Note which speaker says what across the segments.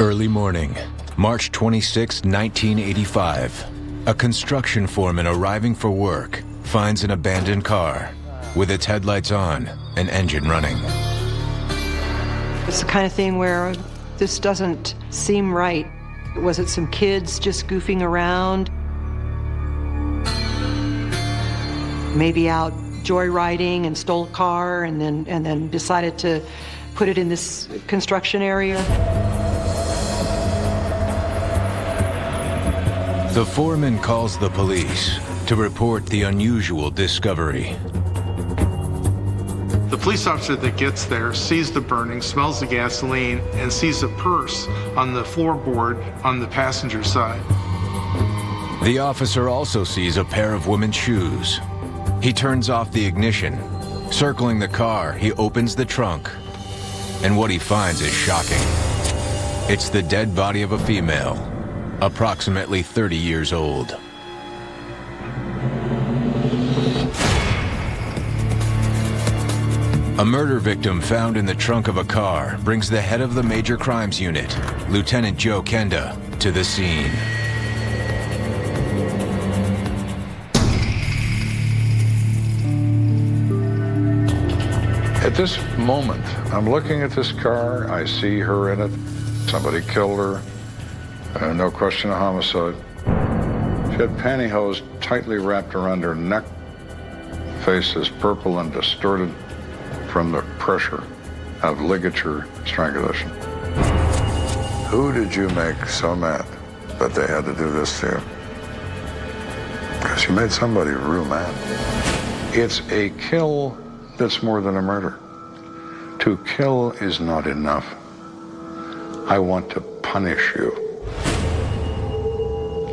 Speaker 1: Early morning, March 26, 1985. A construction foreman arriving for work finds an abandoned car with its headlights on and engine running.
Speaker 2: It's the kind of thing where this doesn't seem right. Was it some kids just goofing around? Maybe out joyriding and stole a car and then decided to put it in this construction area?
Speaker 1: The foreman calls the police to report the unusual discovery.
Speaker 3: The police officer that gets there sees the burning, smells the gasoline, and sees a purse on the floorboard on the passenger side.
Speaker 1: The officer also sees a pair of women's shoes. He turns off the ignition. Circling the car, he opens the trunk. And what he finds is shocking. It's the dead body of a female, approximately 30 years old. A murder victim found in the trunk of a car brings the head of the Major Crimes Unit, Lt.Joe Kenda, to the scene.
Speaker 4: At this moment, I'm looking at this car, I see her in it. Somebody killed her, no question, a homicide. She had pantyhose tightly wrapped around her neck. Face is purple and distorted from the pressure of ligature strangulation. Who did you make so mad that they had to do this to you? Because you made somebody real mad. It's a kill that's more than a murder. To kill is not enough. I want to punish you.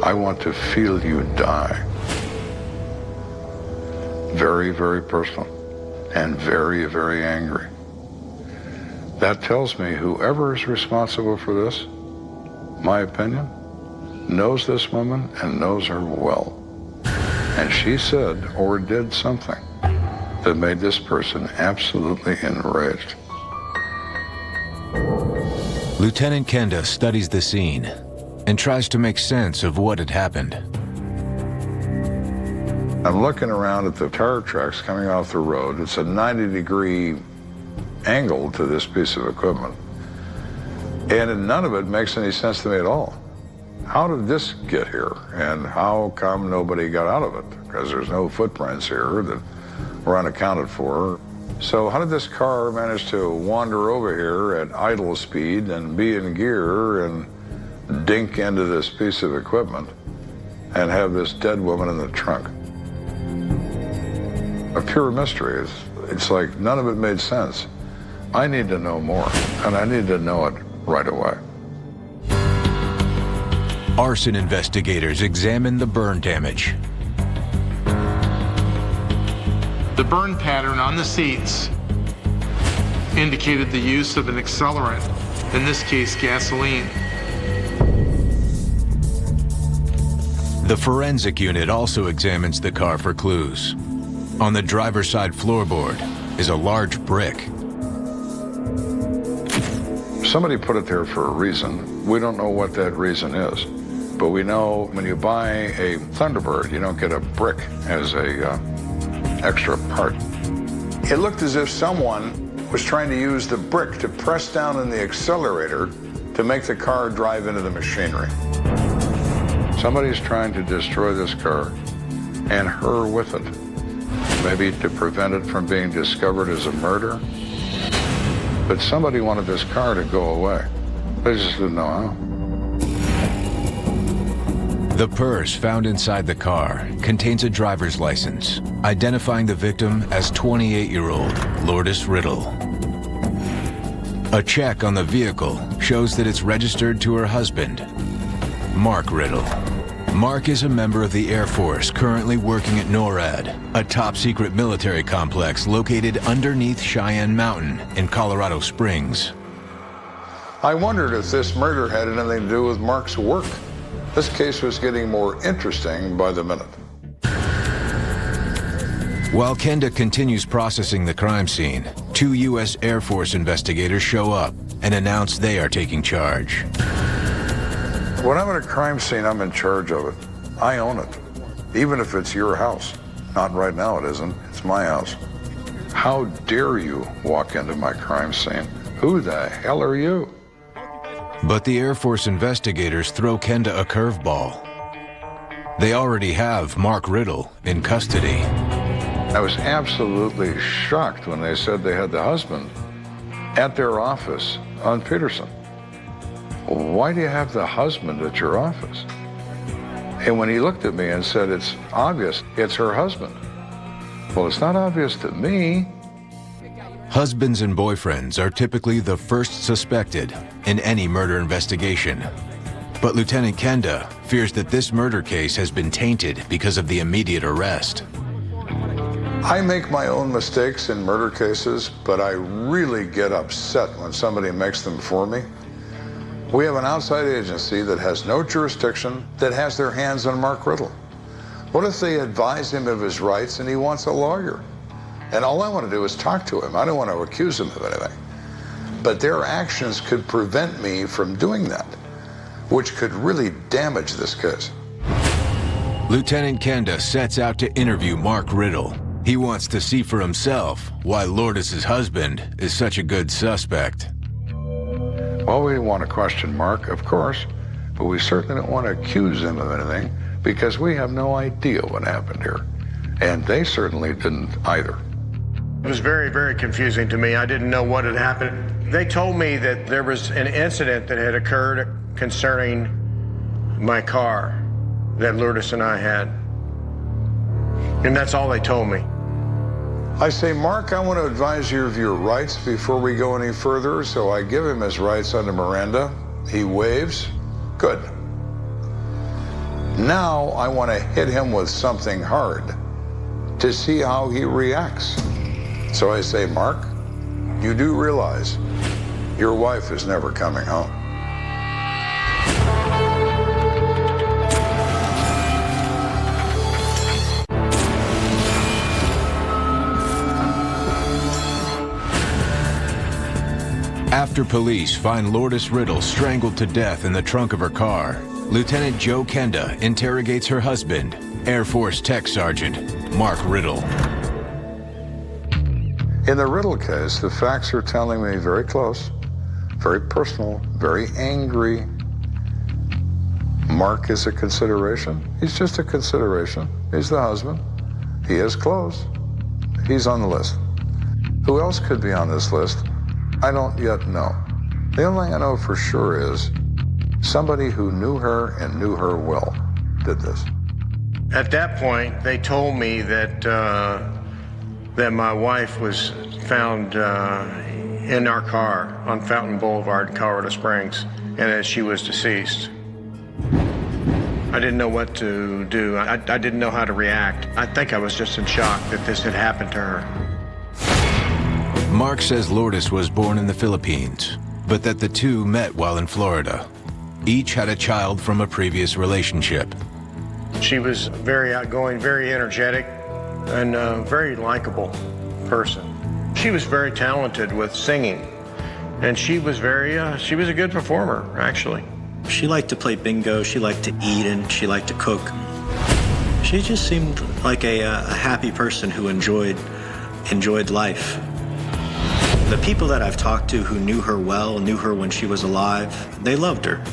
Speaker 4: I want to feel you die. Very, very personal and very, very angry. That tells me whoever is responsible for this, my opinion, knows this woman and knows her well. And she said or did something that made this person absolutely enraged.
Speaker 1: Lieutenant Kenda studies the scene and tries to make sense of what had happened.
Speaker 4: I'm looking around at the tire tracks coming off the road. It's a 90-degree angle to this piece of equipment. And none of it makes any sense to me at all. How did this get here? And how come nobody got out of it? Because there's no footprints here that were unaccounted for. So how did this car manage to wander over here at idle speed and be in gear and dink into this piece of equipment and have this dead woman in the trunk? A pure mystery. It's like none of it made sense. I need to know more, and I need to know it right away.
Speaker 1: Arson investigators examine the burn damage.
Speaker 3: The burn pattern on the seats indicated the use of an accelerant, in this case gasoline.
Speaker 1: The forensic unit also examines the car for clues. On the driver's side floorboard is a large brick.
Speaker 4: Somebody put it there for a reason. We don't know what that reason is, but we know when you buy a Thunderbird, you don't get a brick as a extra part. It looked as if someone was trying to use the brick to press down on the accelerator to make the car drive into the machinery. Somebody's trying to destroy this car and her with it. Maybe to prevent it from being discovered as a murder. But somebody wanted this car to go away. They just didn't know how.
Speaker 1: The purse found inside the car contains a driver's license, identifying the victim as 28-year-old Lourdes Riddle. A check on the vehicle shows that it's registered to her husband, Mark Riddle. Mark is a member of the Air Force currently working at NORAD, a top-secret military complex located underneath Cheyenne Mountain in Colorado Springs.
Speaker 4: I wondered if this murder had anything to do with Mark's work. This case was getting more interesting by the minute.
Speaker 1: While Kenda continues processing the crime scene, 2 U.S. Air Force investigators show up and announce they are taking charge.
Speaker 4: When I'm at a crime scene, I'm in charge of it. I own it, even if it's your house. Not right now, it isn't. It's my house. How dare you walk into my crime scene? Who the hell are you?
Speaker 1: But the Air Force investigators throw Kenda a curveball. They already have Mark Riddle in custody.
Speaker 4: I was absolutely shocked when they said they had the husband at their office on Peterson. Why do you have the husband at your office? And when he looked at me and said, it's obvious, it's her husband. Well, it's not obvious to me.
Speaker 1: Husbands and boyfriends are typically the first suspected in any murder investigation. But Lieutenant Kenda fears that this murder case has been tainted because of the immediate arrest.
Speaker 4: I make my own mistakes in murder cases, but I really get upset when somebody makes them for me. We have an outside agency that has no jurisdiction, that has their hands on Mark Riddle. What if they advise him of his rights and he wants a lawyer? And all I want to do is talk to him. I don't want to accuse him of anything. But their actions could prevent me from doing that, which could really damage this case.
Speaker 1: Lieutenant Kenda sets out to interview Mark Riddle. He wants to see for himself why Lourdes' husband is such a good suspect.
Speaker 4: Well, we want to question Mark, of course, but we certainly don't want to accuse him of anything because we have no idea what happened here. And they certainly didn't either.
Speaker 5: It was very, very confusing to me. I didn't know what had happened. They told me that there was an incident that had occurred concerning my car that Lourdes and I had. And that's all they told me.
Speaker 4: I say, Mark, I want to advise you of your rights before we go any further, so I give him his rights under Miranda. He waives. Good. Now I want to hit him with something hard to see how he reacts. So I say, Mark, you do realize your wife is never coming home.
Speaker 1: After police find Lourdes Riddle strangled to death in the trunk of her car, Lt.Joe Kenda interrogates her husband, Air Force Tech Sergeant Mark Riddle.
Speaker 4: In the Riddle case, the facts are telling me very close, very personal, very angry. Mark is a consideration. He's just a consideration. He's the husband. He is close. He's on the list. Who else could be on this list? I don't yet know. The only thing I know for sure is somebody who knew her and knew her well did this.
Speaker 5: At that point, they told me that that my wife was found in our car on Fountain Boulevard, Colorado Springs, and that she was deceased. I didn't know what to do. I didn't know how to react. I think I was just in shock that this had happened to her.
Speaker 1: Mark says Lourdes was born in the Philippines, but that the two met while in Florida. Each had a child from a previous relationship.
Speaker 5: She was very outgoing, very energetic, and a very likable person. She was very talented with singing, and she was a good performer, actually.
Speaker 6: She liked to play bingo, she liked to eat, and she liked to cook. She just seemed like a happy person who enjoyed life. The people that I've talked to who knew her well, knew her when she was alive, they loved her.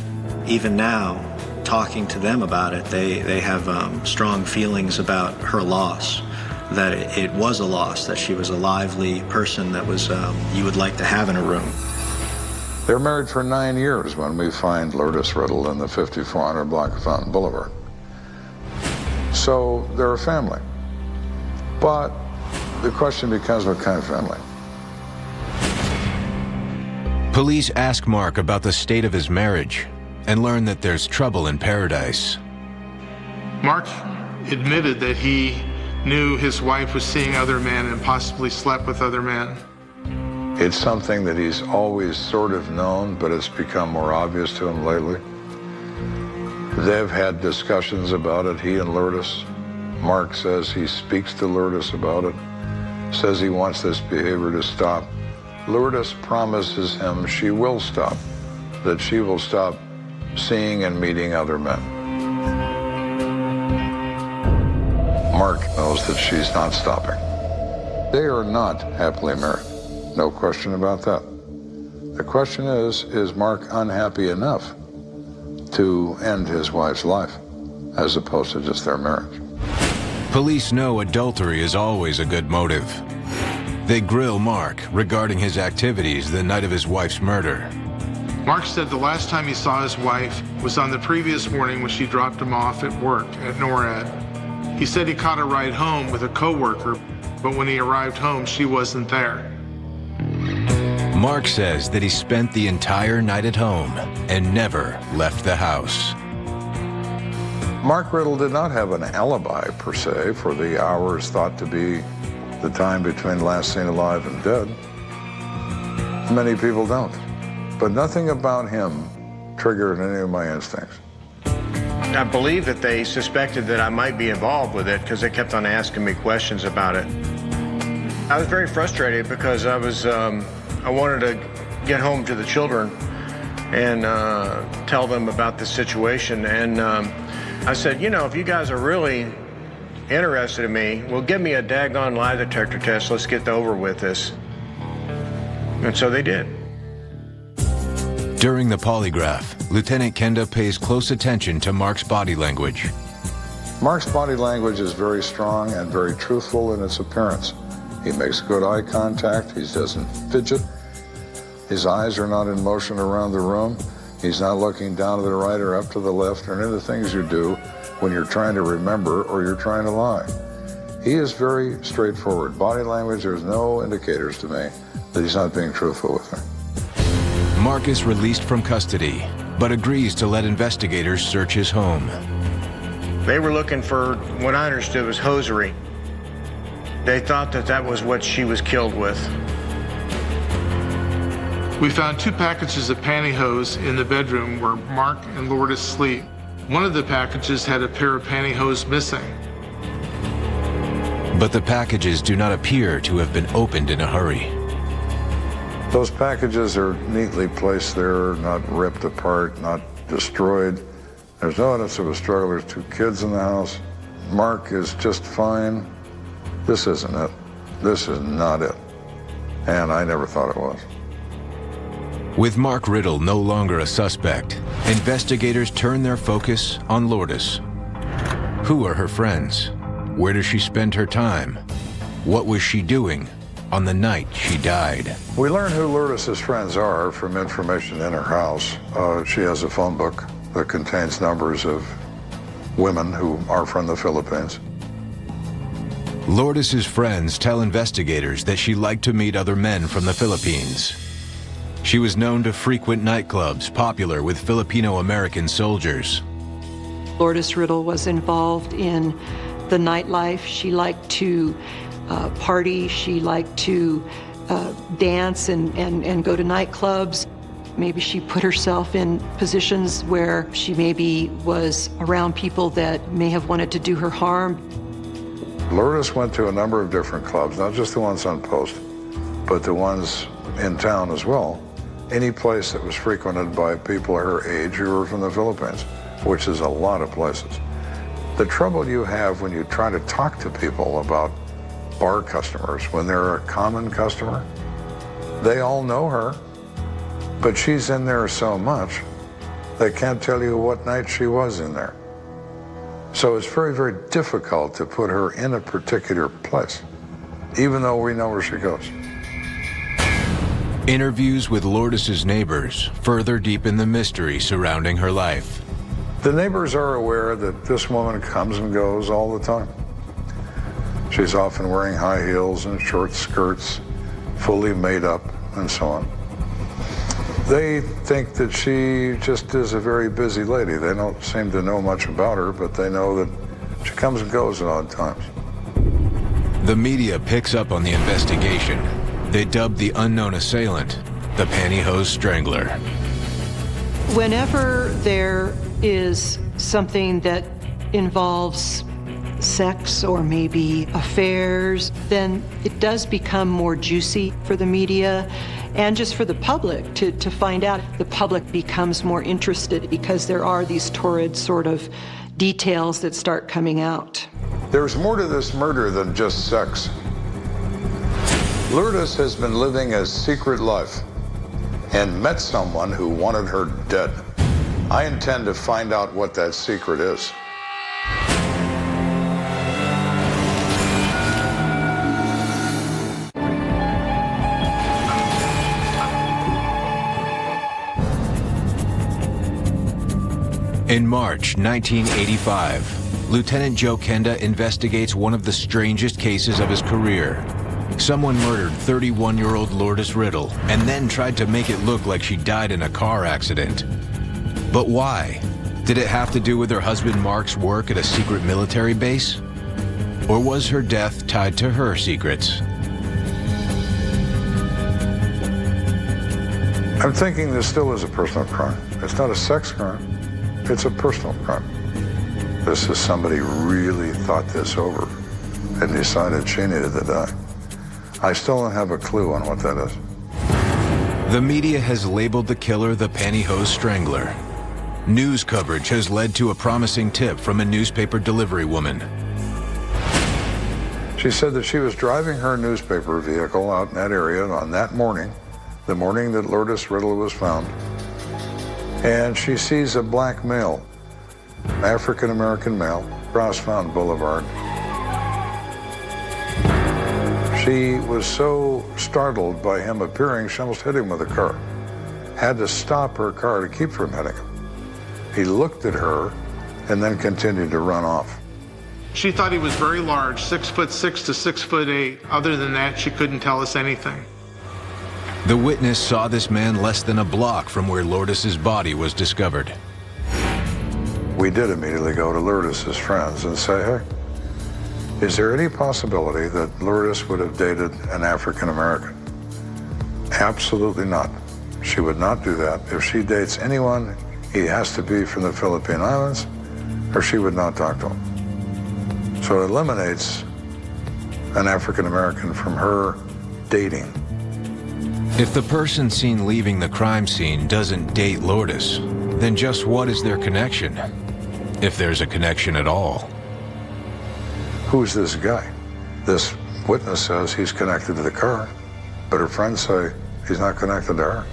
Speaker 6: Even now, talking to them about it, they have strong feelings about her loss, that it was a loss, that she was a lively person that was you would like to have in a room.
Speaker 4: They're married for 9 years when we find Lourdes Riddle in the 5400 block of Fountain Boulevard. So they're a family. But the question becomes, what kind of family?
Speaker 1: Police ask Mark about the state of his marriage and learn that there's trouble in paradise.
Speaker 3: Mark admitted that he knew his wife was seeing other men and possibly slept with other men.
Speaker 4: It's something that he's always sort of known, but it's become more obvious to him lately. They've had discussions about it, he and Lourdes. Mark says he speaks to Lourdes about it, says he wants this behavior to stop. Lourdes promises him she will stop, that she will stop seeing and meeting other men. Mark knows that she's not stopping. They are not happily married. No question about that. The question is Mark unhappy enough to end his wife's life as opposed to just their marriage?
Speaker 1: Police know adultery is always a good motive. They grill Mark regarding his activities the night of his wife's murder.
Speaker 3: Mark said the last time he saw his wife was on the previous morning when she dropped him off at work at NORAD. He said he caught a ride home with a coworker, but when he arrived home, she wasn't there.
Speaker 1: Mark says that he spent the entire night at home and never left the house.
Speaker 4: Mark Riddle did not have an alibi, per se, for the hours thought to be the time between last seen alive and dead. Many people don't. But nothing about him triggered any of my instincts.
Speaker 5: I believe that they suspected that I might be involved with it because they kept on asking me questions about it. I was very frustrated because I wanted to get home to the children and tell them about the situation. And I said, you know, if you guys are really interested in me, well, give me a daggone lie detector test. Let's get over with this. And so they did.
Speaker 1: During the polygraph, Lieutenant Kenda pays close attention to Mark's body language.
Speaker 4: Mark's body language is very strong and very truthful in its appearance. He makes good eye contact. He doesn't fidget. His eyes are not in motion around the room. He's not looking down to the right or up to the left or any of the things you do when you're trying to remember or you're trying to lie. He is very straightforward. Body language, there's no indicators to me that he's not being truthful with her.
Speaker 1: Mark is released from custody, but agrees to let investigators search his home.
Speaker 5: They were looking for what I understood was hosiery. They thought that that was what she was killed with.
Speaker 3: We found 2 packages of pantyhose in the bedroom where Mark and Lourdes sleep. One of the packages had a pair of pantyhose missing.
Speaker 1: But the packages do not appear to have been opened in a hurry.
Speaker 4: Those packages are neatly placed there, not ripped apart, not destroyed. There's no evidence of a struggle. There's 2 kids in the house. Mark is just fine. This isn't it. This is not it. And I never thought it was.
Speaker 1: With Mark Riddle no longer a suspect, investigators turn their focus on Lourdes. Who are her friends? Where does she spend her time? What was she doing on the night she died?
Speaker 4: We learn who Lourdes' friends are from information in her house. She has a phone book that contains numbers of women who are from the Philippines.
Speaker 1: Lourdes' friends tell investigators that she liked to meet other men from the Philippines. She was known to frequent nightclubs popular with Filipino-American soldiers.
Speaker 2: Lourdes Riddle was involved in the nightlife. She liked to party. She liked to dance and go to nightclubs. Maybe she put herself in positions where she maybe was around people that may have wanted to do her harm.
Speaker 4: Lourdes went to a number of different clubs, not just the ones on post, but the ones in town as well. Any place that was frequented by people her age who were from the Philippines, which is a lot of places. The trouble you have when you try to talk to people about bar customers, when they're a common customer, they all know her, but she's in there so much, they can't tell you what night she was in there. So it's very, very difficult to put her in a particular place, even though we know where she goes.
Speaker 1: Interviews with Lourdes' neighbors further deepen the mystery surrounding her life.
Speaker 4: The neighbors are aware that this woman comes and goes all the time. She's often wearing high heels and short skirts, fully made up, and so on. They think that she just is a very busy lady. They don't seem to know much about her, but they know that she comes and goes at odd times.
Speaker 1: The media picks up on the investigation. They dub the unknown assailant the pantyhose strangler.
Speaker 2: Whenever there is something that involves sex or maybe affairs, then it does become more juicy for the media and just for the public to find out. The public becomes more interested because there are these torrid sort of details that start coming out.
Speaker 4: There's more to this murder than just sex. Lourdes has been living a secret life and met someone who wanted her dead. I intend to find out what that secret is.
Speaker 1: In March 1985, Lt.Joe Kenda investigates one of the strangest cases of his career. Someone murdered 31-year-old Lourdes Riddle and then tried to make it look like she died in a car accident. But why? Did it have to do with her husband Mark's work at a secret military base? Or was her death tied to her secrets?
Speaker 4: I'm thinking this still is a personal crime. It's not a sex crime. It's a personal crime. This is somebody really thought this over and decided she needed to die. I still don't have a clue on what that is.
Speaker 1: The media has labeled the killer the pantyhose strangler. News coverage has led to a promising tip from a newspaper delivery woman.
Speaker 4: She said that she was driving her newspaper vehicle out in that area on that morning, the morning that Lourdes Riddle was found, and she sees a black male, African-American male, across Fountain Boulevard. She was so startled by him appearing, she almost hit him with a car. Had to stop her car to keep from hitting him. He looked at her and then continued to run off.
Speaker 3: She thought he was very large, 6'6" to 6'8". Other than that, she couldn't tell us anything.
Speaker 1: The witness saw this man less than a block from where Lourdes's body was discovered.
Speaker 4: We did immediately go to Lourdes's friends and say, hey, is there any possibility that Lourdes would have dated an African American? Absolutely not. She would not do that. If she dates anyone, he has to be from the Philippine Islands, or she would not talk to him. So it eliminates an African American from her dating.
Speaker 1: If the person seen leaving the crime scene doesn't date Lourdes, then just what is their connection? If there's a connection at all.
Speaker 4: Who's this guy? This witness says he's connected to the car, but her friends say he's not connected to her.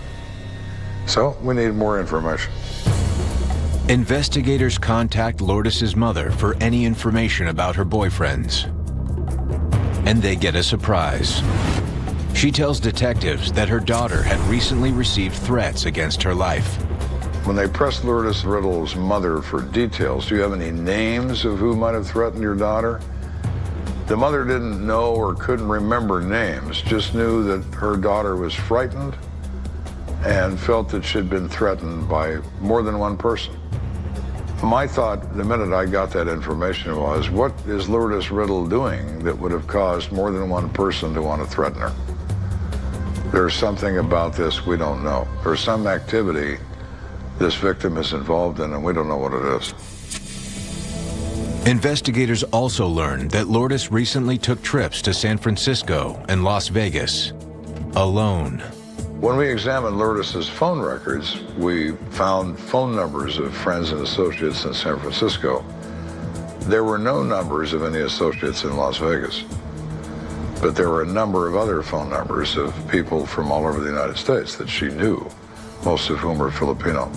Speaker 4: So we need more information.
Speaker 1: Investigators contact Lourdes's mother for any information about her boyfriends. And they get a surprise. She tells detectives that her daughter had recently received threats against her life.
Speaker 4: When they pressed Lourdes Riddle's mother for details, do you have any names of who might have threatened your daughter? The mother didn't know or couldn't remember names, just knew that her daughter was frightened and felt that she'd been threatened by more than one person. My thought the minute I got that information was, what is Lourdes Riddle doing that would have caused more than one person to want to threaten her? There's something about this we don't know. There's some activity this victim is involved in, and we don't know what it is.
Speaker 1: Investigators also learned that Lourdes recently took trips to San Francisco and Las Vegas, alone.
Speaker 4: When we examined Lourdes's phone records, we found phone numbers of friends and associates in San Francisco. There were no numbers of any associates in Las Vegas, but there were a number of other phone numbers of people from all over the United States that she knew, most of whom were Filipino.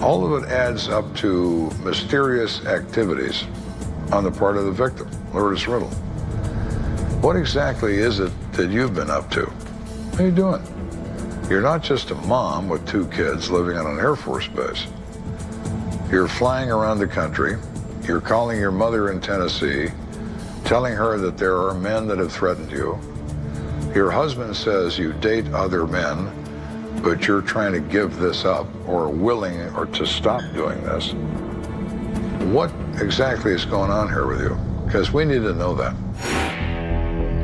Speaker 4: All of it adds up to mysterious activities on the part of the victim, Lourdes Riddle. What exactly is it that you've been up to? What are you doing? You're not just a mom with 2 kids living on an Air Force base. You're flying around the country. You're calling your mother in Tennessee, telling her that there are men that have threatened you. Your husband says you date other men, but you're trying to give this up or willing or to stop doing this. What exactly is going on here with you? Because we need to know that.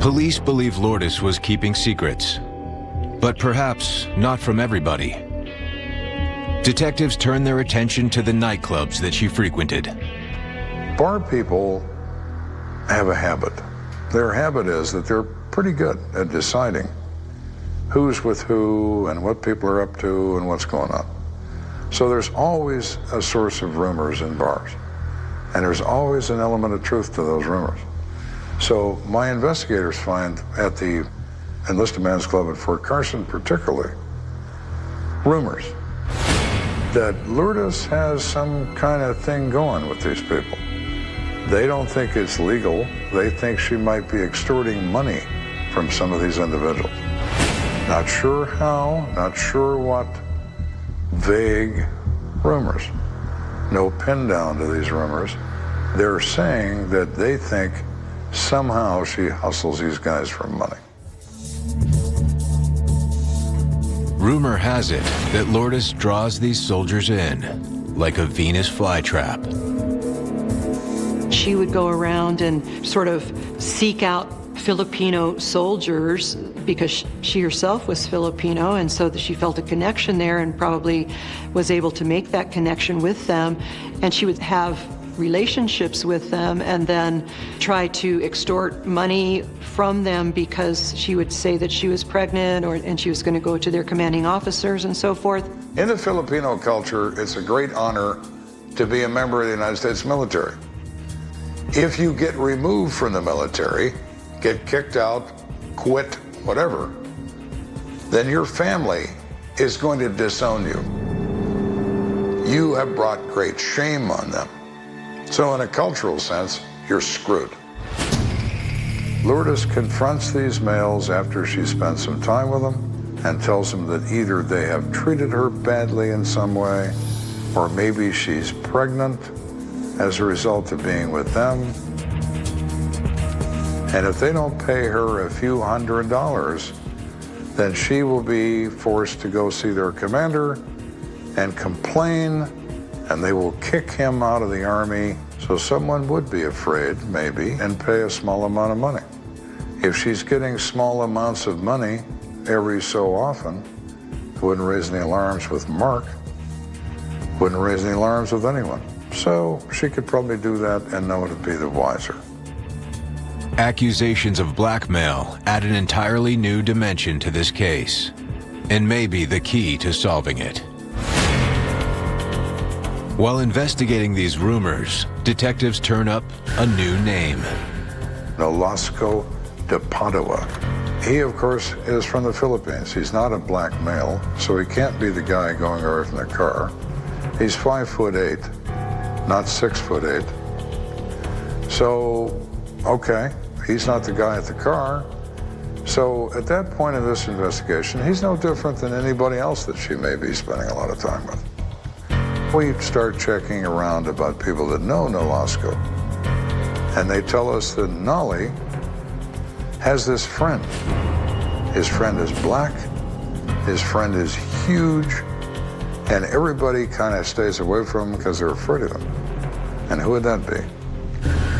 Speaker 1: Police believe Lourdes was keeping secrets, but perhaps not from everybody. Detectives turn their attention to the nightclubs that she frequented.
Speaker 4: Bar people have a habit. Their habit is that they're pretty good at deciding who's with who and what people are up to and what's going on. So there's always a source of rumors in bars, and there's always an element of truth to those rumors. So my investigators find at the Enlisted Men's Club at Fort Carson particularly, rumors that Lourdes has some kind of thing going with these people. They don't think it's legal. They think she might be extorting money from some of these individuals. Not sure how, not sure what. Vague rumors. No pin down to these rumors. They're saying that they think somehow she hustles these guys for money.
Speaker 1: Rumor has it that Lourdes draws these soldiers in like a Venus flytrap.
Speaker 2: She would go around and sort of seek out Filipino soldiers because she herself was Filipino, and so that she felt a connection there and probably was able to make that connection with them. And she would have relationships with them and then try to extort money from them because she would say that she was pregnant and she was going to go to their commanding officers and so forth.
Speaker 4: In the Filipino culture, it's a great honor to be a member of the United States military. If you get removed from the military, get kicked out, quit, whatever, then your family is going to disown you. You have brought great shame on them. So in a cultural sense, you're screwed. Lourdes confronts these males after she spent some time with them and tells them that either they have treated her badly in some way, or maybe she's pregnant as a result of being with them. And if they don't pay her a few $100s, then she will be forced to go see their commander and complain, and they will kick him out of the Army. So someone would be afraid, maybe, and pay a small amount of money. If she's getting small amounts of money every so often, it wouldn't raise any alarms with Mark, wouldn't raise any alarms with anyone. So she could probably do that and know to be the wiser.
Speaker 1: Accusations of blackmail add an entirely new dimension to this case, and may be the key to solving it. While investigating these rumors, detectives turn up a new name.
Speaker 4: Nolasco de Padua. He, of course, is from the Philippines. He's not a black male, so he can't be the guy going over from the car. He's 5'8", not 6'8". So, okay, he's not the guy at the car. So at that point in this investigation, he's no different than anybody else that she may be spending a lot of time with. We start checking around about people that know Nolasco, and they tell us that Nolly has this friend. His friend is black, his friend is huge, and everybody kind of stays away from him because they're afraid of him. And who would that be?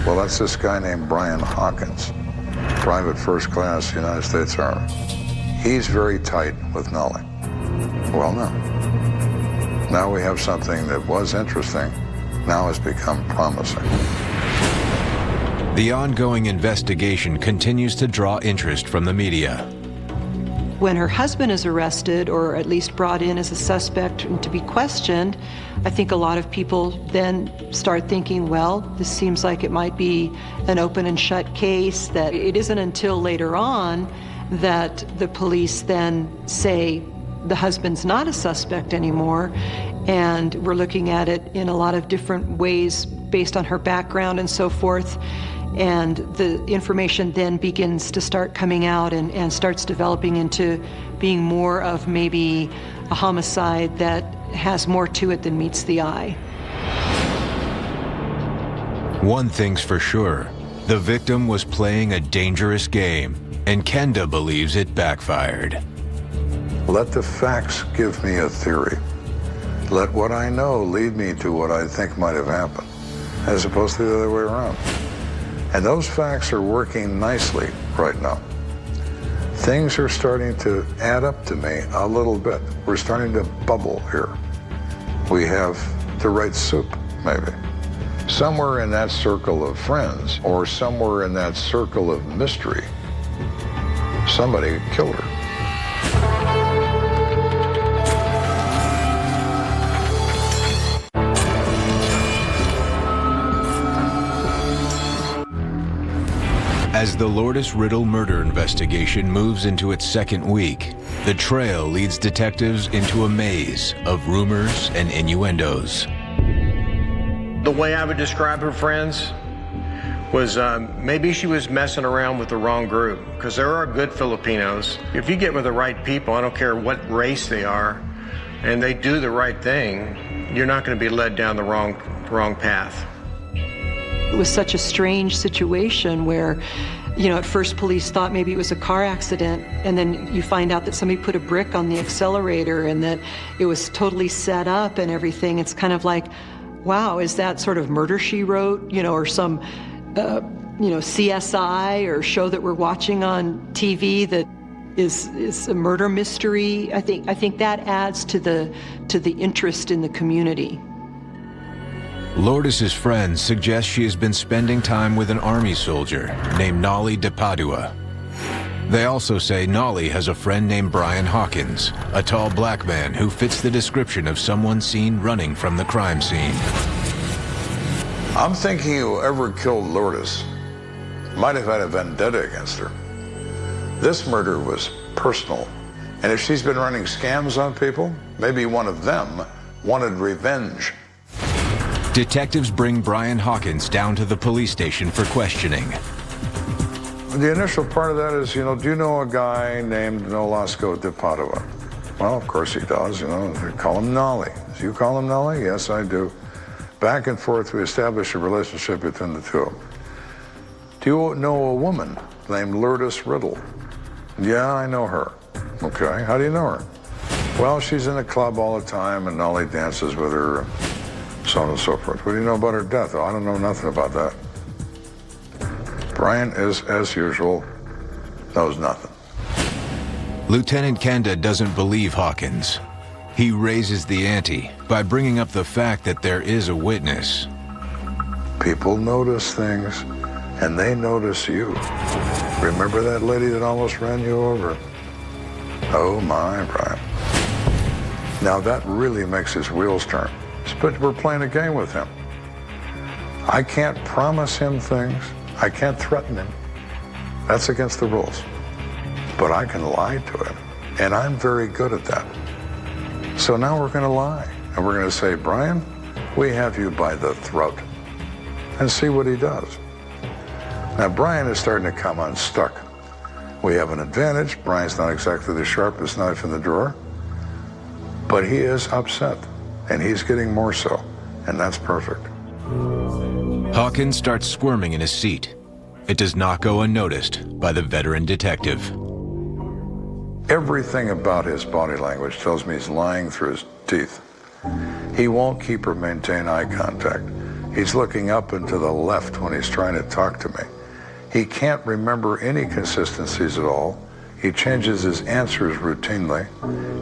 Speaker 4: Well, that's this guy named Brian Hawkins, Private First Class, United States Army. He's very tight with Nolly. Well, no. Now we have something that was interesting, now has become promising.
Speaker 1: The ongoing investigation continues to draw interest from the media.
Speaker 2: When her husband is arrested, or at least brought in as a suspect and to be questioned, I think a lot of people then start thinking, well, this seems like it might be an open and shut case, that it isn't until later on that the police then say the husband's not a suspect anymore, and we're looking at it in a lot of different ways based on her background and so forth. And the information then begins to start coming out and starts developing into being more of maybe a homicide that has more to it than meets the eye.
Speaker 1: One thing's for sure, the victim was playing a dangerous game, and Kenda believes it backfired.
Speaker 4: Let the facts give me a theory. Let what I know lead me to what I think might have happened, as opposed to the other way around. And those facts are working nicely right now. Things are starting to add up to me a little bit. We're starting to bubble here. We have the right soup, maybe. somewhere in that circle of friends, or somewhere in that circle of mystery, somebody killed her.
Speaker 1: As the Lourdes Riddle murder investigation moves into its second week, the trail leads detectives into a maze of rumors and innuendos.
Speaker 5: The way I would describe her friends was maybe she was messing around with the wrong group, because there are good Filipinos. If you get with the right people, I don't care what race they are, and they do the right thing, you're not going to be led down the wrong path.
Speaker 2: It was such a strange situation where, at first police thought maybe it was a car accident, and then you find out that somebody put a brick on the accelerator and that it was totally set up and everything. It's kind of like, wow, is that sort of Murder, She Wrote, or some, CSI or show that we're watching on TV that is a murder mystery? I think that adds to the interest in the community.
Speaker 1: Lourdes' friends suggest she has been spending time with an army soldier named Lt. de Padua. They also say Nolly has a friend named Brian Hawkins, a tall black man who fits the description of someone seen running from the crime scene.
Speaker 4: I'm thinking whoever killed Lourdes might have had a vendetta against her. This murder was personal, and if she's been running scams on people, maybe one of them wanted revenge.
Speaker 1: Detectives bring Brian Hawkins down to the police station for questioning.
Speaker 4: The initial part of that is, do you know a guy named Lt. de Padua? Well, of course he does, they call him Nolly. Do you call him Nolly? Yes, I do. Back and forth, we establish a relationship between the two. Do you know a woman named Lourdes Riddle? Yeah, I know her. Okay, how do you know her? Well, she's in a club all the time, and Nolly dances with her, so on and so forth. What do you know about her death? Oh, I don't know nothing about that. Brian is, as usual, knows nothing.
Speaker 1: Lieutenant Kenda doesn't believe Hawkins. He raises the ante by bringing up the fact that there is a witness.
Speaker 4: People notice things, and they notice you. Remember that lady that almost ran you over? Oh my, Brian. Now that really makes his wheels turn. But we're playing a game with him. I can't promise him things. I can't threaten him. That's against the rules. But I can lie to him, and I'm very good at that. So now we're going to lie, and we're going to say, Brian, we have you by the throat, and see what he does. Now, Brian is starting to come unstuck. We have an advantage. Brian's not exactly the sharpest knife in the drawer, but he is upset, and he's getting more so, and that's perfect.
Speaker 1: Hawkins starts squirming in his seat. It does not go unnoticed by the veteran detective.
Speaker 4: Everything about his body language tells me he's lying through his teeth. He won't keep or maintain eye contact. He's looking up and to the left when he's trying to talk to me. He can't remember any consistencies at all. He changes his answers routinely.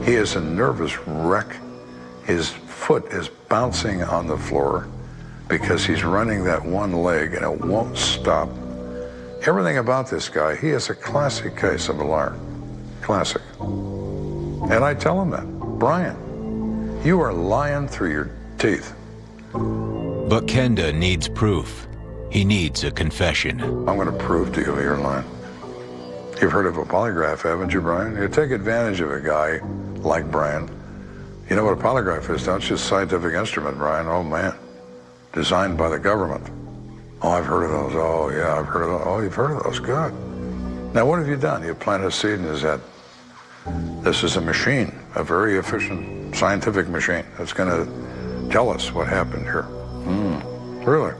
Speaker 4: He is a nervous wreck. His foot is bouncing on the floor because he's running that one leg and it won't stop. Everything about this guy, he is a classic case of a liar. Classic. And I tell him that, Brian, you are lying through your teeth.
Speaker 1: But Kenda needs proof. He needs a confession.
Speaker 4: I'm going to prove to you you're lying. You've heard of a polygraph, haven't you, Brian? You take advantage of a guy like Brian. You know what a polygraph is, don't you? It's a scientific instrument, Brian. Oh, man. Designed by the government. Oh, I've heard of those. Oh, yeah, I've heard of those. Oh, you've heard of those. Good. Now, what have you done? You planted a seed in his head. This is a machine, a very efficient scientific machine that's going to tell us what happened here. Really?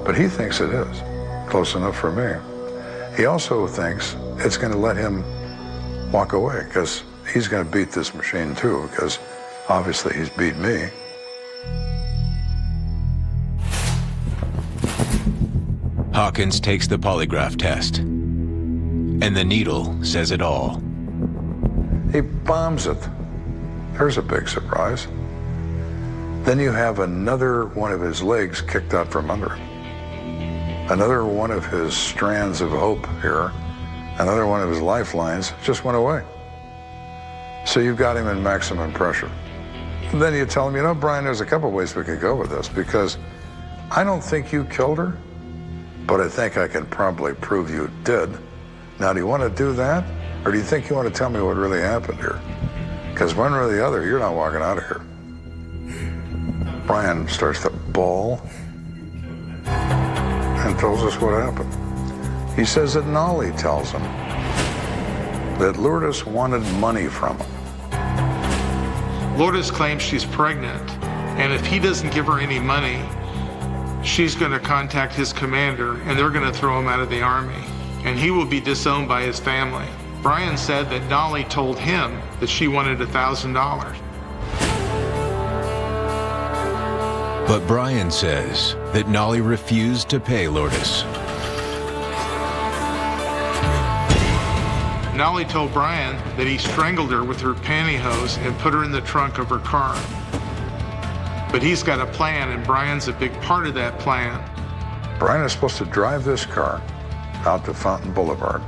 Speaker 4: But he thinks it is. Close enough for me. He also thinks it's going to let him walk away because he's going to beat this machine too, because obviously he's beat me.
Speaker 1: Hawkins takes the polygraph test, and the needle says it all.
Speaker 4: He bombs it. There's a big surprise. Then you have another one of his legs kicked out from under him. Another one of his strands of hope here, another one of his lifelines just went away. So you've got him in maximum pressure. And then you tell him, you know, Brian, there's a couple ways we could go with this, because I don't think you killed her, but I think I can probably prove you did. Now, do you want to do that? Or do you think you want to tell me what really happened here? Because one or the other, you're not walking out of here. Brian starts to bawl and tells us what happened. He says that Nolly tells him that Lourdes wanted money from him.
Speaker 3: Lourdes claims she's pregnant, and if he doesn't give her any money, she's going to contact his commander, and they're going to throw him out of the army, and he will be disowned by his family. Brian said that Nolly told him that she wanted $1,000.
Speaker 1: But Brian says that Nolly refused to pay Lourdes.
Speaker 3: Nolly told Brian that he strangled her with her pantyhose and put her in the trunk of her car. But he's got a plan, and Brian's a big part of that plan.
Speaker 4: Brian is supposed to drive this car out to Fountain Boulevard,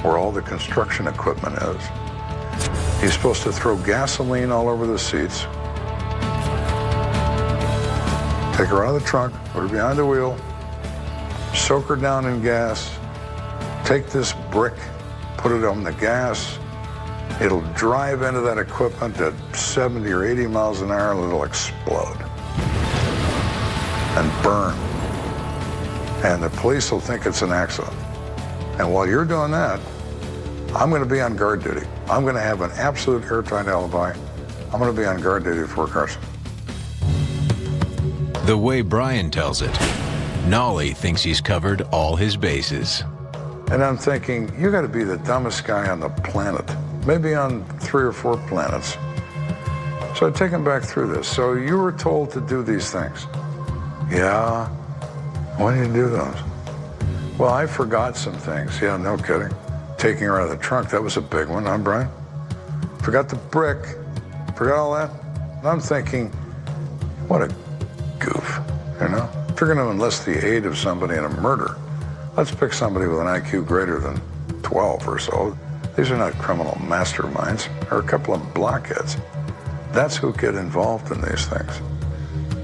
Speaker 4: where all the construction equipment is. He's supposed to throw gasoline all over the seats, take her out of the trunk, put her behind the wheel, soak her down in gas, take this brick, put it on the gas. It'll drive into that equipment at 70 or 80 miles an hour, and it'll explode and burn. And the police will think it's an accident. And while you're doing that, I'm going to be on guard duty. I'm going to have an absolute airtight alibi. I'm going to be on guard duty for Carson.
Speaker 1: The way Brian tells it, Nolly thinks he's covered all his bases.
Speaker 4: And I'm thinking, you got to be the dumbest guy on the planet, maybe on 3 or 4 planets. So I take him back through this. So you were told to do these things. Yeah. Why did you do those? Well, I forgot some things. Yeah, no kidding. Taking her out of the trunk, that was a big one, huh, Brian? Forgot the brick. Forgot all that. And I'm thinking, what a goof, you know? If you're going to enlist the aid of somebody in a murder, let's pick somebody with an IQ greater than 12 or so. These are not criminal masterminds, or a couple of blockheads. That's who get involved in these things.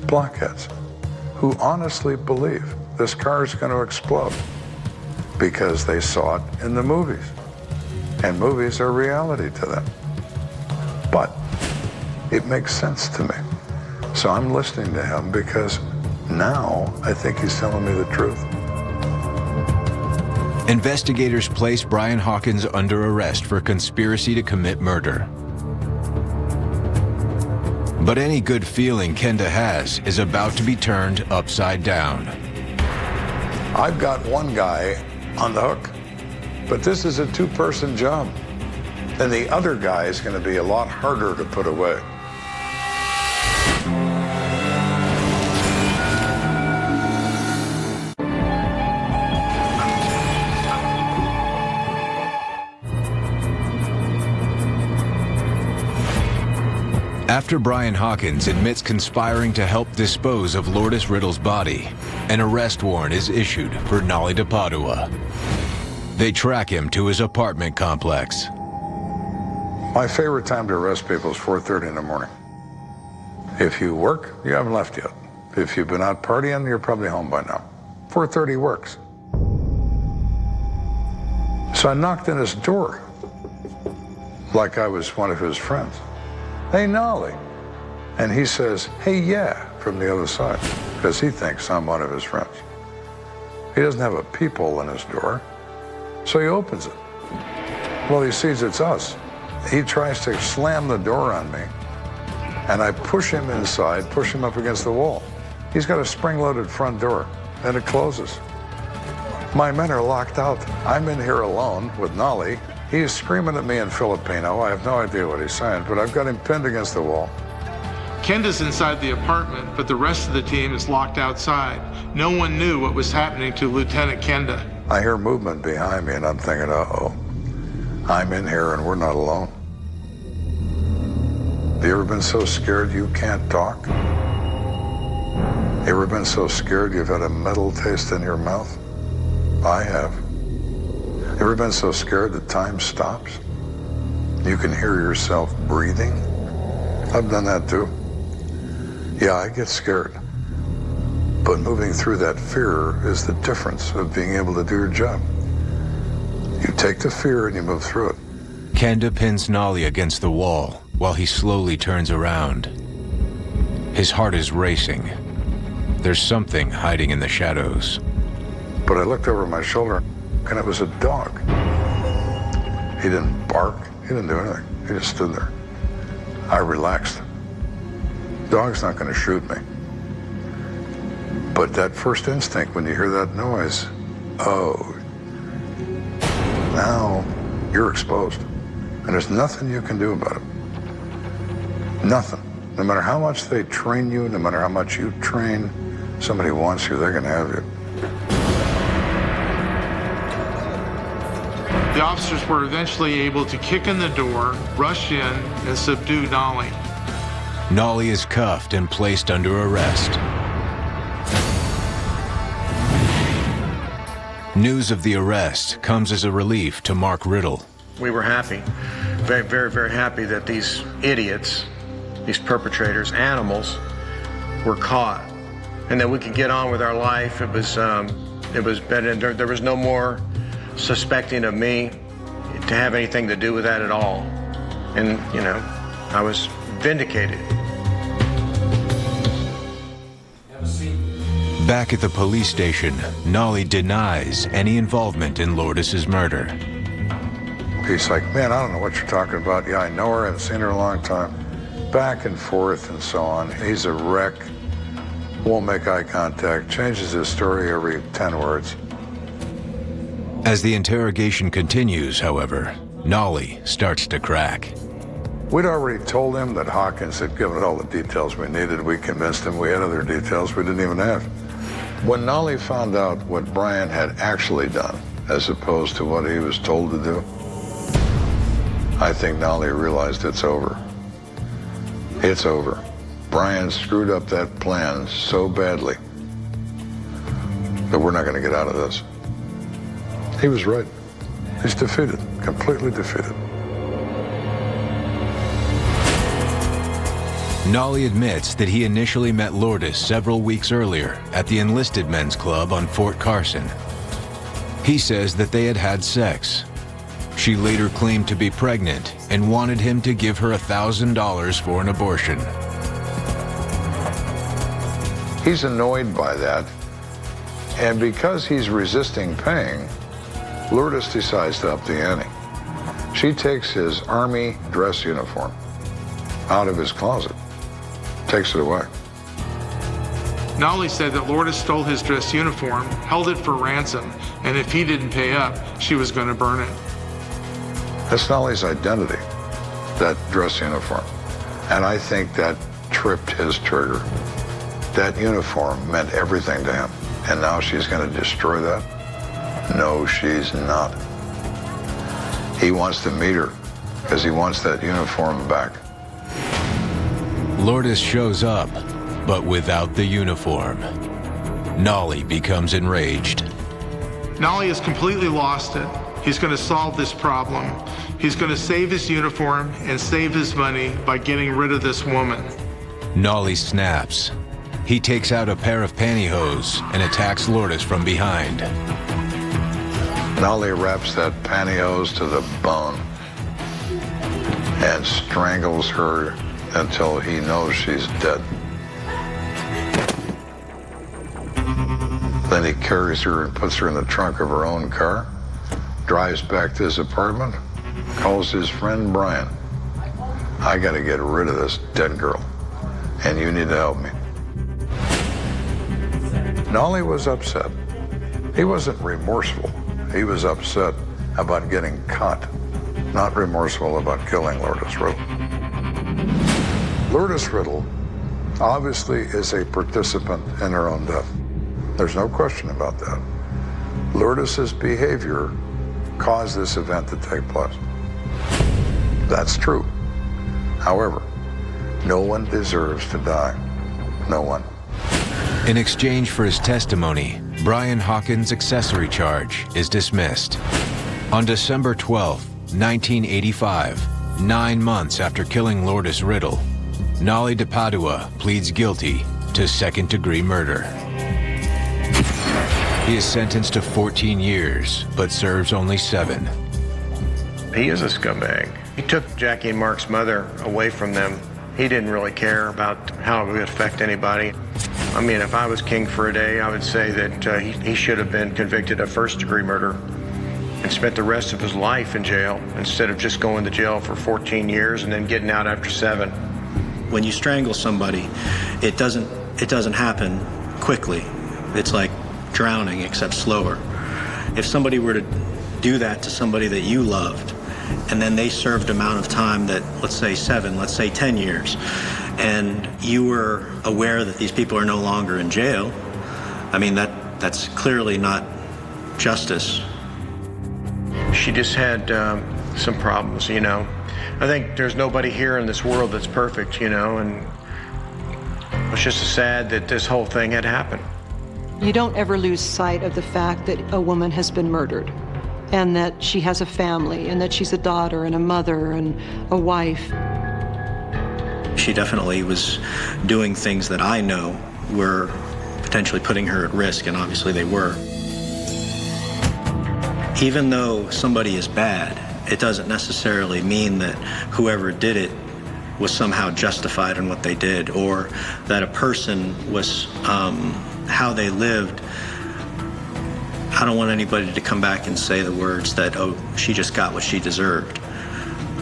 Speaker 4: Blockheads who honestly believe this car is going to explode because they saw it in the movies. And movies are reality to them. But it makes sense to me. So I'm listening to him because now I think he's telling me the truth.
Speaker 1: Investigators place Brian Hawkins under arrest for conspiracy to commit murder. But any good feeling Kenda has is about to be turned upside down.
Speaker 4: I've got one guy on the hook, but this is a 2-person job. And the other guy is going to be a lot harder to put away.
Speaker 1: After Brian Hawkins admits conspiring to help dispose of Lourdes Riddle's body, an arrest warrant is issued for Nolly de Padua. They track him to his apartment complex.
Speaker 4: My favorite time to arrest people is 4:30 in the morning. If you work, you haven't left yet. If you've been out partying, you're probably home by now. 4:30 works. So I knocked on his door like I was one of his friends. Hey, Nolly. And he says, hey, yeah, from the other side, because he thinks I'm one of his friends. He doesn't have a peephole in his door, so he opens it. Well, he sees it's us. He tries to slam the door on me, and I push him inside, push him up against the wall. He's got a spring-loaded front door, and it closes. My men are locked out. I'm in here alone with Nolly. He's screaming at me in Filipino. I have no idea what he's saying, but I've got him pinned against the wall.
Speaker 3: Kenda's inside the apartment, but the rest of the team is locked outside. No one knew what was happening to Lieutenant Kenda.
Speaker 4: I hear movement behind me, and I'm thinking, uh-oh, I'm in here and we're not alone. You ever been so scared you can't talk? You ever been so scared you've had a metal taste in your mouth? I have. You ever been so scared that time stops? You can hear yourself breathing? I've done that too. Yeah, I get scared. But moving through that fear is the difference of being able to do your job. You take the fear and you move through it.
Speaker 1: Kenda pins Nolly against the wall while he slowly turns around. His heart is racing. There's something hiding in the shadows.
Speaker 4: But I looked over my shoulder and it was a dog. He didn't bark. He didn't do anything. He just stood there. I relaxed. Dog's not going to shoot me. But that first instinct when you hear that noise, oh, now you're exposed. And there's nothing you can do about it. Nothing. No matter how much they train you, no matter how much you train, somebody wants you, they're going to have you.
Speaker 3: The officers were eventually able to kick in the door, rush in, and subdue Nolly.
Speaker 1: Nolly is cuffed and placed under arrest. News of the arrest comes as a relief to Mark Riddle.
Speaker 5: We were happy, very, very, very happy that these idiots, these perpetrators, animals, were caught, and that we could get on with our life. It was better. There was no more suspecting of me to have anything to do with that at all, and you know, I was vindicated.
Speaker 1: Back at the police station, Nolly denies any involvement in Lourdes's murder.
Speaker 4: He's like, man, I don't know what you're talking about. Yeah, I know her. I haven't seen her in a long time. Back and forth and so on. He's a wreck. Won't make eye contact. Changes his story every 10 words.
Speaker 1: As the interrogation continues, however, Nolly starts to crack.
Speaker 4: We'd already told him that Hawkins had given it all the details we needed. We convinced him we had other details we didn't even have. When Nolly found out what Brian had actually done, as opposed to what he was told to do, I think Nolly realized it's over. It's over. Brian screwed up that plan so badly that we're not going to get out of this. He was right. He's defeated, completely defeated.
Speaker 1: Nolly admits that he initially met Lourdes several weeks earlier at the Enlisted Men's Club on Fort Carson. He says that they had had sex. She later claimed to be pregnant and wanted him to give her $1,000 for an abortion.
Speaker 4: He's annoyed by that, and because he's resisting paying, Lourdes decides to up the ante. She takes his Army dress uniform out of his closet, takes it away.
Speaker 3: Nolly said that Lourdes stole his dress uniform, held it for ransom, and if he didn't pay up, she was going to burn it.
Speaker 4: That's Nolly's identity, that dress uniform. And I think that tripped his trigger. That uniform meant everything to him. And now she's going to destroy that? No, she's not. He wants to meet her because he wants that uniform back.
Speaker 1: Lourdes shows up, but without the uniform. Nolly becomes enraged.
Speaker 3: Nolly has completely lost it. He's going to solve this problem. He's going to save his uniform and save his money by getting rid of this woman.
Speaker 1: Nolly snaps. He takes out a pair of pantyhose and attacks Lourdes from behind.
Speaker 4: Nolly wraps that pantyhose to the bone and strangles her until he knows she's dead. Then he carries her and puts her in the trunk of her own car, drives back to his apartment, calls his friend Brian. I got to get rid of this dead girl, and you need to help me. Nolly was upset. He wasn't remorseful. He was upset about getting caught, not remorseful about killing Lourdes Riddle. Lourdes Riddle obviously is a participant in her own death. There's no question about that. Lourdes's behavior caused this event to take place. That's true. However, No one deserves to die. No one.
Speaker 1: In exchange for his testimony, Brian Hawkins' accessory charge is dismissed. On December 12, 1985, 9 months after killing Lourdes Riddle, Nolly DePadua pleads guilty to second-degree murder. He is sentenced to 14 years, but serves only 7.
Speaker 5: He is a scumbag. He took Jackie and Mark's mother away from them. He didn't really care about how it would affect anybody. I mean, if I was king for a day, I would say that he should have been convicted of first-degree murder and spent the rest of his life in jail instead of just going to jail for 14 years and then getting out after 7.
Speaker 6: When you strangle somebody, it doesn't happen quickly. It's like drowning, except slower. If somebody were to do that to somebody that you loved, and then they served amount of time that, let's say 7, let's say 10 years, and you were aware that these people are no longer in jail, I mean, that's clearly not justice.
Speaker 5: She just had some problems, you know. I think there's nobody here in this world that's perfect, you know, and it's just sad that this whole thing had happened.
Speaker 2: You don't ever lose sight of the fact that a woman has been murdered, and that she has a family, and that she's a daughter and a mother and a wife.
Speaker 6: She definitely was doing things that I know were potentially putting her at risk, and obviously they were. Even though somebody is bad, it doesn't necessarily mean that whoever did it was somehow justified in what they did, or that a person was, how they lived. I don't want anybody to come back and say the words that, oh, she just got what she deserved.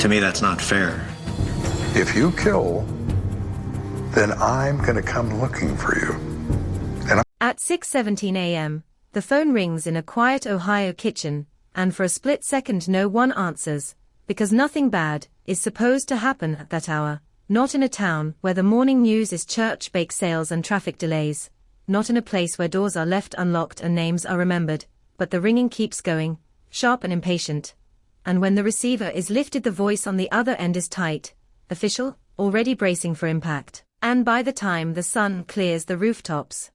Speaker 6: To me, that's not fair.
Speaker 4: If you kill, then I'm going to come looking for you.
Speaker 7: At 6:17 a.m., the phone rings in a quiet Ohio kitchen, and for a split second no one answers, because nothing bad is supposed to happen at that hour, not in a town where the morning news is church bake sales and traffic delays, not in a place where doors are left unlocked and names are remembered, but the ringing keeps going, sharp and impatient. And when the receiver is lifted, the voice on the other end is tight, official, already bracing for impact. And by the time the sun clears the rooftops,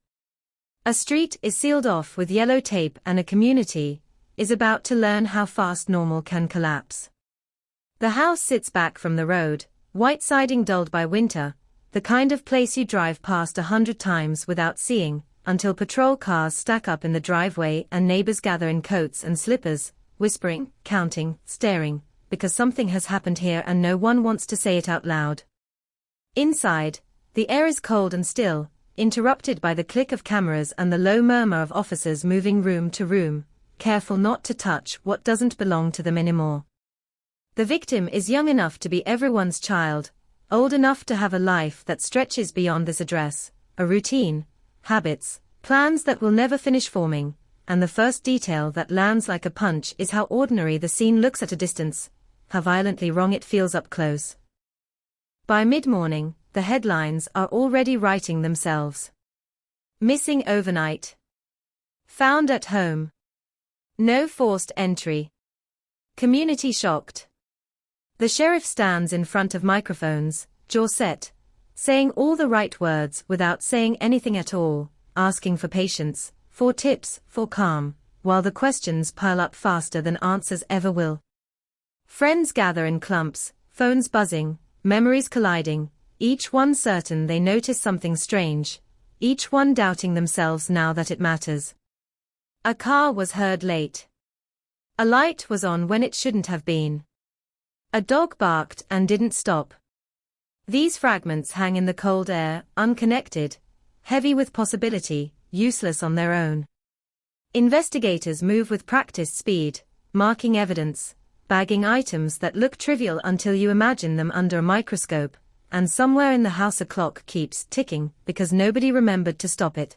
Speaker 7: a street is sealed off with yellow tape, and a community is about to learn how fast normal can collapse. The house sits back from the road, white siding dulled by winter, the kind of place you drive past 100 times without seeing, until patrol cars stack up in the driveway and neighbors gather in coats and slippers, whispering, counting, staring, because something has happened here and no one wants to say it out loud. Inside, the air is cold and still, interrupted by the click of cameras and the low murmur of officers moving room to room, careful not to touch what doesn't belong to them anymore. The victim is young enough to be everyone's child, old enough to have a life that stretches beyond this address, a routine, habits, plans that will never finish forming, and the first detail that lands like a punch is how ordinary the scene looks at a distance, how violently wrong it feels up close. By mid-morning, the headlines are already writing themselves. Missing overnight. Found at home. No forced entry. Community shocked. The sheriff stands in front of microphones, jaw set, saying all the right words without saying anything at all, asking for patience, for tips, for calm, while the questions pile up faster than answers ever will. Friends gather in clumps, phones buzzing, memories colliding, each one certain they notice something strange, each one doubting themselves now that it matters. A car was heard late. A light was on when it shouldn't have been. A dog barked and didn't stop. These fragments hang in the cold air, unconnected, heavy with possibility, useless on their own. Investigators move with practiced speed, marking evidence, bagging items that look trivial until you imagine them under a microscope, and somewhere in the house a clock keeps ticking because nobody remembered to stop it.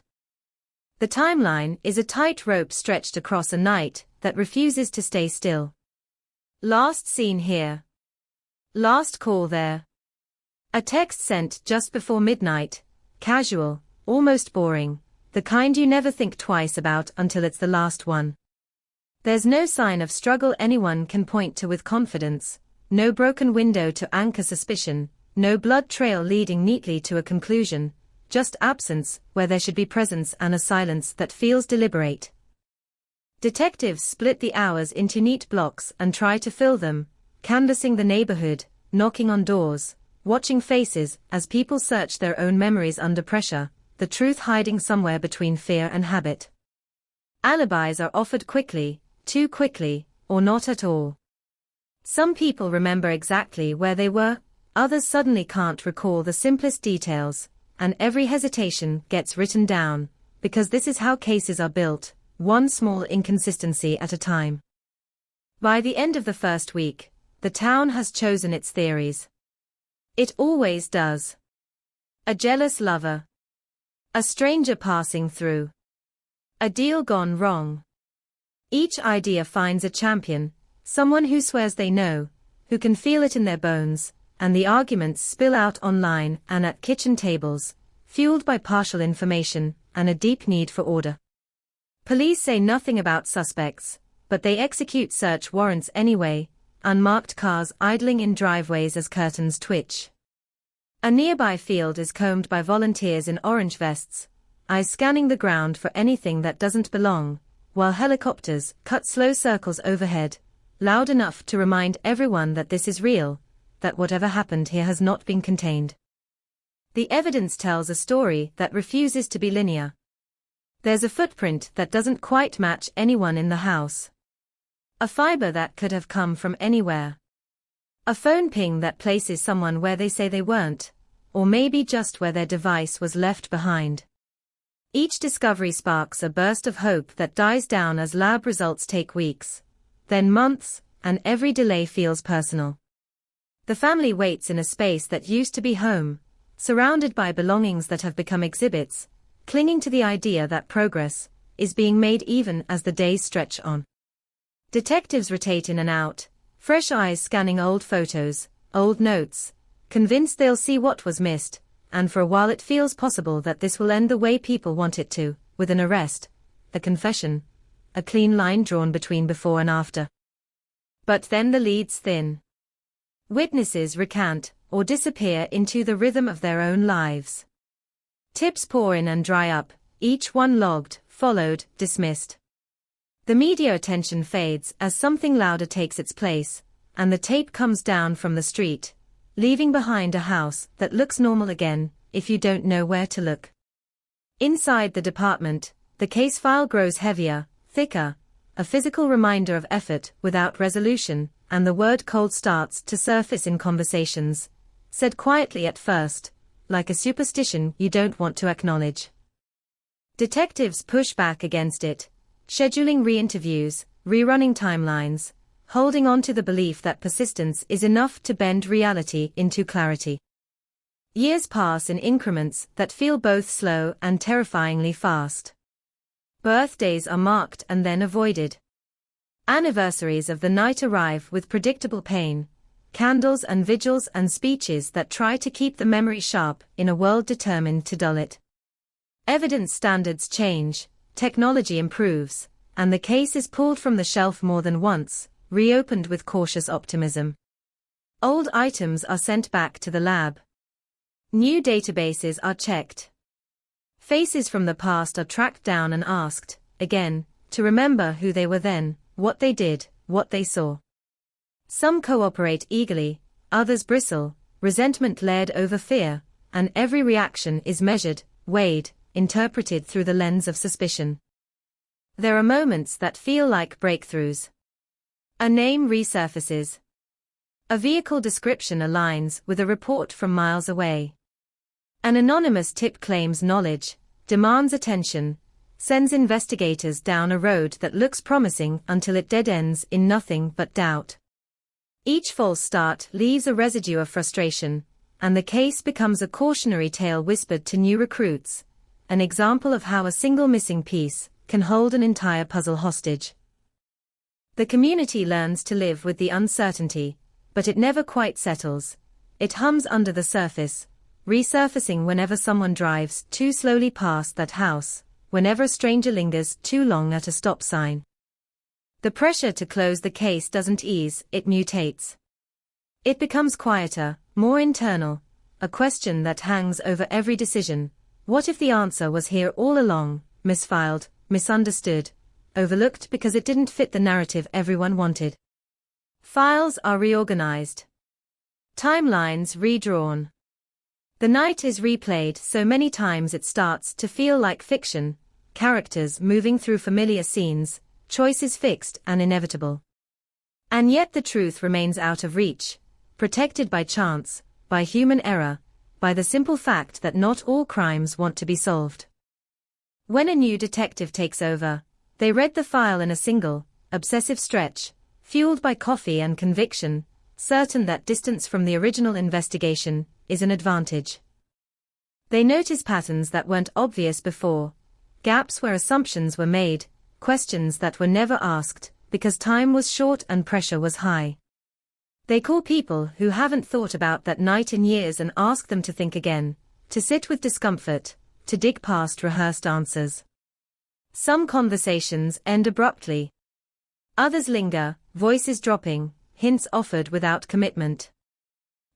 Speaker 7: The timeline is a tight rope stretched across a night that refuses to stay still. Last seen here. Last call there. A text sent just before midnight, casual, almost boring, the kind you never think twice about until it's the last one. There's no sign of struggle anyone can point to with confidence, no broken window to anchor suspicion, no blood trail leading neatly to a conclusion, just absence where there should be presence and a silence that feels deliberate. Detectives split the hours into neat blocks and try to fill them, canvassing the neighborhood, knocking on doors, watching faces as people search their own memories under pressure, the truth hiding somewhere between fear and habit. Alibis are offered quickly, too quickly, or not at all. Some people remember exactly where they were, others suddenly can't recall the simplest details, and every hesitation gets written down, because this is how cases are built, one small inconsistency at a time. By the end of the first week, the town has chosen its theories. It always does. A jealous lover. A stranger passing through. A deal gone wrong. Each idea finds a champion, someone who swears they know, who can feel it in their bones, and the arguments spill out online and at kitchen tables, fueled by partial information and a deep need for order. Police say nothing about suspects, but they execute search warrants anyway, unmarked cars idling in driveways as curtains twitch. A nearby field is combed by volunteers in orange vests, eyes scanning the ground for anything that doesn't belong, while helicopters cut slow circles overhead, loud enough to remind everyone that this is real, that whatever happened here has not been contained. The evidence tells a story that refuses to be linear. There's a footprint that doesn't quite match anyone in the house. A fiber that could have come from anywhere. A phone ping that places someone where they say they weren't, or maybe just where their device was left behind. Each discovery sparks a burst of hope that dies down as lab results take weeks, then months, and every delay feels personal. The family waits in a space that used to be home, surrounded by belongings that have become exhibits, clinging to the idea that progress is being made even as the days stretch on. Detectives rotate in and out, fresh eyes scanning old photos, old notes, convinced they'll see what was missed, and for a while it feels possible that this will end the way people want it to, with an arrest, a confession, a clean line drawn between before and after. But then the leads thin. Witnesses recant, or disappear into the rhythm of their own lives. Tips pour in and dry up, each one logged, followed, dismissed. The media attention fades as something louder takes its place, and the tape comes down from the street, leaving behind a house that looks normal again, if you don't know where to look. Inside the department, the case file grows heavier, thicker, a physical reminder of effort without resolution, and the word cold starts to surface in conversations, said quietly at first, like a superstition you don't want to acknowledge. Detectives push back against it, scheduling re-interviews, rerunning timelines, holding on to the belief that persistence is enough to bend reality into clarity. Years pass in increments that feel both slow and terrifyingly fast. Birthdays are marked and then avoided. Anniversaries of the night arrive with predictable pain, candles and vigils and speeches that try to keep the memory sharp in a world determined to dull it. Evidence standards change, technology improves, and the case is pulled from the shelf more than once, reopened with cautious optimism. Old items are sent back to the lab. New databases are checked. Faces from the past are tracked down and asked, again, to remember who they were then, what they did, what they saw. Some cooperate eagerly, others bristle, resentment layered over fear, and every reaction is measured, weighed, interpreted through the lens of suspicion. There are moments that feel like breakthroughs. A name resurfaces. A vehicle description aligns with a report from miles away. An anonymous tip claims knowledge, demands attention, sends investigators down a road that looks promising until it dead ends in nothing but doubt. Each false start leaves a residue of frustration, and the case becomes a cautionary tale whispered to new recruits, an example of how a single missing piece can hold an entire puzzle hostage. The community learns to live with the uncertainty, but it never quite settles. It hums under the surface, resurfacing whenever someone drives too slowly past that house, whenever a stranger lingers too long at a stop sign. The pressure to close the case doesn't ease, it mutates. It becomes quieter, more internal, a question that hangs over every decision. What if the answer was here all along, misfiled, misunderstood, overlooked because it didn't fit the narrative everyone wanted? Files are reorganized. Timelines redrawn. The night is replayed so many times it starts to feel like fiction, characters moving through familiar scenes, choices fixed and inevitable. And yet the truth remains out of reach, protected by chance, by human error, by the simple fact that not all crimes want to be solved. When a new detective takes over, they read the file in a single, obsessive stretch, fueled by coffee and conviction, certain that distance from the original investigation is an advantage. They notice patterns that weren't obvious before, gaps where assumptions were made, questions that were never asked, because time was short and pressure was high. They call people who haven't thought about that night in years and ask them to think again, to sit with discomfort, to dig past rehearsed answers. Some conversations end abruptly. Others linger, voices dropping, hints offered without commitment.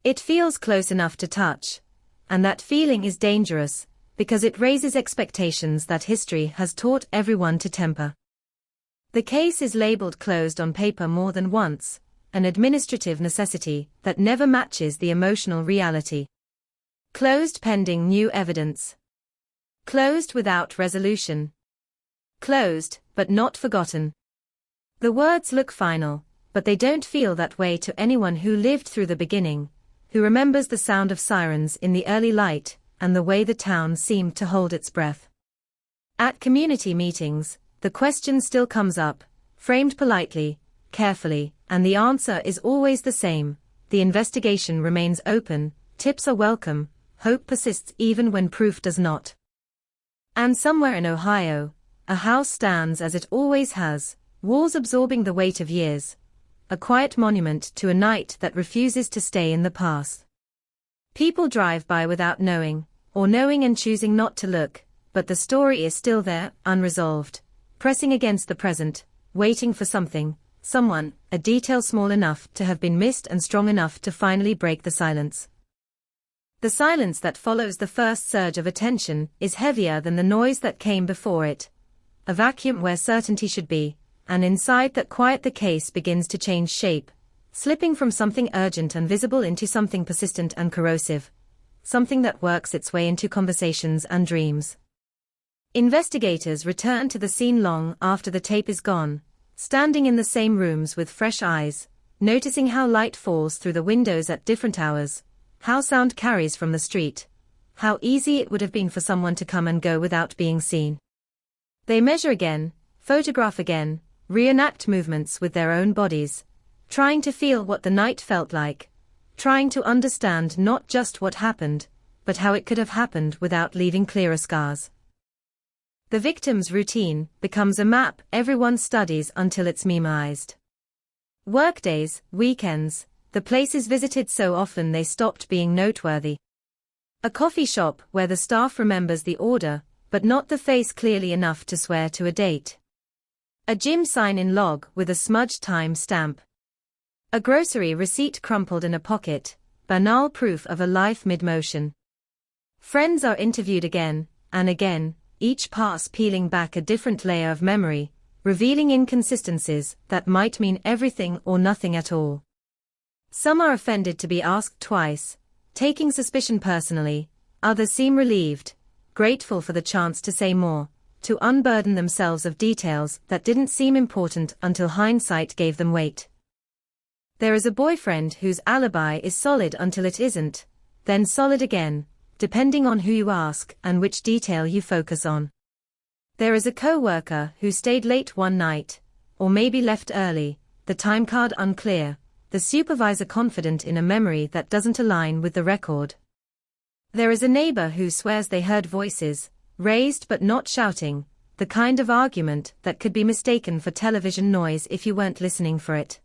Speaker 7: It feels close enough to touch, and that feeling is dangerous, because it raises expectations that history has taught everyone to temper. The case is labeled closed on paper more than once, an administrative necessity that never matches the emotional reality. Closed pending new evidence. Closed without resolution. Closed, but not forgotten. The words look final, but they don't feel that way to anyone who lived through the beginning, who remembers the sound of sirens in the early light, and the way the town seemed to hold its breath. At community meetings, the question still comes up, framed politely, carefully, and the answer is always the same. The investigation remains open, tips are welcome, hope persists even when proof does not. And somewhere in Ohio, a house stands as it always has, walls absorbing the weight of years, a quiet monument to a night that refuses to stay in the past. People drive by without knowing, or knowing and choosing not to look, but the story is still there, unresolved, pressing against the present, waiting for something, someone, a detail small enough to have been missed and strong enough to finally break the silence. The silence that follows the first surge of attention is heavier than the noise that came before it, a vacuum where certainty should be, and inside that quiet the case begins to change shape, slipping from something urgent and visible into something persistent and corrosive, something that works its way into conversations and dreams. Investigators return to the scene long after the tape is gone, standing in the same rooms with fresh eyes, noticing how light falls through the windows at different hours, how sound carries from the street, how easy it would have been for someone to come and go without being seen. They measure again, photograph again, reenact movements with their own bodies, trying to feel what the night felt like, trying to understand not just what happened, but how it could have happened without leaving clearer scars. The victim's routine becomes a map everyone studies until it's memoized. Workdays, weekends, the places visited so often they stopped being noteworthy. A coffee shop where the staff remembers the order, but not the face clearly enough to swear to a date. A gym sign in log with a smudged time stamp. A grocery receipt crumpled in a pocket, banal proof of a life mid-motion. Friends are interviewed again, and again, each pass peeling back a different layer of memory, revealing inconsistencies that might mean everything or nothing at all. Some are offended to be asked twice, taking suspicion personally, others seem relieved, grateful for the chance to say more, to unburden themselves of details that didn't seem important until hindsight gave them weight. There is a boyfriend whose alibi is solid until it isn't, then solid again, depending on who you ask and which detail you focus on. There is a co-worker who stayed late one night, or maybe left early, the time card unclear, the supervisor confident in a memory that doesn't align with the record. There is a neighbor who swears they heard voices, raised but not shouting, the kind of argument that could be mistaken for television noise if you weren't listening for it.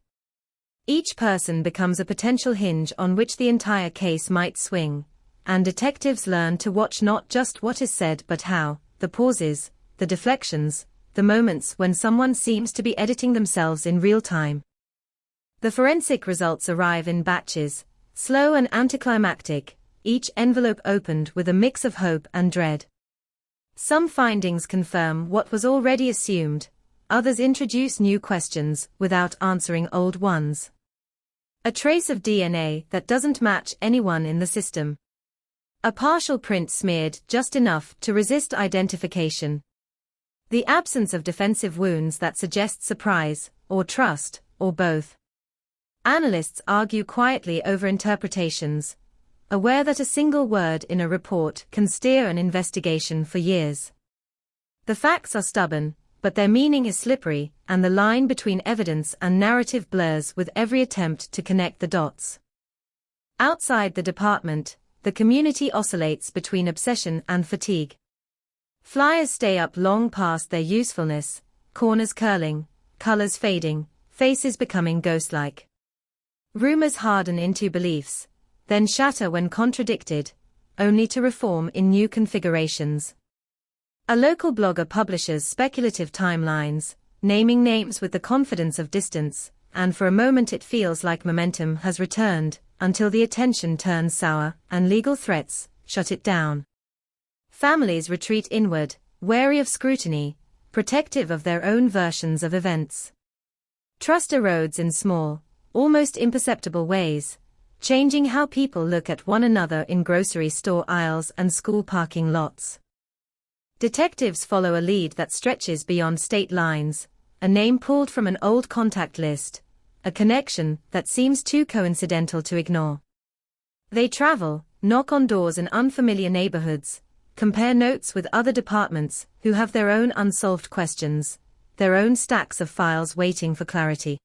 Speaker 7: Each person becomes a potential hinge on which the entire case might swing, and detectives learn to watch not just what is said but how, the pauses, the deflections, the moments when someone seems to be editing themselves in real time. The forensic results arrive in batches, slow and anticlimactic, each envelope opened with a mix of hope and dread. Some findings confirm what was already assumed, others introduce new questions without answering old ones. A trace of DNA that doesn't match anyone in the system. A partial print smeared just enough to resist identification. The absence of defensive wounds that suggest surprise, or trust, or both. Analysts argue quietly over interpretations, aware that a single word in a report can steer an investigation for years. The facts are stubborn, but their meaning is slippery, and the line between evidence and narrative blurs with every attempt to connect the dots. Outside the department, the community oscillates between obsession and fatigue. Flyers stay up long past their usefulness, corners curling, colors fading, faces becoming ghost-like. Rumors harden into beliefs, then shatter when contradicted, only to reform in new configurations. A local blogger publishes speculative timelines, naming names with the confidence of distance, and for a moment it feels like momentum has returned, until the attention turns sour, and legal threats shut it down. Families retreat inward, wary of scrutiny, protective of their own versions of events. Trust erodes in small, almost imperceptible ways, changing how people look at one another in grocery store aisles and school parking lots. Detectives follow a lead that stretches beyond state lines, a name pulled from an old contact list, a connection that seems too coincidental to ignore. They travel, knock on doors in unfamiliar neighborhoods, compare notes with other departments who have their own unsolved questions, their own stacks of files waiting for clarity.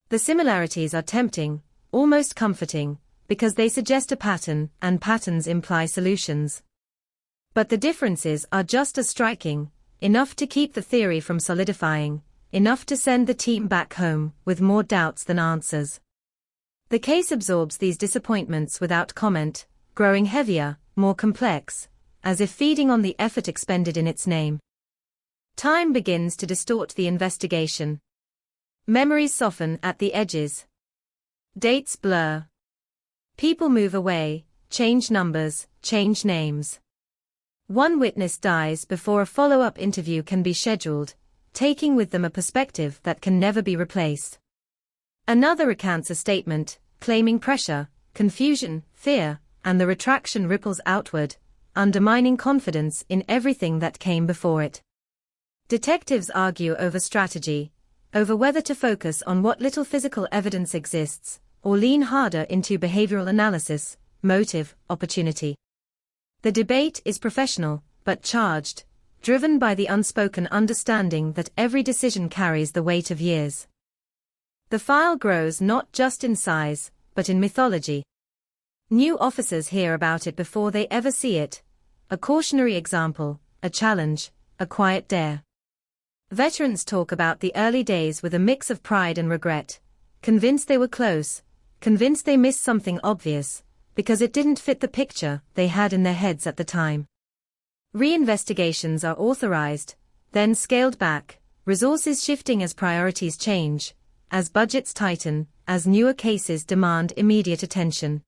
Speaker 7: The similarities are tempting, almost comforting, because they suggest a pattern, and patterns imply solutions. But the differences are just as striking, enough to keep the theory from solidifying, enough to send the team back home with more doubts than answers. The case absorbs these disappointments without comment, growing heavier, more complex, as if feeding on the effort expended in its name. Time begins to distort the investigation. Memories soften at the edges. Dates blur. People move away, change numbers, change names. One witness dies before a follow-up interview can be scheduled, taking with them a perspective that can never be replaced. Another recounts a statement, claiming pressure, confusion, fear, and the retraction ripples outward, undermining confidence in everything that came before it. Detectives argue over strategy, over whether to focus on what little physical evidence exists, or lean harder into behavioral analysis, motive, opportunity. The debate is professional, but charged, driven by the unspoken understanding that every decision carries the weight of years. The file grows not just in size, but in mythology. New officers hear about it before they ever see it. A cautionary example, a challenge, a quiet dare. Veterans talk about the early days with a mix of pride and regret, convinced they were close, convinced they missed something obvious, because it didn't fit the picture they had in their heads at the time. Reinvestigations are authorized, then scaled back, resources shifting as priorities change, as budgets tighten, as newer cases demand immediate attention.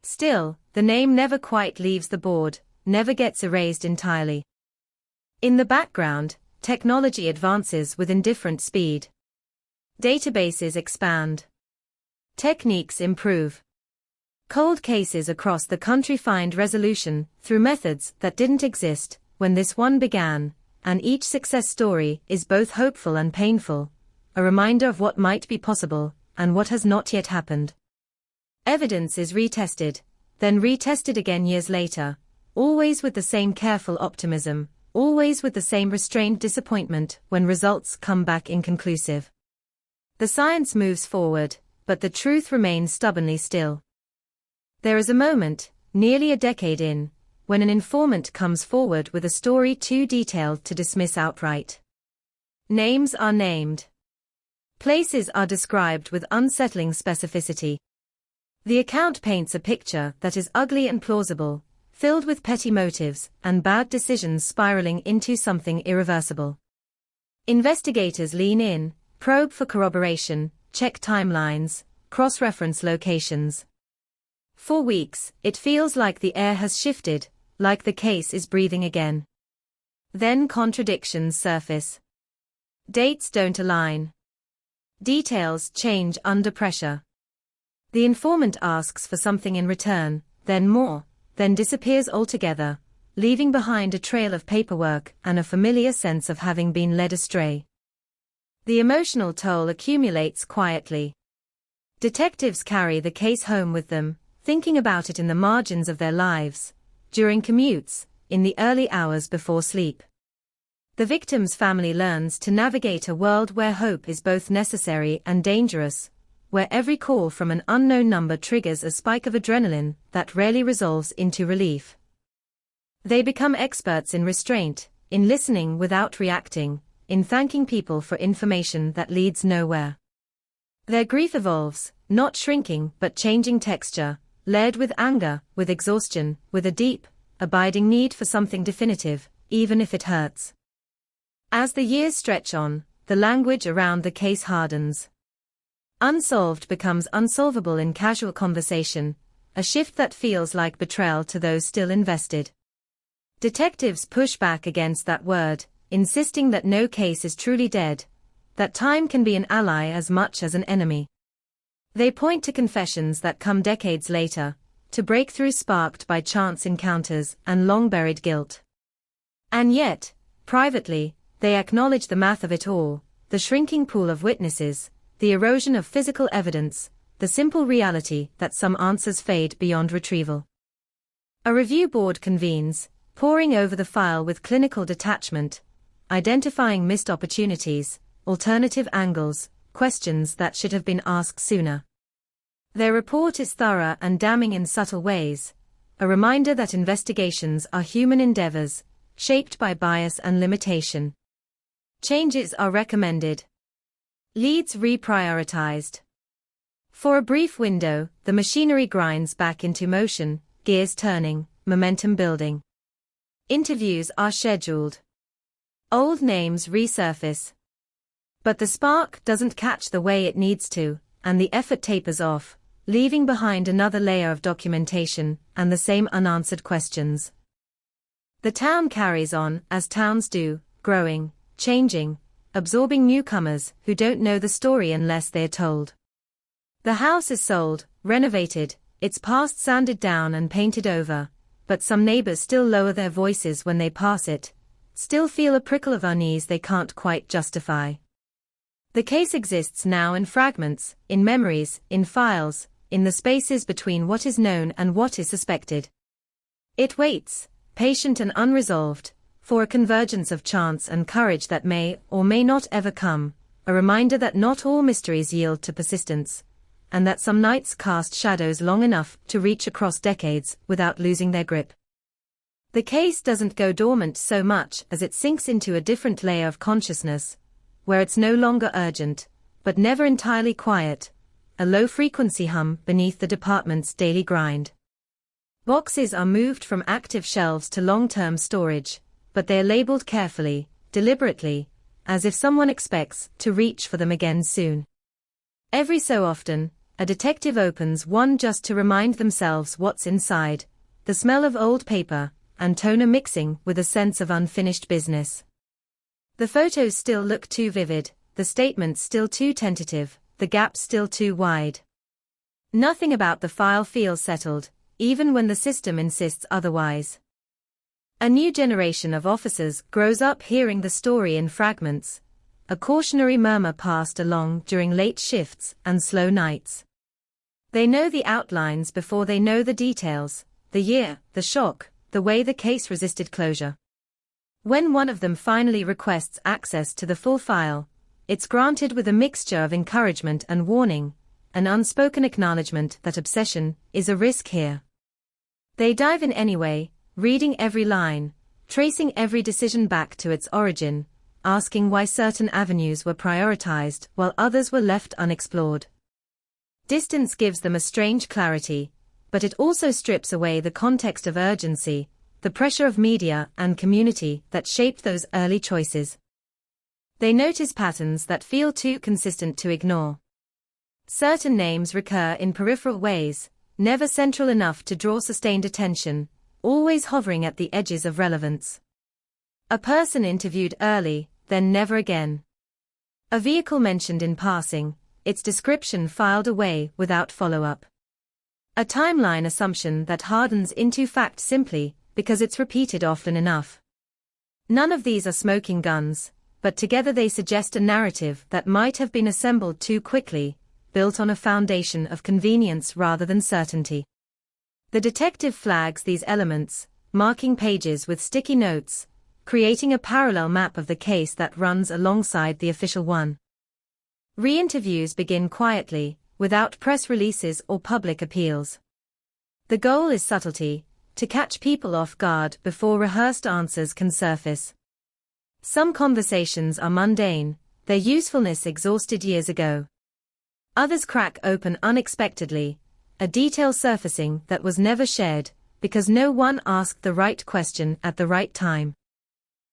Speaker 7: Still, the name never quite leaves the board, never gets erased entirely. In the background, technology advances with indifferent speed. Databases expand. Techniques improve. Cold cases across the country find resolution through methods that didn't exist when this one began, and each success story is both hopeful and painful, a reminder of what might be possible and what has not yet happened. Evidence is retested, then retested again years later, always with the same careful optimism, always with the same restrained disappointment when results come back inconclusive. The science moves forward, but the truth remains stubbornly still. There is a moment, nearly a decade in, when an informant comes forward with a story too detailed to dismiss outright. Names are named. Places are described with unsettling specificity. The account paints a picture that is ugly and plausible, filled with petty motives and bad decisions spiraling into something irreversible. Investigators lean in, probe for corroboration, check timelines, cross-reference locations. For weeks, it feels like the air has shifted, like the case is breathing again. Then contradictions surface. Dates don't align. Details change under pressure. The informant asks for something in return, then more, then disappears altogether, leaving behind a trail of paperwork and a familiar sense of having been led astray. The emotional toll accumulates quietly. Detectives carry the case home with them, thinking about it in the margins of their lives, during commutes, in the early hours before sleep. The victim's family learns to navigate a world where hope is both necessary and dangerous, where every call from an unknown number triggers a spike of adrenaline that rarely resolves into relief. They become experts in restraint, in listening without reacting, in thanking people for information that leads nowhere. Their grief evolves, not shrinking but changing texture, layered with anger, with exhaustion, with a deep, abiding need for something definitive, even if it hurts. As the years stretch on, the language around the case hardens. Unsolved becomes unsolvable in casual conversation, a shift that feels like betrayal to those still invested. Detectives push back against that word, insisting that no case is truly dead, that time can be an ally as much as an enemy. They point to confessions that come decades later, to breakthroughs sparked by chance encounters and long-buried guilt. And yet, privately, they acknowledge the math of it all, the shrinking pool of witnesses, the erosion of physical evidence, the simple reality that some answers fade beyond retrieval. A review board convenes, poring over the file with clinical detachment, identifying missed opportunities, alternative angles, questions that should have been asked sooner. Their report is thorough and damning in subtle ways, a reminder that investigations are human endeavors, shaped by bias and limitation. Changes are recommended. Leads reprioritized. For a brief window, the machinery grinds back into motion, gears turning, momentum building. Interviews are scheduled. Old names resurface. But the spark doesn't catch the way it needs to, and the effort tapers off, leaving behind another layer of documentation and the same unanswered questions. The town carries on, as towns do, growing, changing, absorbing newcomers who don't know the story unless they're told. The house is sold, renovated, its past sanded down and painted over, but some neighbors still lower their voices when they pass it, still feel a prickle of unease they can't quite justify. The case exists now in fragments, in memories, in files, in the spaces between what is known and what is suspected. It waits, patient and unresolved, for a convergence of chance and courage that may or may not ever come, a reminder that not all mysteries yield to persistence, and that some nights cast shadows long enough to reach across decades without losing their grip. The case doesn't go dormant so much as it sinks into a different layer of consciousness, where it's no longer urgent, but never entirely quiet, a low-frequency hum beneath the department's daily grind. Boxes are moved from active shelves to long-term storage, but they are labeled carefully, deliberately, as if someone expects to reach for them again soon. Every so often, a detective opens one just to remind themselves what's inside, the smell of old paper, and toner mixing with a sense of unfinished business. The photos still look too vivid, the statements still too tentative, the gaps still too wide. Nothing about the file feels settled, even when the system insists otherwise. A new generation of officers grows up hearing the story in fragments, a cautionary murmur passed along during late shifts and slow nights. They know the outlines before they know the details, the year, the shock, the way the case resisted closure. When one of them finally requests access to the full file, it's granted with a mixture of encouragement and warning, an unspoken acknowledgement that obsession is a risk here. They dive in anyway, reading every line, tracing every decision back to its origin, asking why certain avenues were prioritized while others were left unexplored. Distance gives them a strange clarity, but it also strips away the context of urgency, the pressure of media and community that shaped those early choices. They notice patterns that feel too consistent to ignore. Certain names recur in peripheral ways, never central enough to draw sustained attention, always hovering at the edges of relevance. A person interviewed early, then never again. A vehicle mentioned in passing, its description filed away without follow-up. A timeline assumption that hardens into fact simply because it's repeated often enough. None of these are smoking guns, but together they suggest a narrative that might have been assembled too quickly, built on a foundation of convenience rather than certainty. The detective flags these elements, marking pages with sticky notes, creating a parallel map of the case that runs alongside the official one. Re-interviews begin quietly, without press releases or public appeals. The goal is subtlety, to catch people off guard before rehearsed answers can surface. Some conversations are mundane, their usefulness exhausted years ago. Others crack open unexpectedly, a detail surfacing that was never shared, because no one asked the right question at the right time.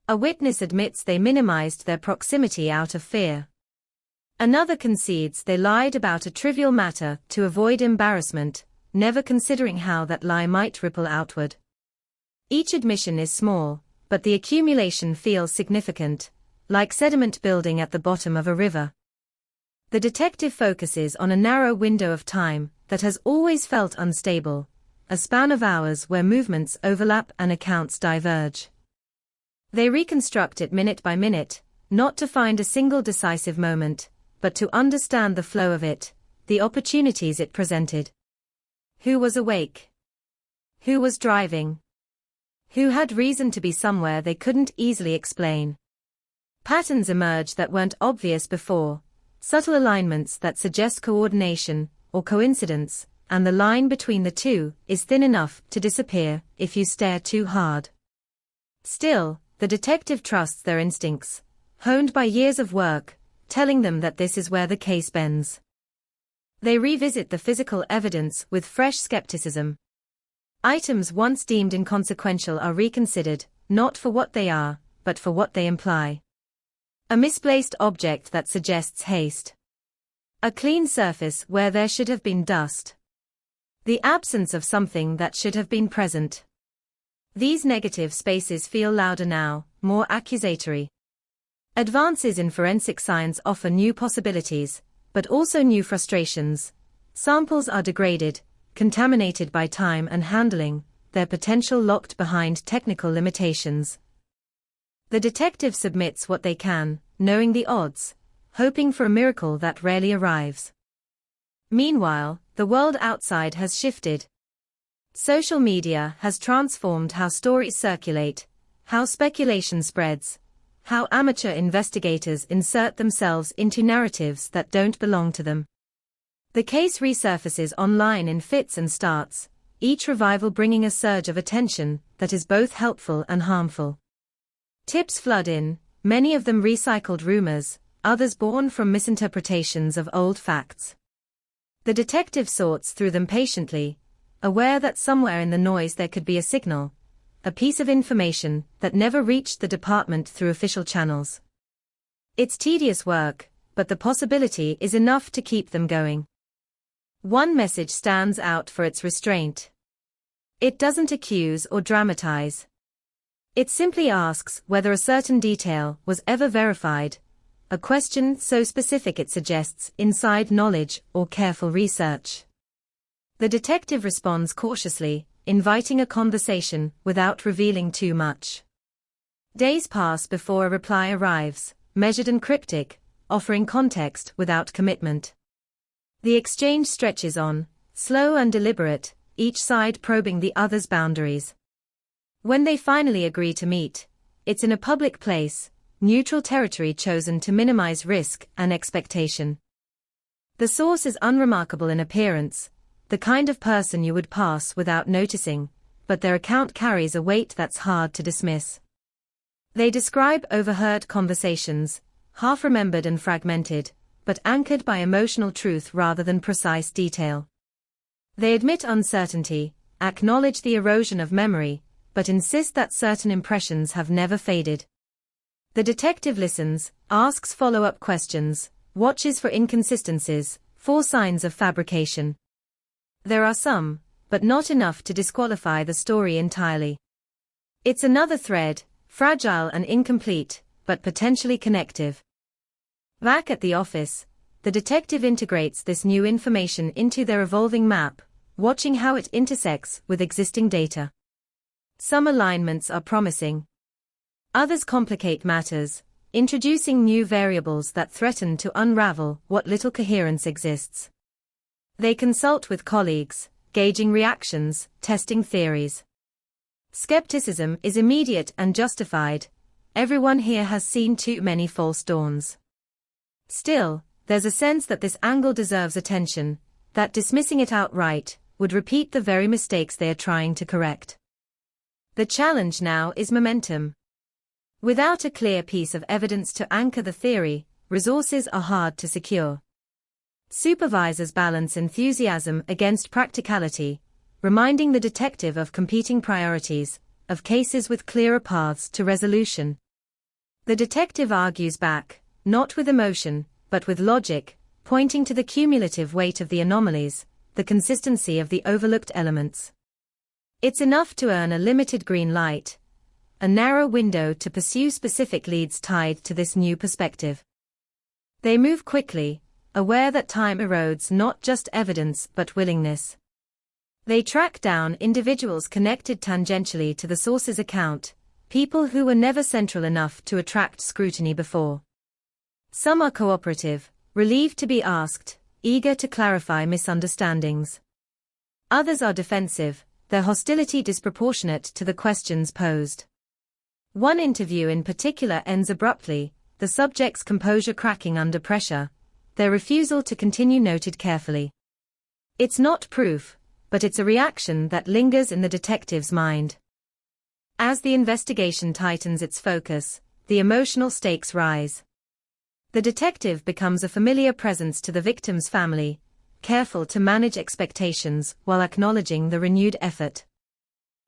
Speaker 7: A witness admits they minimized their proximity out of fear. Another concedes they lied about a trivial matter to avoid embarrassment, never considering how that lie might ripple outward. Each admission is small, but the accumulation feels significant, like sediment building at the bottom of a river. The detective focuses on a narrow window of time that has always felt unstable, a span of hours where movements overlap and accounts diverge. They reconstruct it minute by minute, not to find a single decisive moment, but to understand the flow of it, the opportunities it presented. Who was awake? Who was driving? Who had reason to be somewhere they couldn't easily explain? Patterns emerge that weren't obvious before, subtle alignments that suggest coordination or coincidence, and the line between the two is thin enough to disappear if you stare too hard. Still, the detective trusts their instincts, honed by years of work, telling them that this is where the case bends. They revisit the physical evidence with fresh skepticism. Items once deemed inconsequential are reconsidered, not for what they are, but for what they imply. A misplaced object that suggests haste. A clean surface where there should have been dust. The absence of something that should have been present. These negative spaces feel louder now, more accusatory. Advances in forensic science offer new possibilities, but also new frustrations. Samples are degraded, contaminated by time and handling, their potential locked behind technical limitations. The detective submits what they can, knowing the odds, hoping for a miracle that rarely arrives. Meanwhile, the world outside has shifted. Social media has transformed how stories circulate, how speculation spreads, how amateur investigators insert themselves into narratives that don't belong to them. The case resurfaces online in fits and starts, each revival bringing a surge of attention that is both helpful and harmful. Tips flood in, many of them recycled rumors, others born from misinterpretations of old facts. The detective sorts through them patiently, aware that somewhere in the noise there could be a signal, a piece of information that never reached the department through official channels. It's tedious work, but the possibility is enough to keep them going. One message stands out for its restraint. It doesn't accuse or dramatize. It simply asks whether a certain detail was ever verified, a question so specific it suggests inside knowledge or careful research. The detective responds cautiously, inviting a conversation without revealing too much. Days pass before a reply arrives, measured and cryptic, offering context without commitment. The exchange stretches on, slow and deliberate, each side probing the other's boundaries. When they finally agree to meet, it's in a public place, neutral territory chosen to minimize risk and expectation. The source is unremarkable in appearance, the kind of person you would pass without noticing, but their account carries a weight that's hard to dismiss. They describe overheard conversations, half-remembered and fragmented, but anchored by emotional truth rather than precise detail. They admit uncertainty, acknowledge the erosion of memory, but insist that certain impressions have never faded. The detective listens, asks follow-up questions, watches for inconsistencies, for signs of fabrication. There are some, but not enough to disqualify the story entirely. It's another thread, fragile and incomplete, but potentially connective. Back at the office, the detective integrates this new information into their evolving map, watching how it intersects with existing data. Some alignments are promising. Others complicate matters, introducing new variables that threaten to unravel what little coherence exists. They consult with colleagues, gauging reactions, testing theories. Skepticism is immediate and justified. Everyone here has seen too many false dawns. Still, there's a sense that this angle deserves attention, that dismissing it outright would repeat the very mistakes they are trying to correct. The challenge now is momentum. Without a clear piece of evidence to anchor the theory, resources are hard to secure. Supervisors balance enthusiasm against practicality, reminding the detective of competing priorities, of cases with clearer paths to resolution. The detective argues back, not with emotion, but with logic, pointing to the cumulative weight of the anomalies, the consistency of the overlooked elements. It's enough to earn a limited green light, a narrow window to pursue specific leads tied to this new perspective. They move quickly, aware that time erodes not just evidence but willingness. They track down individuals connected tangentially to the source's account, people who were never central enough to attract scrutiny before. Some are cooperative, relieved to be asked, eager to clarify misunderstandings. Others are defensive, their hostility disproportionate to the questions posed. One interview in particular ends abruptly, the subject's composure cracking under pressure, their refusal to continue noted carefully. It's not proof, but it's a reaction that lingers in the detective's mind. As the investigation tightens its focus, the emotional stakes rise. The detective becomes a familiar presence to the victim's family, careful to manage expectations while acknowledging the renewed effort.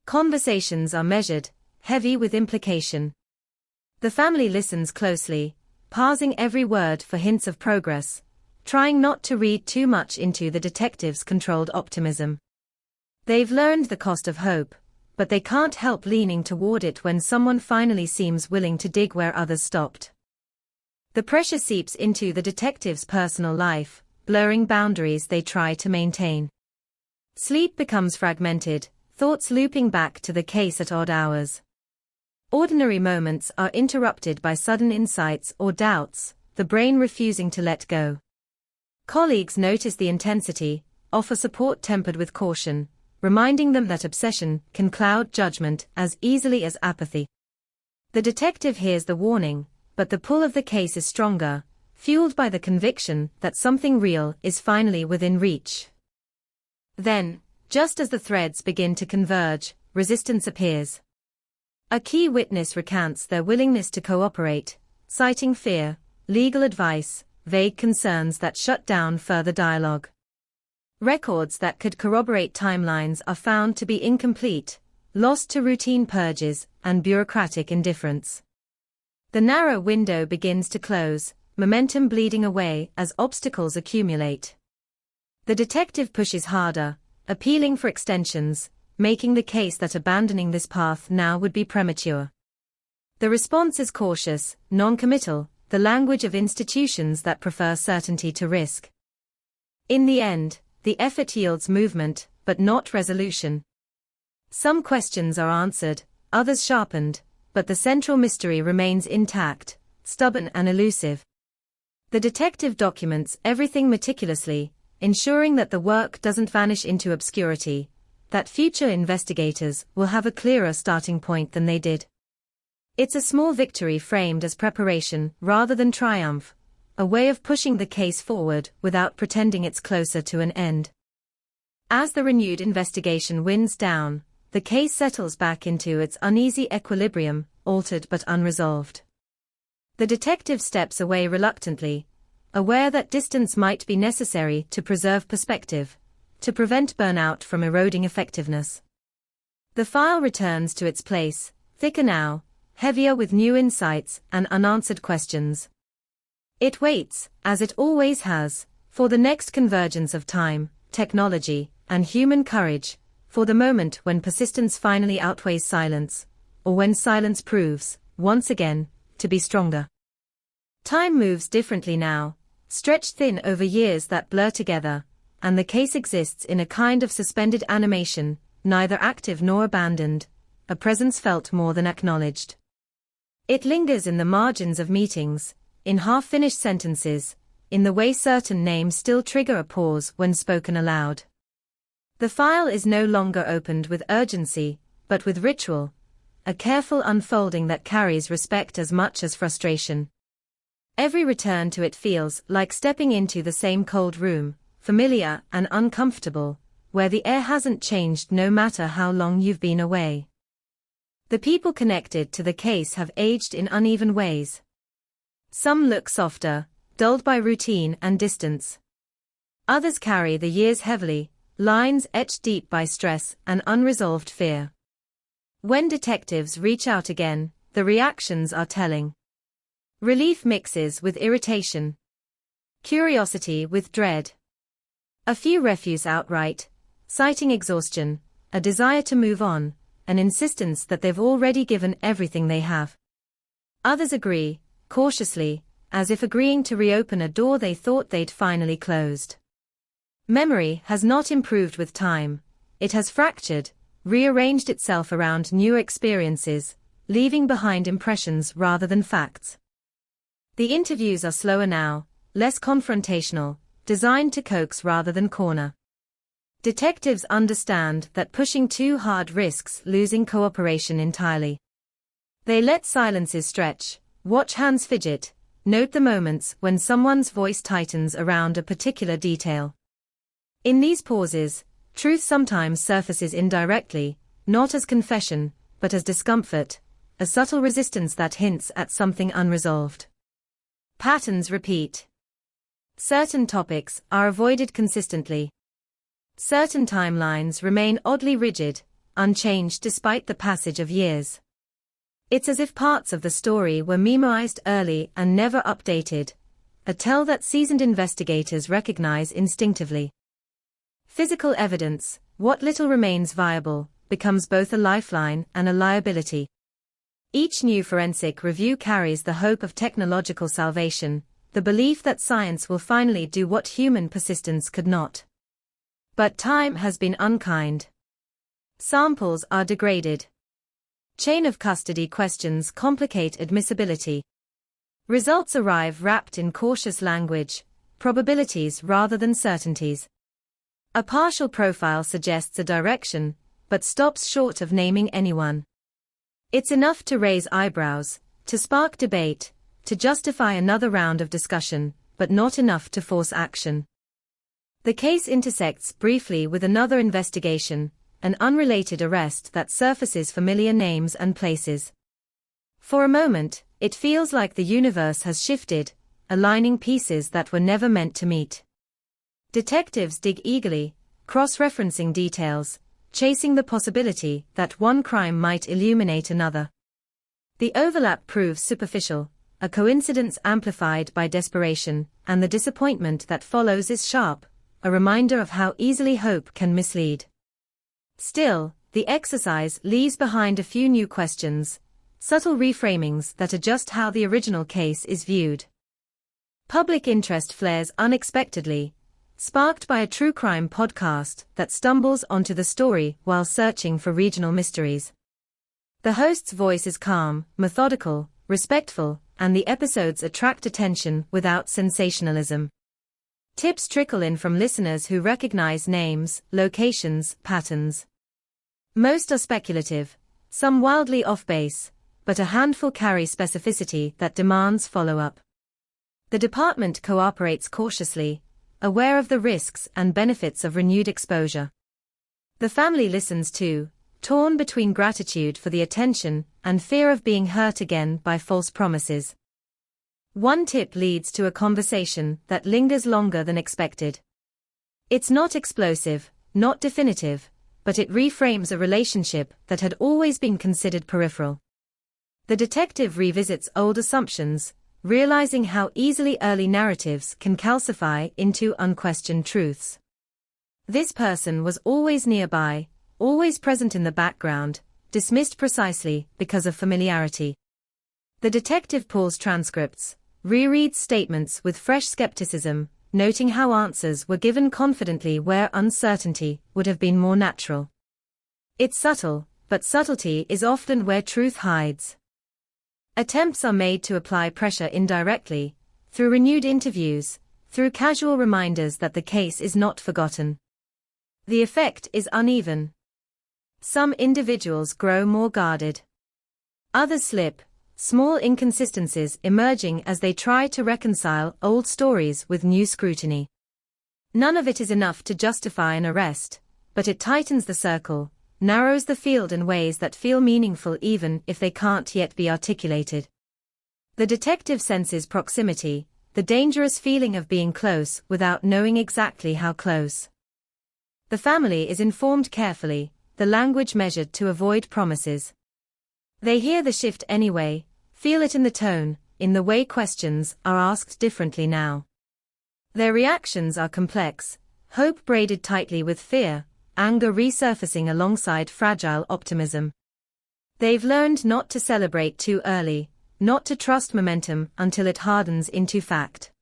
Speaker 7: Conversations are measured, heavy with implication. The family listens closely, parsing every word for hints of progress, trying not to read too much into the detective's controlled optimism. They've learned the cost of hope, but they can't help leaning toward it when someone finally seems willing to dig where others stopped. The pressure seeps into the detective's personal life, blurring boundaries they try to maintain. Sleep becomes fragmented, thoughts looping back to the case at odd hours. Ordinary moments are interrupted by sudden insights or doubts, the brain refusing to let go. Colleagues notice the intensity, offer support tempered with caution, reminding them that obsession can cloud judgment as easily as apathy. The detective hears the warning, but the pull of the case is stronger, fueled by the conviction that something real is finally within reach. Then, just as the threads begin to converge, resistance appears. A key witness recants their willingness to cooperate, citing fear, legal advice, vague concerns that shut down further dialogue. Records that could corroborate timelines are found to be incomplete, lost to routine purges and bureaucratic indifference. The narrow window begins to close, momentum bleeding away as obstacles accumulate. The detective pushes harder, appealing for extensions, making the case that abandoning this path now would be premature. The response is cautious, non-committal, the language of institutions that prefer certainty to risk. In the end, the effort yields movement, but not resolution. Some questions are answered, others sharpened, but the central mystery remains intact, stubborn and elusive. The detective documents everything meticulously, ensuring that the work doesn't vanish into obscurity, that future investigators will have a clearer starting point than they did. It's a small victory framed as preparation rather than triumph, a way of pushing the case forward without pretending it's closer to an end. As the renewed investigation winds down, the case settles back into its uneasy equilibrium, altered but unresolved. The detective steps away reluctantly, aware that distance might be necessary to preserve perspective, to prevent burnout from eroding effectiveness. The file returns to its place, thicker now, heavier with new insights and unanswered questions. It waits, as it always has, for the next convergence of time, technology, and human courage, for the moment when persistence finally outweighs silence, or when silence proves, once again, to be stronger. Time moves differently now, stretched thin over years that blur together, and the case exists in a kind of suspended animation, neither active nor abandoned, a presence felt more than acknowledged. It lingers in the margins of meetings, in half-finished sentences, in the way certain names still trigger a pause when spoken aloud. The file is no longer opened with urgency, but with ritual, a careful unfolding that carries respect as much as frustration. Every return to it feels like stepping into the same cold room, familiar and uncomfortable, where the air hasn't changed no matter how long you've been away. The people connected to the case have aged in uneven ways. Some look softer, dulled by routine and distance. Others carry the years heavily, lines etched deep by stress and unresolved fear. When detectives reach out again, the reactions are telling. Relief mixes with irritation. Curiosity with dread. A few refuse outright, citing exhaustion, a desire to move on, an insistence that they've already given everything they have. Others agree, cautiously, as if agreeing to reopen a door they thought they'd finally closed. Memory has not improved with time, it has fractured, rearranged itself around newer experiences, leaving behind impressions rather than facts. The interviews are slower now, less confrontational, designed to coax rather than corner. Detectives understand that pushing too hard risks losing cooperation entirely. They let silences stretch, watch hands fidget, note the moments when someone's voice tightens around a particular detail. In these pauses, truth sometimes surfaces indirectly, not as confession, but as discomfort, a subtle resistance that hints at something unresolved. Patterns repeat. Certain topics are avoided consistently. Certain timelines remain oddly rigid, unchanged despite the passage of years. It's as if parts of the story were memorized early and never updated, a tell that seasoned investigators recognize instinctively. Physical evidence, what little remains viable, becomes both a lifeline and a liability. Each new forensic review carries the hope of technological salvation, the belief that science will finally do what human persistence could not. But time has been unkind. Samples are degraded. Chain of custody questions complicate admissibility. Results arrive wrapped in cautious language, probabilities rather than certainties. A partial profile suggests a direction, but stops short of naming anyone. It's enough to raise eyebrows, to spark debate, to justify another round of discussion, but not enough to force action. The case intersects briefly with another investigation, an unrelated arrest that surfaces familiar names and places. For a moment, it feels like the universe has shifted, aligning pieces that were never meant to meet. Detectives dig eagerly, cross-referencing details, chasing the possibility that one crime might illuminate another. The overlap proves superficial, a coincidence amplified by desperation, and the disappointment that follows is sharp, a reminder of how easily hope can mislead. Still, the exercise leaves behind a few new questions, subtle reframings that adjust how the original case is viewed. Public interest flares unexpectedly, sparked by a true crime podcast that stumbles onto the story while searching for regional mysteries. The host's voice is calm, methodical, respectful, and the episodes attract attention without sensationalism. Tips trickle in from listeners who recognize names, locations, patterns. Most are speculative, some wildly off-base, but a handful carry specificity that demands follow-up. The department cooperates cautiously, aware of the risks and benefits of renewed exposure. The family listens too, torn between gratitude for the attention and fear of being hurt again by false promises. One tip leads to a conversation that lingers longer than expected. It's not explosive, not definitive, but it reframes a relationship that had always been considered peripheral. The detective revisits old assumptions, realizing how easily early narratives can calcify into unquestioned truths. This person was always nearby, always present in the background, dismissed precisely because of familiarity. The detective pulls transcripts, rereads statements with fresh skepticism, noting how answers were given confidently where uncertainty would have been more natural. It's subtle, but subtlety is often where truth hides. Attempts are made to apply pressure indirectly, through renewed interviews, through casual reminders that the case is not forgotten. The effect is uneven. Some individuals grow more guarded. Others slip, small inconsistencies emerging as they try to reconcile old stories with new scrutiny. None of it is enough to justify an arrest, but it tightens the circle, narrows the field in ways that feel meaningful even if they can't yet be articulated. The detective senses proximity, the dangerous feeling of being close without knowing exactly how close. The family is informed carefully, the language measured to avoid promises. They hear the shift anyway, feel it in the tone, in the way questions are asked differently now. Their reactions are complex, hope braided tightly with fear, anger resurfacing alongside fragile optimism. They've learned not to celebrate too early, not to trust momentum until it hardens into fact.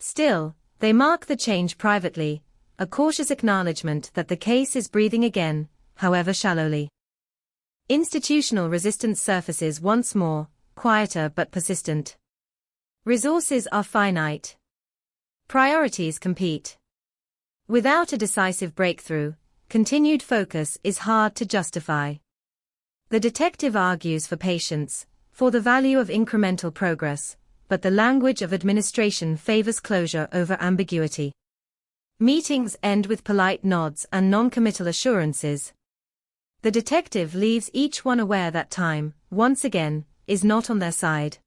Speaker 7: Still, they mark the change privately, a cautious acknowledgement that the case is breathing again, however shallowly. Institutional resistance surfaces once more, quieter but persistent. Resources are finite. Priorities compete. Without a decisive breakthrough, continued focus is hard to justify. The detective argues for patience, for the value of incremental progress, but the language of administration favors closure over ambiguity. Meetings end with polite nods and non-committal assurances. The detective leaves each one aware that time, once again, is not on their side.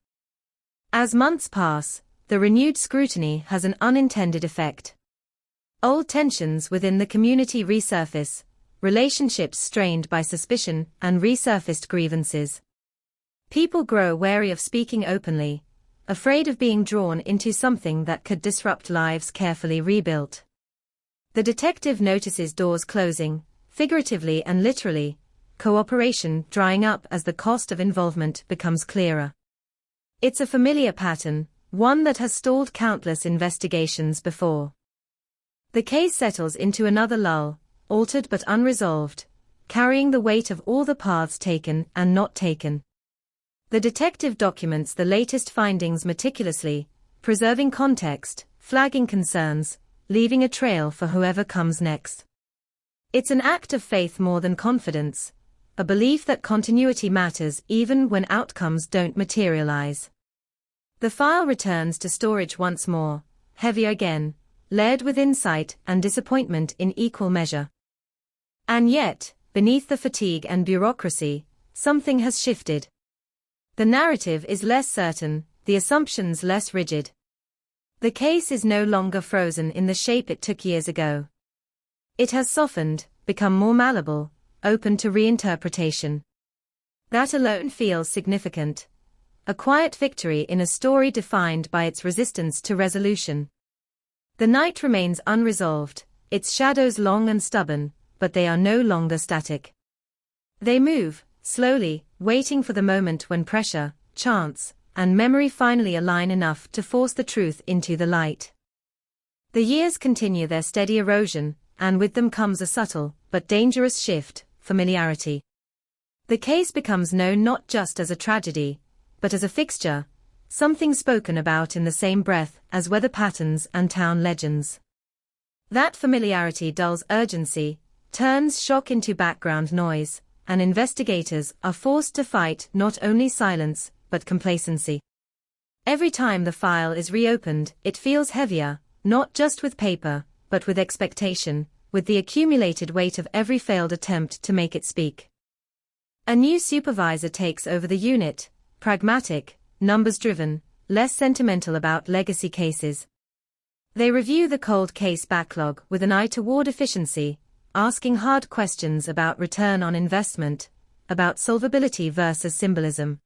Speaker 7: As months pass, the renewed scrutiny has an unintended effect. Old tensions within the community resurface, relationships strained by suspicion and resurfaced grievances. People grow wary of speaking openly, afraid of being drawn into something that could disrupt lives carefully rebuilt. The detective notices doors closing, figuratively and literally, cooperation drying up as the cost of involvement becomes clearer. It's a familiar pattern, one that has stalled countless investigations before. The case settles into another lull, altered but unresolved, carrying the weight of all the paths taken and not taken. The detective documents the latest findings meticulously, preserving context, flagging concerns, leaving a trail for whoever comes next. It's an act of faith more than confidence, a belief that continuity matters even when outcomes don't materialize. The file returns to storage once more, heavier again, layered with insight and disappointment in equal measure. And yet, beneath the fatigue and bureaucracy, something has shifted. The narrative is less certain, the assumptions less rigid. The case is no longer frozen in the shape it took years ago. It has softened, become more malleable, open to reinterpretation. That alone feels significant. A quiet victory in a story defined by its resistance to resolution. The night remains unresolved, its shadows long and stubborn, but they are no longer static. They move, slowly, waiting for the moment when pressure, chance, and memory finally align enough to force the truth into the light. The years continue their steady erosion, and with them comes a subtle, but dangerous shift, familiarity. The case becomes known not just as a tragedy, but as a fixture, something spoken about in the same breath as weather patterns and town legends. That familiarity dulls urgency, turns shock into background noise, and investigators are forced to fight not only silence, but complacency. Every time the file is reopened, it feels heavier, not just with paper, but with expectation, with the accumulated weight of every failed attempt to make it speak. A new supervisor takes over the unit, pragmatic, numbers-driven, less sentimental about legacy cases. They review the cold case backlog with an eye toward efficiency, asking hard questions about return on investment, about solvability versus symbolism.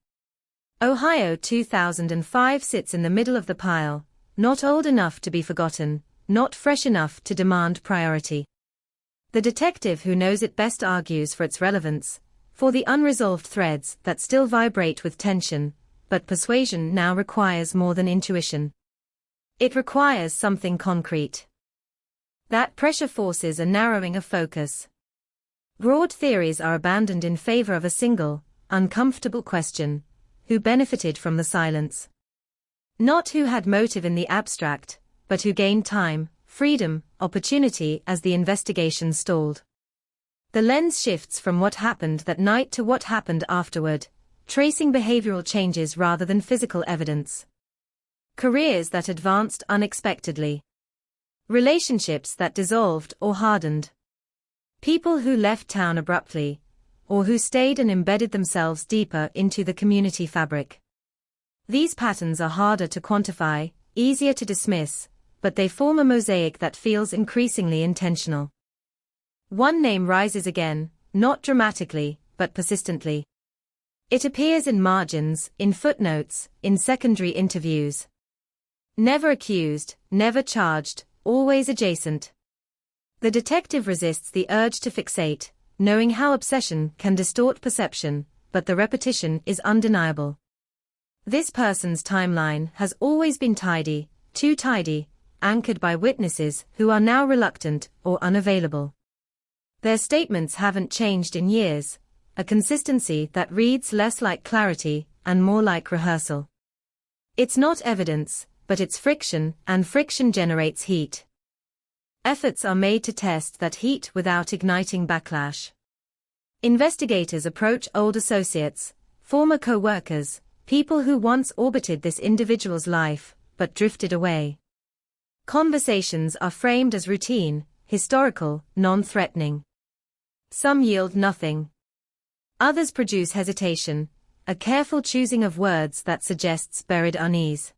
Speaker 7: Ohio 2005 sits in the middle of the pile, not old enough to be forgotten, not fresh enough to demand priority. The detective who knows it best argues for its relevance, for the unresolved threads that still vibrate with tension, but persuasion now requires more than intuition. It requires something concrete. That pressure forces a narrowing of focus. Broad theories are abandoned in favor of a single, uncomfortable question: who benefited from the silence? Not who had motive in the abstract, but who gained time, freedom, opportunity as the investigation stalled. The lens shifts from what happened that night to what happened afterward, tracing behavioral changes rather than physical evidence. Careers that advanced unexpectedly. Relationships that dissolved or hardened. People who left town abruptly, or who stayed and embedded themselves deeper into the community fabric. These patterns are harder to quantify, easier to dismiss, but they form a mosaic that feels increasingly intentional. One name rises again, not dramatically, but persistently. It appears in margins, in footnotes, in secondary interviews. Never accused, never charged, always adjacent. The detective resists the urge to fixate, knowing how obsession can distort perception, but the repetition is undeniable. This person's timeline has always been tidy, too tidy, anchored by witnesses who are now reluctant or unavailable. Their statements haven't changed in years, a consistency that reads less like clarity and more like rehearsal. It's not evidence, but it's friction, and friction generates heat. Efforts are made to test that heat without igniting backlash. Investigators approach old associates, former co-workers, people who once orbited this individual's life, but drifted away. Conversations are framed as routine, historical, non-threatening. Some yield nothing. Others produce hesitation, a careful choosing of words that suggests buried unease.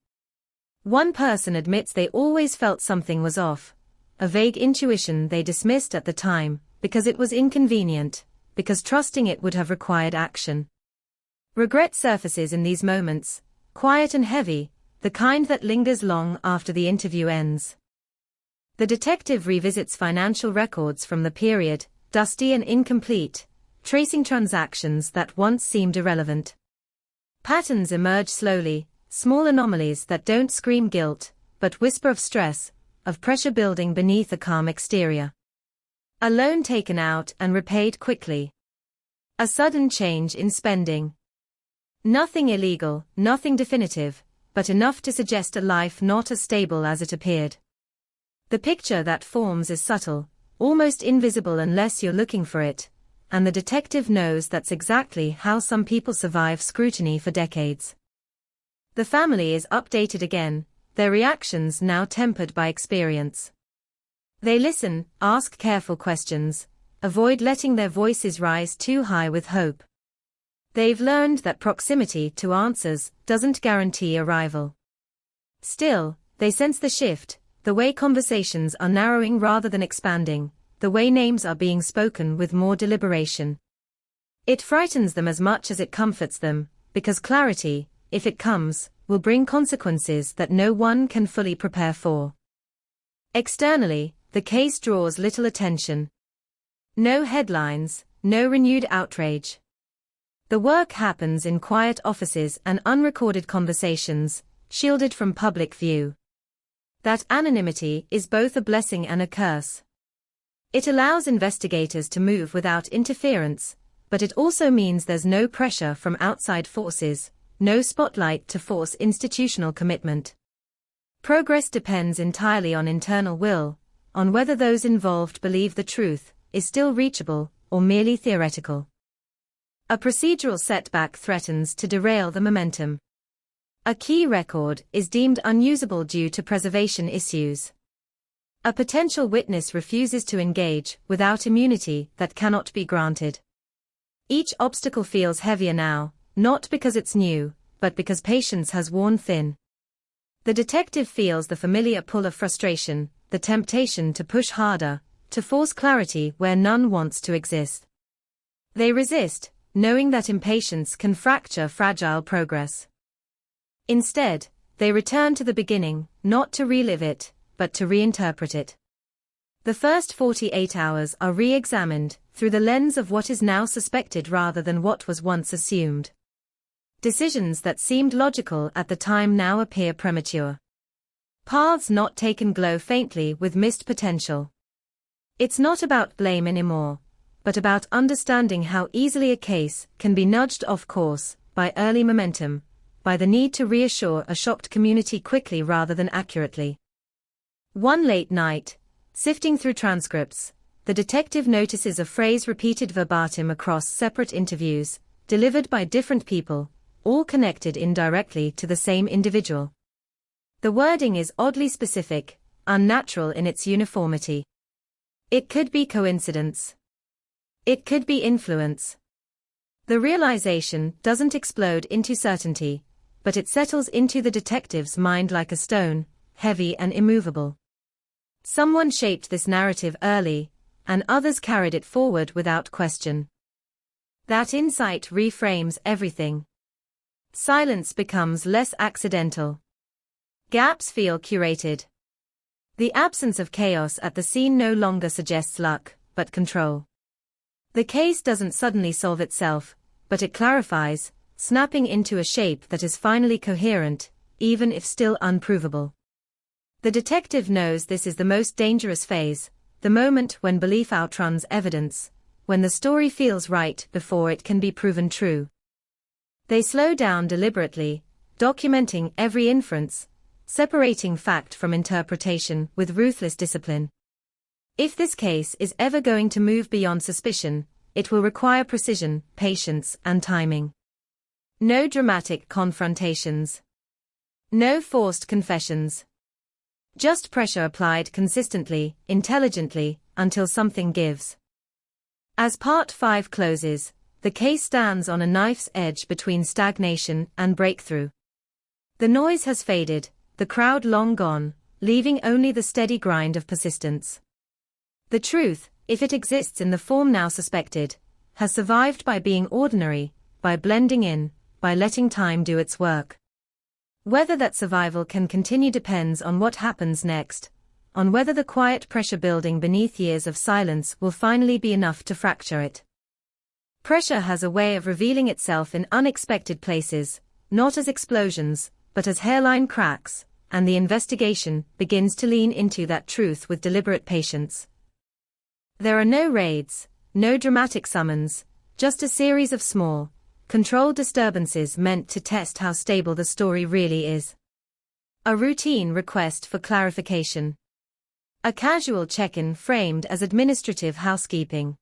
Speaker 7: One person admits they always felt something was off, a vague intuition they dismissed at the time, because it was inconvenient, because trusting it would have required action. Regret surfaces in these moments, quiet and heavy, the kind that lingers long after the interview ends. The detective revisits financial records from the period, dusty and incomplete, tracing transactions that once seemed irrelevant. Patterns emerge slowly, small anomalies that don't scream guilt, but whisper of stress, of pressure building beneath a calm exterior. A loan taken out and repaid quickly. A sudden change in spending. Nothing illegal, nothing definitive, but enough to suggest a life not as stable as it appeared. The picture that forms is subtle, almost invisible unless you're looking for it, and the detective knows that's exactly how some people survive scrutiny for decades. The family is updated again, their reactions now tempered by experience. They listen, ask careful questions, avoid letting their voices rise too high with hope. They've learned that proximity to answers doesn't guarantee arrival. Still, they sense the shift, the way conversations are narrowing rather than expanding, the way names are being spoken with more deliberation. It frightens them as much as it comforts them, because clarity, if it comes, will bring consequences that no one can fully prepare for. Externally, the case draws little attention. No headlines, no renewed outrage. The work happens in quiet offices and unrecorded conversations, shielded from public view. That anonymity is both a blessing and a curse. It allows investigators to move without interference, but it also means there's no pressure from outside forces, no spotlight to force institutional commitment. Progress depends entirely on internal will, on whether those involved believe the truth is still reachable or merely theoretical. A procedural setback threatens to derail the momentum. A key record is deemed unusable due to preservation issues. A potential witness refuses to engage without immunity that cannot be granted. Each obstacle feels heavier now, not because it's new, but because patience has worn thin. The detective feels the familiar pull of frustration, the temptation to push harder, to force clarity where none wants to exist. They resist, knowing that impatience can fracture fragile progress. Instead, they return to the beginning, not to relive it, but to reinterpret it. The first 48 hours are re-examined through the lens of what is now suspected rather than what was once assumed. Decisions that seemed logical at the time now appear premature. Paths not taken glow faintly with missed potential. It's not about blame anymore, but about understanding how easily a case can be nudged off course by early momentum, by the need to reassure a shocked community quickly rather than accurately. One late night, sifting through transcripts, the detective notices a phrase repeated verbatim across separate interviews, delivered by different people, all connected indirectly to the same individual. The wording is oddly specific, unnatural in its uniformity. It could be coincidence. It could be influence. The realization doesn't explode into certainty, but it settles into the detective's mind like a stone, heavy and immovable. Someone shaped this narrative early, and others carried it forward without question. That insight reframes everything. Silence becomes less accidental. Gaps feel curated. The absence of chaos at the scene no longer suggests luck, but control. The case doesn't suddenly solve itself, but it clarifies, snapping into a shape that is finally coherent, even if still unprovable. The detective knows this is the most dangerous phase, the moment when belief outruns evidence, when the story feels right before it can be proven true. They slow down deliberately, documenting every inference, separating fact from interpretation with ruthless discipline. If this case is ever going to move beyond suspicion, it will require precision, patience, and timing. No dramatic confrontations. No forced confessions. Just pressure applied consistently, intelligently, until something gives. As Part 5 closes, the case stands on a knife's edge between stagnation and breakthrough. The noise has faded, the crowd long gone, leaving only the steady grind of persistence. The truth, if it exists in the form now suspected, has survived by being ordinary, by blending in, by letting time do its work. Whether that survival can continue depends on what happens next, on whether the quiet pressure building beneath years of silence will finally be enough to fracture it. Pressure has a way of revealing itself in unexpected places, not as explosions, but as hairline cracks, and the investigation begins to lean into that truth with deliberate patience. There are no raids, no dramatic summons, just a series of small, controlled disturbances meant to test how stable the story really is. A routine request for clarification. A casual check-in framed as administrative housekeeping.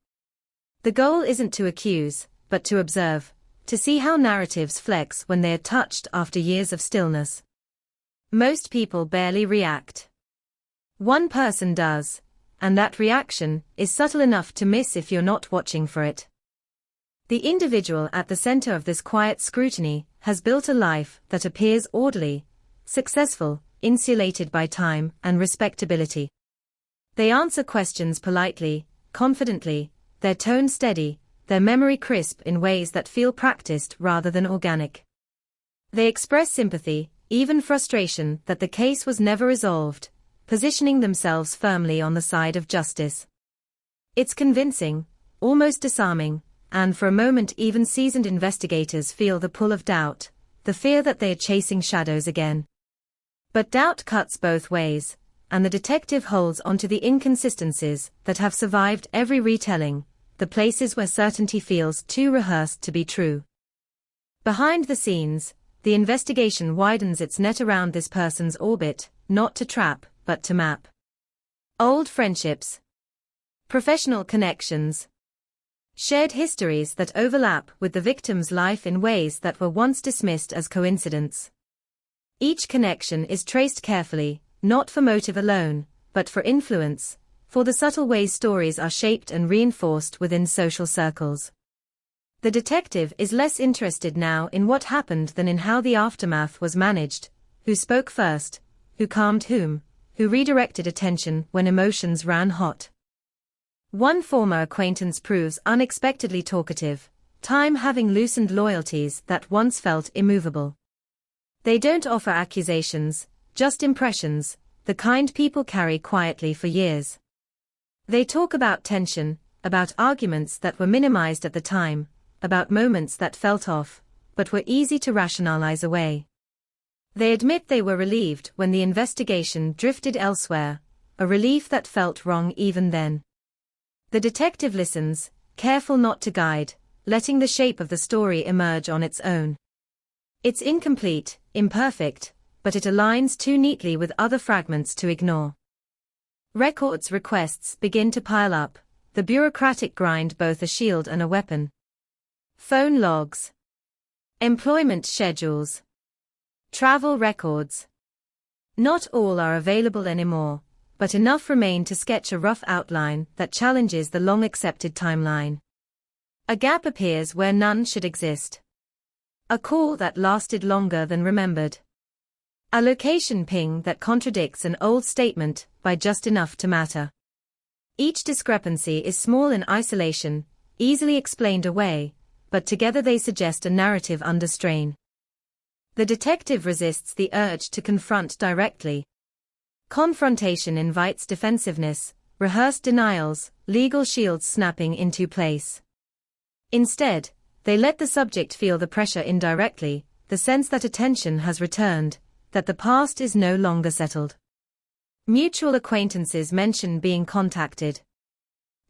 Speaker 7: The goal isn't to accuse, but to observe, to see how narratives flex when they are touched after years of stillness. Most people barely react. One person does, and that reaction is subtle enough to miss if you're not watching for it. The individual at the center of this quiet scrutiny has built a life that appears orderly, successful, insulated by time and respectability. They answer questions politely, confidently, their tone steady, their memory crisp in ways that feel practiced rather than organic. They express sympathy, even frustration that the case was never resolved, positioning themselves firmly on the side of justice. It's convincing, almost disarming, and for a moment even seasoned investigators feel the pull of doubt, the fear that they are chasing shadows again. But doubt cuts both ways, and the detective holds onto the inconsistencies that have survived every retelling, the places where certainty feels too rehearsed to be true. Behind the scenes, the investigation widens its net around this person's orbit, not to trap, but to map. Old friendships. Professional connections. Shared histories that overlap with the victim's life in ways that were once dismissed as coincidence. Each connection is traced carefully, not for motive alone, but for influence, for the subtle ways stories are shaped and reinforced within social circles. The detective is less interested now in what happened than in how the aftermath was managed, who spoke first, who calmed whom, who redirected attention when emotions ran hot. One former acquaintance proves unexpectedly talkative, time having loosened loyalties that once felt immovable. They don't offer accusations, just impressions, the kind people carry quietly for years. They talk about tension, about arguments that were minimized at the time, about moments that felt off, but were easy to rationalize away. They admit they were relieved when the investigation drifted elsewhere, a relief that felt wrong even then. The detective listens, careful not to guide, letting the shape of the story emerge on its own. It's incomplete, imperfect, but it aligns too neatly with other fragments to ignore. Records requests begin to pile up, the bureaucratic grind both a shield and a weapon. Phone logs. Employment schedules. Travel records. Not all are available anymore, but enough remain to sketch a rough outline that challenges the long-accepted timeline. A gap appears where none should exist. A call that lasted longer than remembered. A location ping that contradicts an old statement by just enough to matter. Each discrepancy is small in isolation, easily explained away, but together they suggest a narrative under strain. The detective resists the urge to confront directly. Confrontation invites defensiveness, rehearsed denials, legal shields snapping into place. Instead, they let the subject feel the pressure indirectly, the sense that attention has returned, that the past is no longer settled. Mutual acquaintances mention being contacted.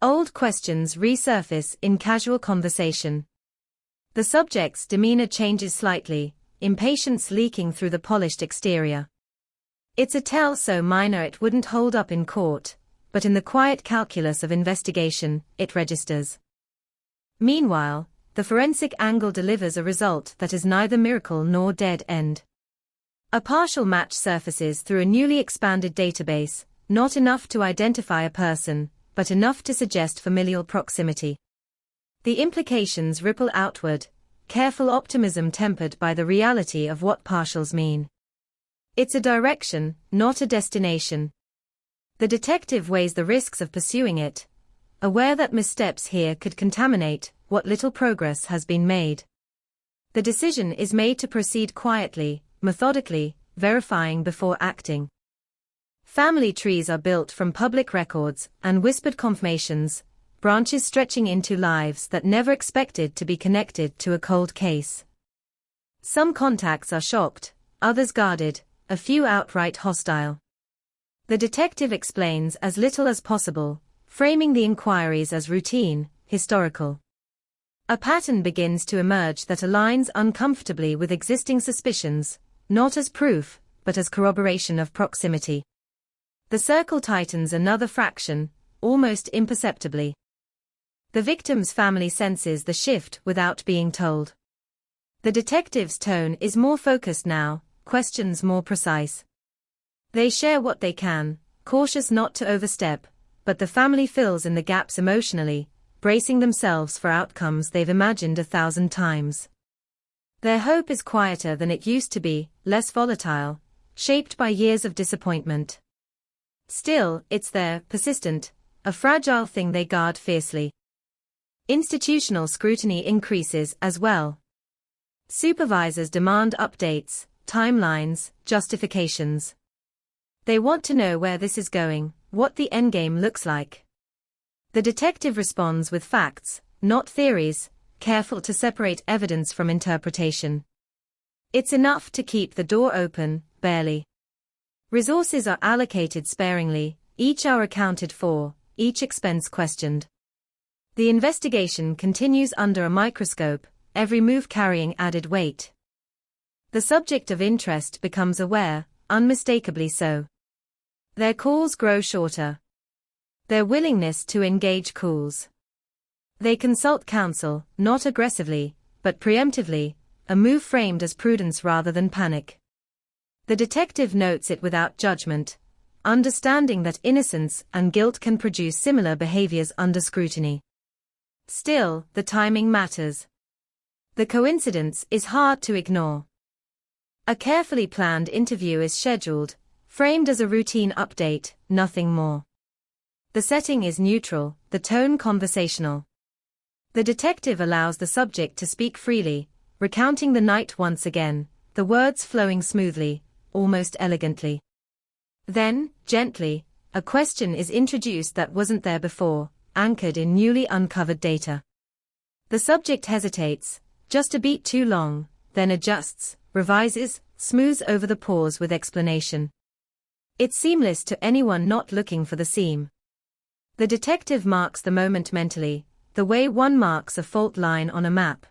Speaker 7: Old questions resurface in casual conversation. The subject's demeanor changes slightly, impatience leaking through the polished exterior. It's a tell so minor it wouldn't hold up in court, but in the quiet calculus of investigation, it registers. Meanwhile, the forensic angle delivers a result that is neither miracle nor dead end. A partial match surfaces through a newly expanded database, not enough to identify a person, but enough to suggest familial proximity. The implications ripple outward, careful optimism tempered by the reality of what partials mean. It's a direction, not a destination. The detective weighs the risks of pursuing it, aware that missteps here could contaminate what little progress has been made. The decision is made to proceed quietly, methodically, verifying before acting. Family trees are built from public records and whispered confirmations, branches stretching into lives that never expected to be connected to a cold case. Some contacts are shocked, others guarded, a few outright hostile. The detective explains as little as possible, framing the inquiries as routine, historical. A pattern begins to emerge that aligns uncomfortably with existing suspicions, not as proof, but as corroboration of proximity. The circle tightens another fraction, almost imperceptibly. The victim's family senses the shift without being told. The detective's tone is more focused now, questions more precise. They share what they can, cautious not to overstep, but the family fills in the gaps emotionally, bracing themselves for outcomes they've imagined 1,000 times. Their hope is quieter than it used to be, less volatile, shaped by years of disappointment. Still, it's there, persistent, a fragile thing they guard fiercely. Institutional scrutiny increases as well. Supervisors demand updates, timelines, justifications. They want to know where this is going, what the endgame looks like. The detective responds with facts, not theories, careful to separate evidence from interpretation. It's enough to keep the door open, barely. Resources are allocated sparingly, each hour accounted for, each expense questioned. The investigation continues under a microscope, every move carrying added weight. The subject of interest becomes aware, unmistakably so. Their calls grow shorter. Their willingness to engage cools. They consult counsel, not aggressively, but preemptively, a move framed as prudence rather than panic. The detective notes it without judgment, understanding that innocence and guilt can produce similar behaviors under scrutiny. Still, the timing matters. The coincidence is hard to ignore. A carefully planned interview is scheduled, framed as a routine update, nothing more. The setting is neutral, the tone conversational. The detective allows the subject to speak freely, recounting the night once again, the words flowing smoothly, almost elegantly. Then, gently, a question is introduced that wasn't there before, anchored in newly uncovered data. The subject hesitates, just a beat too long, then adjusts, revises, smooths over the pause with explanation. It's seamless to anyone not looking for the seam. The detective marks the moment mentally, the way one marks a fault line on a map.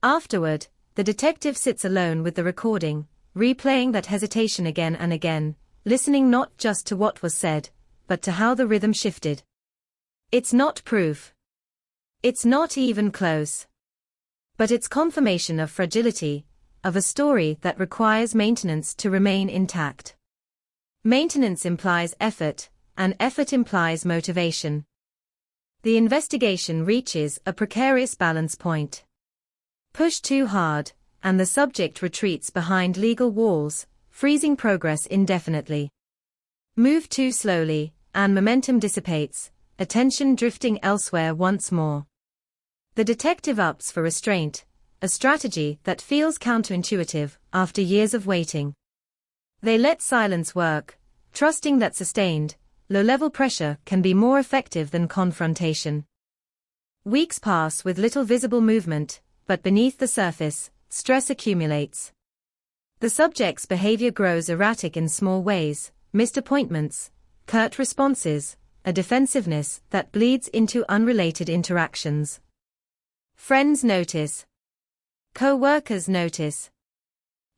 Speaker 7: Afterward, the detective sits alone with the recording, replaying that hesitation again and again, listening not just to what was said, but to how the rhythm shifted. It's not proof. It's not even close. But it's confirmation of fragility, of a story that requires maintenance to remain intact. Maintenance implies effort, and effort implies motivation. The investigation reaches a precarious balance point. Push too hard, and the subject retreats behind legal walls, freezing progress indefinitely. Move too slowly, and momentum dissipates, attention drifting elsewhere once more. The detective opts for restraint, a strategy that feels counterintuitive after years of waiting. They let silence work, trusting that sustained, low-level pressure can be more effective than confrontation. Weeks pass with little visible movement, but beneath the surface, stress accumulates. The subject's behavior grows erratic in small ways, missed appointments, curt responses, a defensiveness that bleeds into unrelated interactions. Friends notice. Co-workers notice.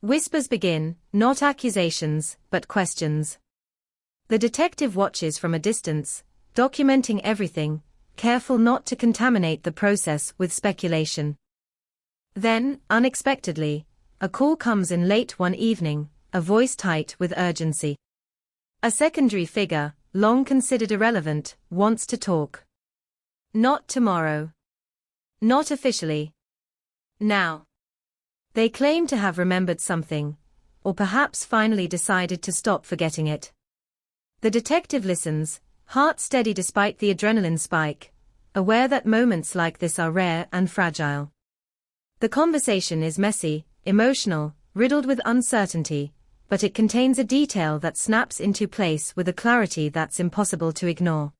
Speaker 7: Whispers begin, not accusations, but questions. The detective watches from a distance, documenting everything, careful not to contaminate the process with speculation. Then, unexpectedly, a call comes in late one evening, a voice tight with urgency. A secondary figure, long considered irrelevant, wants to talk. Not tomorrow. Not officially. Now. They claim to have remembered something, or perhaps finally decided to stop forgetting it. The detective listens, heart steady despite the adrenaline spike, aware that moments like this are rare and fragile. The conversation is messy, emotional, riddled with uncertainty, but it contains a detail that snaps into place with a clarity that's impossible to ignore.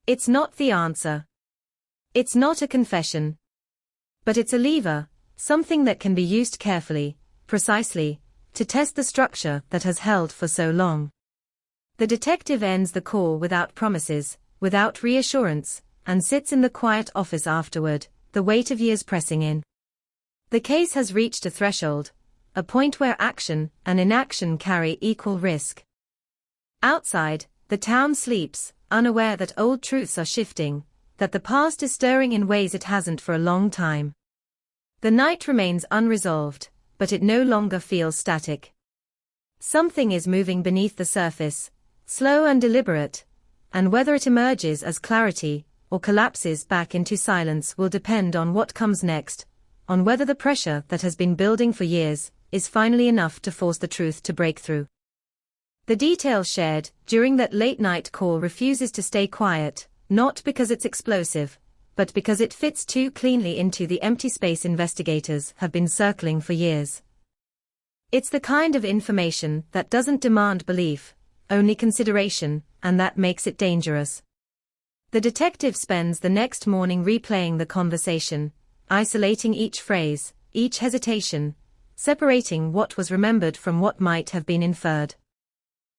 Speaker 7: It's not the answer. It's not a confession. But it's a lever, something that can be used carefully, precisely, to test the structure that has held for so long. The detective ends the call without promises, without reassurance, and sits in the quiet office afterward, the weight of years pressing in. The case has reached a threshold, a point where action and inaction carry equal risk. Outside, the town sleeps, unaware that old truths are shifting, that the past is stirring in ways it hasn't for a long time. The night remains unresolved, but it no longer feels static. Something is moving beneath the surface, slow and deliberate, and whether it emerges as clarity or collapses back into silence will depend on what comes next, on whether the pressure that has been building for years is finally enough to force the truth to break through. The detail shared during that late-night call refuses to stay quiet, not because it's explosive, but because it fits too cleanly into the empty space investigators have been circling for years. It's the kind of information that doesn't demand belief, only consideration, and that makes it dangerous. The detective spends the next morning replaying the conversation, isolating each phrase, each hesitation, separating what was remembered from what might have been inferred.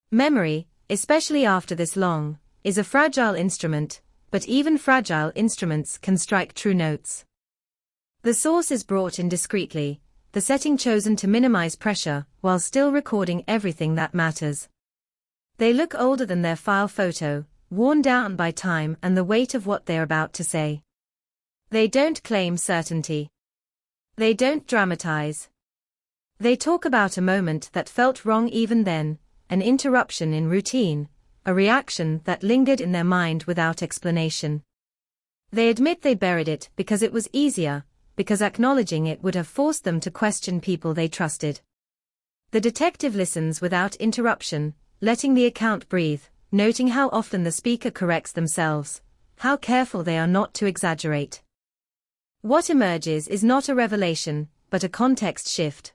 Speaker 7: Memory, especially after this long, is a fragile instrument, but even fragile instruments can strike true notes. The source is brought in discreetly, the setting chosen to minimize pressure while still recording everything that matters. They look older than their file photo, worn down by time and the weight of what they're about to say. They don't claim certainty. They don't dramatize. They talk about a moment that felt wrong even then, an interruption in routine, a reaction that lingered in their mind without explanation. They admit they buried it because it was easier, because acknowledging it would have forced them to question people they trusted. The detective listens without interruption, letting the account breathe, noting how often the speaker corrects themselves, how careful they are not to exaggerate. What emerges is not a revelation, but a context shift.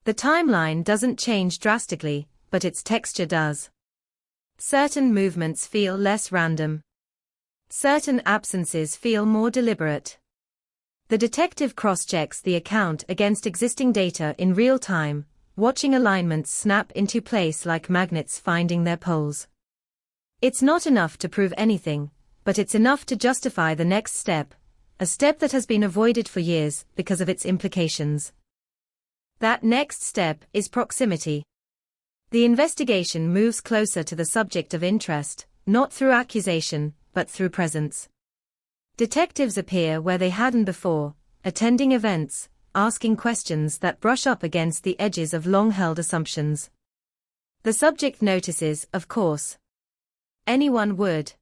Speaker 7: The timeline doesn't change drastically, but its texture does. Certain movements feel less random. Certain absences feel more deliberate. The detective cross-checks the account against existing data in real time, watching alignments snap into place like magnets finding their poles. It's not enough to prove anything, but it's enough to justify the next step, a step that has been avoided for years because of its implications. That next step is proximity. The investigation moves closer to the subject of interest, not through accusation, but through presence. Detectives appear where they hadn't before, attending events, asking questions that brush up against the edges of long-held assumptions. The subject notices, of course. Anyone would.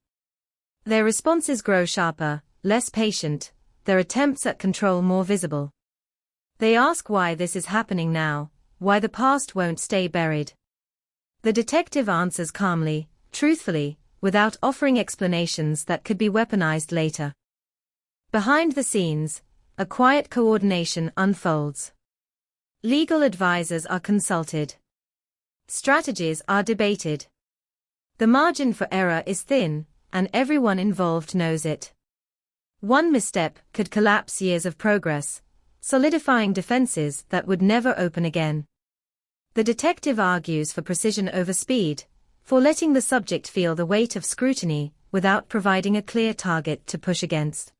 Speaker 7: Their responses grow sharper, less patient, their attempts at control more visible. They ask why this is happening now, why the past won't stay buried. The detective answers calmly, truthfully, without offering explanations that could be weaponized later. Behind the scenes, a quiet coordination unfolds. Legal advisors are consulted. Strategies are debated. The margin for error is thin, and everyone involved knows it. One misstep could collapse years of progress, solidifying defenses that would never open again. The detective argues for precision over speed, for letting the subject feel the weight of scrutiny without providing a clear target to push against.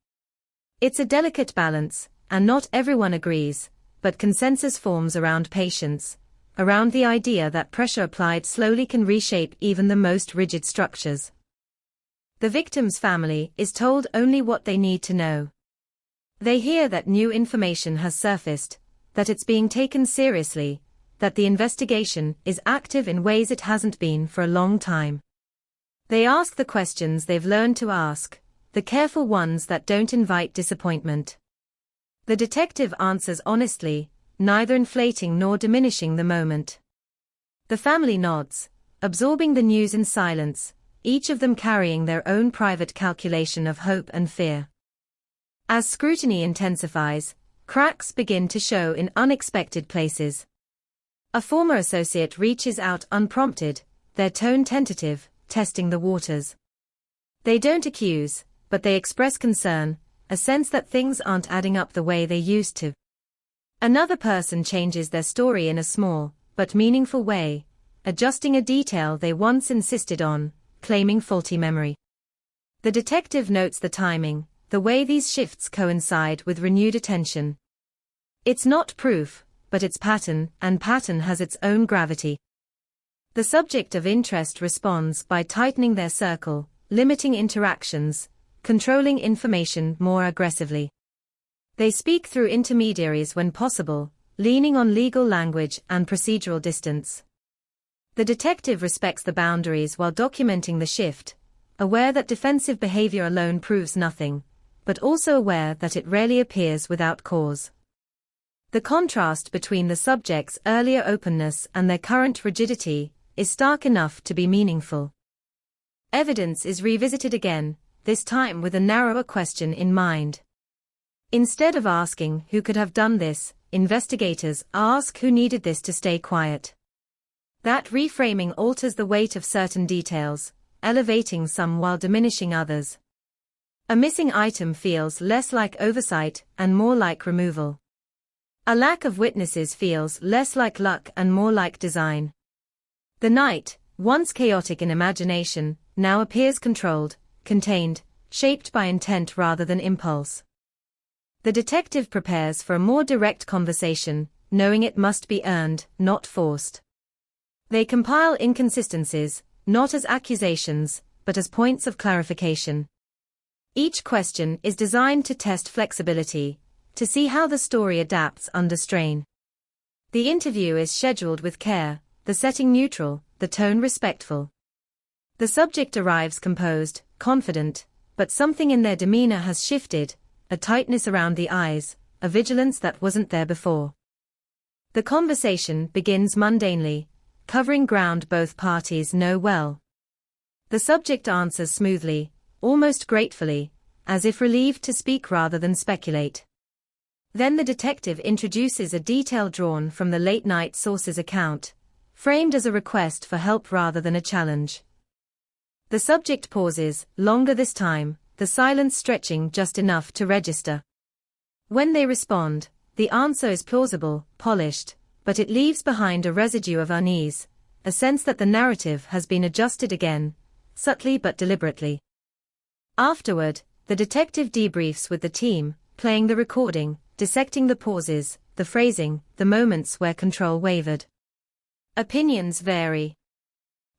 Speaker 7: It's a delicate balance, and not everyone agrees, but consensus forms around patience, around the idea that pressure applied slowly can reshape even the most rigid structures. The victim's family is told only what they need to know. They hear that new information has surfaced, that it's being taken seriously, that the investigation is active in ways it hasn't been for a long time. They ask the questions they've learned to ask, the careful ones that don't invite disappointment. The detective answers honestly, neither inflating nor diminishing the moment. The family nods, absorbing the news in silence, each of them carrying their own private calculation of hope and fear. As scrutiny intensifies, cracks begin to show in unexpected places. A former associate reaches out unprompted, their tone tentative, testing the waters. They don't accuse, but they express concern, a sense that things aren't adding up the way they used to. Another person changes their story in a small, but meaningful way, adjusting a detail they once insisted on, claiming faulty memory. The detective notes the timing, the way these shifts coincide with renewed attention. It's not proof, but it's pattern, and pattern has its own gravity. The subject of interest responds by tightening their circle, limiting interactions, controlling information more aggressively. They speak through intermediaries when possible, leaning on legal language and procedural distance. The detective respects the boundaries while documenting the shift, aware that defensive behavior alone proves nothing, but also aware that it rarely appears without cause. The contrast between the subject's earlier openness and their current rigidity is stark enough to be meaningful. Evidence is revisited again, this time with a narrower question in mind. Instead of asking who could have done this, investigators ask who needed this to stay quiet. That reframing alters the weight of certain details, elevating some while diminishing others. A missing item feels less like oversight and more like removal. A lack of witnesses feels less like luck and more like design. The night, once chaotic in imagination, now appears controlled, contained, shaped by intent rather than impulse. The detective prepares for a more direct conversation, knowing it must be earned, not forced. They compile inconsistencies, not as accusations, but as points of clarification. Each question is designed to test flexibility, to see how the story adapts under strain. The interview is scheduled with care, the setting neutral, the tone respectful. The subject arrives composed, confident, but something in their demeanor has shifted, a tightness around the eyes, a vigilance that wasn't there before. The conversation begins mundanely, covering ground both parties know well. The subject answers smoothly, almost gratefully, as if relieved to speak rather than speculate. Then the detective introduces a detail drawn from the late-night source's account, framed as a request for help rather than a challenge. The subject pauses, longer this time, the silence stretching just enough to register. When they respond, the answer is plausible, polished, but it leaves behind a residue of unease, a sense that the narrative has been adjusted again, subtly but deliberately. Afterward, the detective debriefs with the team, playing the recording, dissecting the pauses, the phrasing, the moments where control wavered. Opinions vary.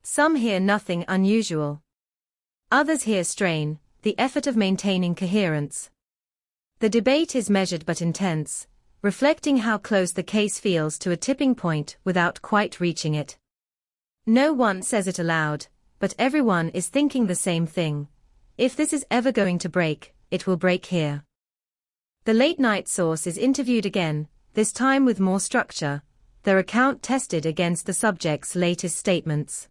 Speaker 7: Some hear nothing unusual. Others hear strain, the effort of maintaining coherence. The debate is measured but intense, reflecting how close the case feels to a tipping point without quite reaching it. No one says it aloud, but everyone is thinking the same thing. If this is ever going to break, it will break here. The late-night source is interviewed again, this time with more structure, their account tested against the subject's latest statements.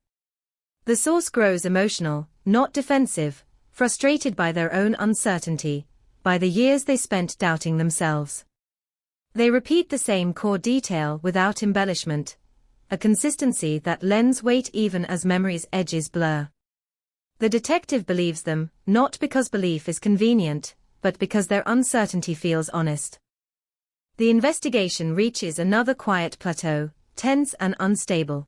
Speaker 7: The source grows emotional, not defensive, frustrated by their own uncertainty, by the years they spent doubting themselves. They repeat the same core detail without embellishment, a consistency that lends weight even as memory's edges blur. The detective believes them, not because belief is convenient, but because their uncertainty feels honest. The investigation reaches another quiet plateau, tense and unstable.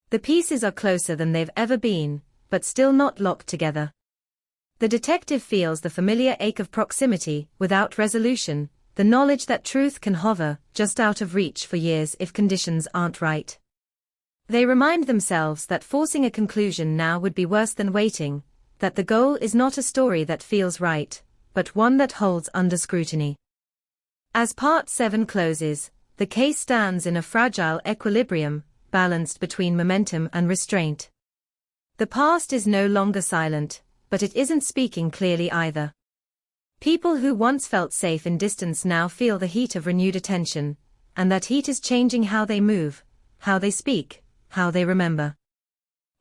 Speaker 7: The pieces are closer than they've ever been, but still not locked together. The detective feels the familiar ache of proximity, without resolution, the knowledge that truth can hover just out of reach for years if conditions aren't right. They remind themselves that forcing a conclusion now would be worse than waiting, that the goal is not a story that feels right, but one that holds under scrutiny. As Part 7 closes, the case stands in a fragile equilibrium, balanced between momentum and restraint. The past is no longer silent, but it isn't speaking clearly either. People who once felt safe in distance now feel the heat of renewed attention, and that heat is changing how they move, how they speak, how they remember.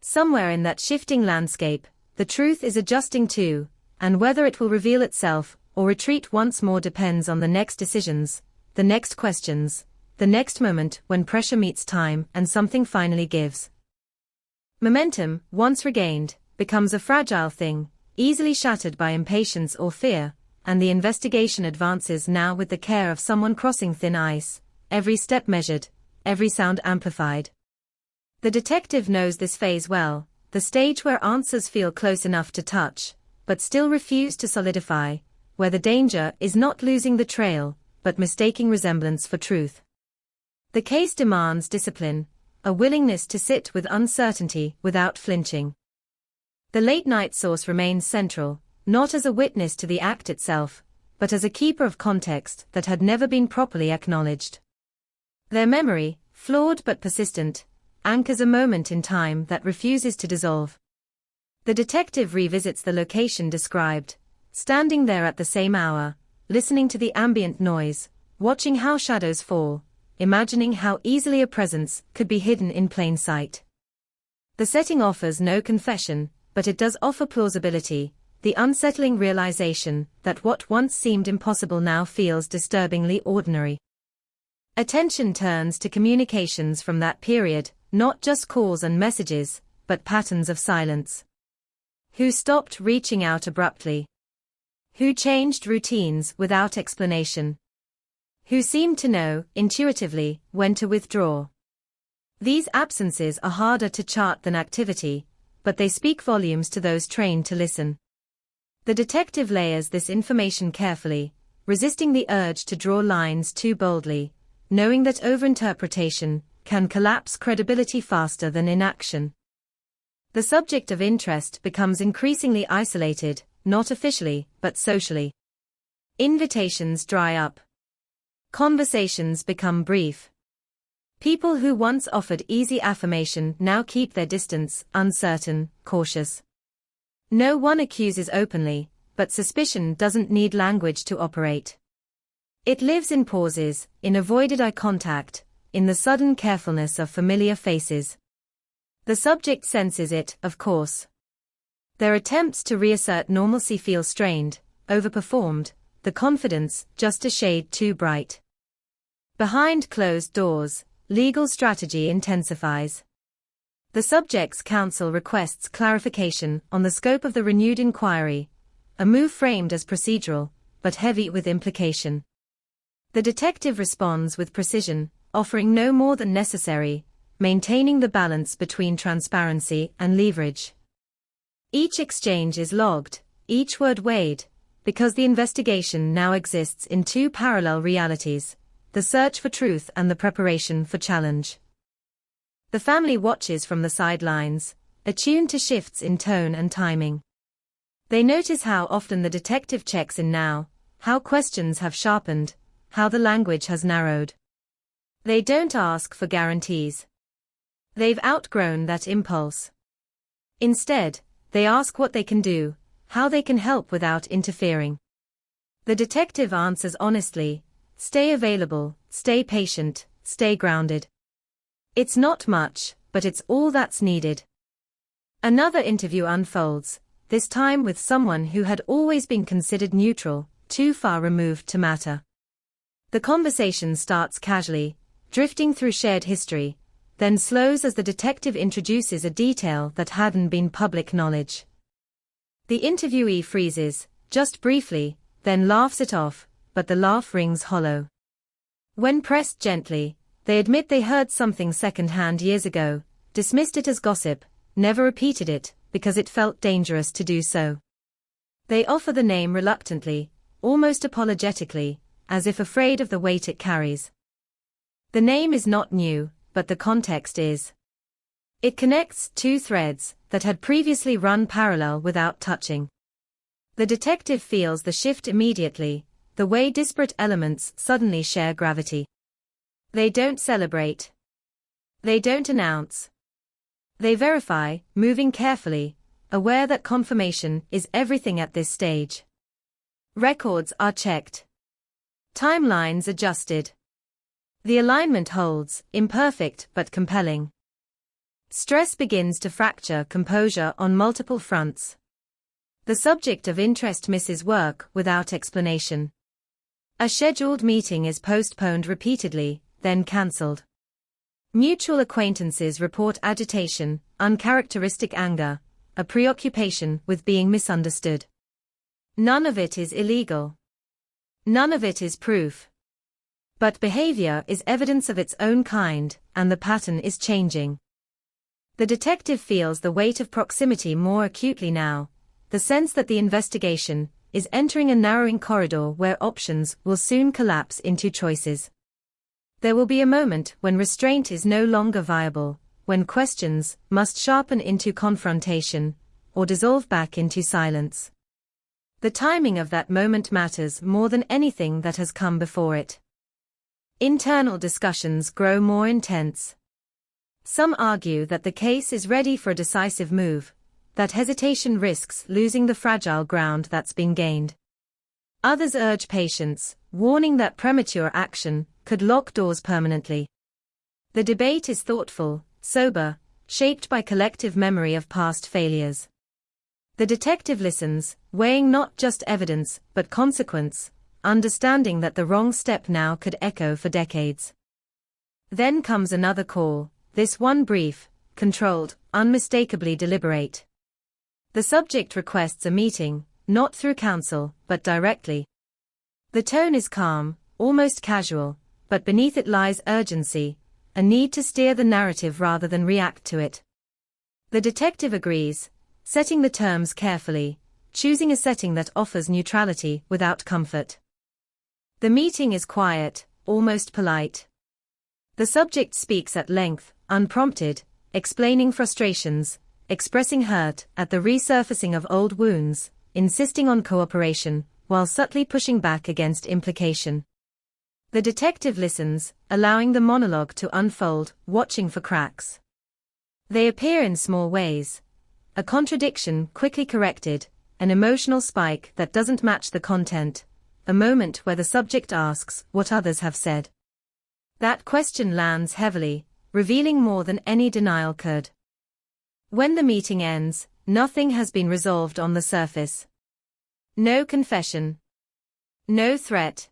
Speaker 7: Somewhere in that shifting landscape, the truth is adjusting too, and whether it will reveal itself or retreat once more depends on the next decisions, the next questions, the next moment when pressure meets time and something finally gives. Momentum, once regained, becomes a fragile thing, easily shattered by impatience or fear, and the investigation advances now with the care of someone crossing thin ice, every step measured, every sound amplified. The detective knows this phase well, the stage where answers feel close enough to touch, but still refuse to solidify, where the danger is not losing the trail, but mistaking resemblance for truth. The case demands discipline, a willingness to sit with uncertainty without flinching. The late-night source remains central, not as a witness to the act itself, but as a keeper of context that had never been properly acknowledged. Their memory, flawed but persistent, anchors a moment in time that refuses to dissolve. The detective revisits the location described, standing there at the same hour, listening to the ambient noise, watching how shadows fall, imagining how easily a presence could be hidden in plain sight. The setting offers no confession, but it does offer plausibility, the unsettling realization that what once seemed impossible now feels disturbingly ordinary. Attention turns to communications from that period, not just calls and messages, but patterns of silence. Who stopped reaching out abruptly? Who changed routines without explanation? Who seemed to know, intuitively, when to withdraw? These absences are harder to chart than activity, but they speak volumes to those trained to listen. The detective layers this information carefully, resisting the urge to draw lines too boldly, knowing that overinterpretation can collapse credibility faster than inaction. The subject of interest becomes increasingly isolated, not officially, but socially. Invitations dry up. Conversations become brief. People who once offered easy affirmation now keep their distance, uncertain, cautious. No one accuses openly, but suspicion doesn't need language to operate. It lives in pauses, in avoided eye contact, in the sudden carefulness of familiar faces. The subject senses it, of course. Their attempts to reassert normalcy feel strained, overperformed, the confidence just a shade too bright. Behind closed doors, legal strategy intensifies. The subject's counsel requests clarification on the scope of the renewed inquiry, a move framed as procedural, but heavy with implication. The detective responds with precision, offering no more than necessary, maintaining the balance between transparency and leverage. Each exchange is logged, each word weighed, because the investigation now exists in two parallel realities: the search for truth and the preparation for challenge. The family watches from the sidelines, attuned to shifts in tone and timing. They notice how often the detective checks in now, how questions have sharpened, how the language has narrowed. They don't ask for guarantees. They've outgrown that impulse. Instead, they ask what they can do, how they can help without interfering. The detective answers honestly: stay available, stay patient, stay grounded. It's not much, but it's all that's needed. Another interview unfolds, this time with someone who had always been considered neutral, too far removed to matter. The conversation starts casually, drifting through shared history, then slows as the detective introduces a detail that hadn't been public knowledge. The interviewee freezes, just briefly, then laughs it off, but the laugh rings hollow. When pressed gently, they admit they heard something second-hand years ago, dismissed it as gossip, never repeated it, because it felt dangerous to do so. They offer the name reluctantly, almost apologetically, as if afraid of the weight it carries. The name is not new, but the context is. It connects two threads that had previously run parallel without touching. The detective feels the shift immediately, the way disparate elements suddenly share gravity. They don't celebrate. They don't announce. They verify, moving carefully, aware that confirmation is everything at this stage. Records are checked. Timelines adjusted. The alignment holds, imperfect but compelling. Stress begins to fracture composure on multiple fronts. The subject of interest misses work without explanation. A scheduled meeting is postponed repeatedly, then cancelled. Mutual acquaintances report agitation, uncharacteristic anger, a preoccupation with being misunderstood. None of it is illegal. None of it is proof. But behavior is evidence of its own kind, and the pattern is changing. The detective feels the weight of proximity more acutely now, the sense that the investigation is entering a narrowing corridor where options will soon collapse into choices. There will be a moment when restraint is no longer viable, when questions must sharpen into confrontation, or dissolve back into silence. The timing of that moment matters more than anything that has come before it. Internal discussions grow more intense. Some argue that the case is ready for a decisive move, that hesitation risks losing the fragile ground that's been gained. Others urge patience, warning that premature action could lock doors permanently. The debate is thoughtful, sober, shaped by collective memory of past failures. The detective listens, weighing not just evidence but consequence, understanding that the wrong step now could echo for decades. Then comes another call, this one brief, controlled, unmistakably deliberate. The subject requests a meeting, not through counsel, but directly. The tone is calm, almost casual, but beneath it lies urgency, a need to steer the narrative rather than react to it. The detective agrees, setting the terms carefully, choosing a setting that offers neutrality without comfort. The meeting is quiet, almost polite. The subject speaks at length, unprompted, explaining frustrations, expressing hurt at the resurfacing of old wounds, insisting on cooperation, while subtly pushing back against implication. The detective listens, allowing the monologue to unfold, watching for cracks. They appear in small ways. A contradiction quickly corrected, an emotional spike that doesn't match the content, a moment where the subject asks what others have said. That question lands heavily, revealing more than any denial could. When the meeting ends, nothing has been resolved on the surface. No confession. No threat.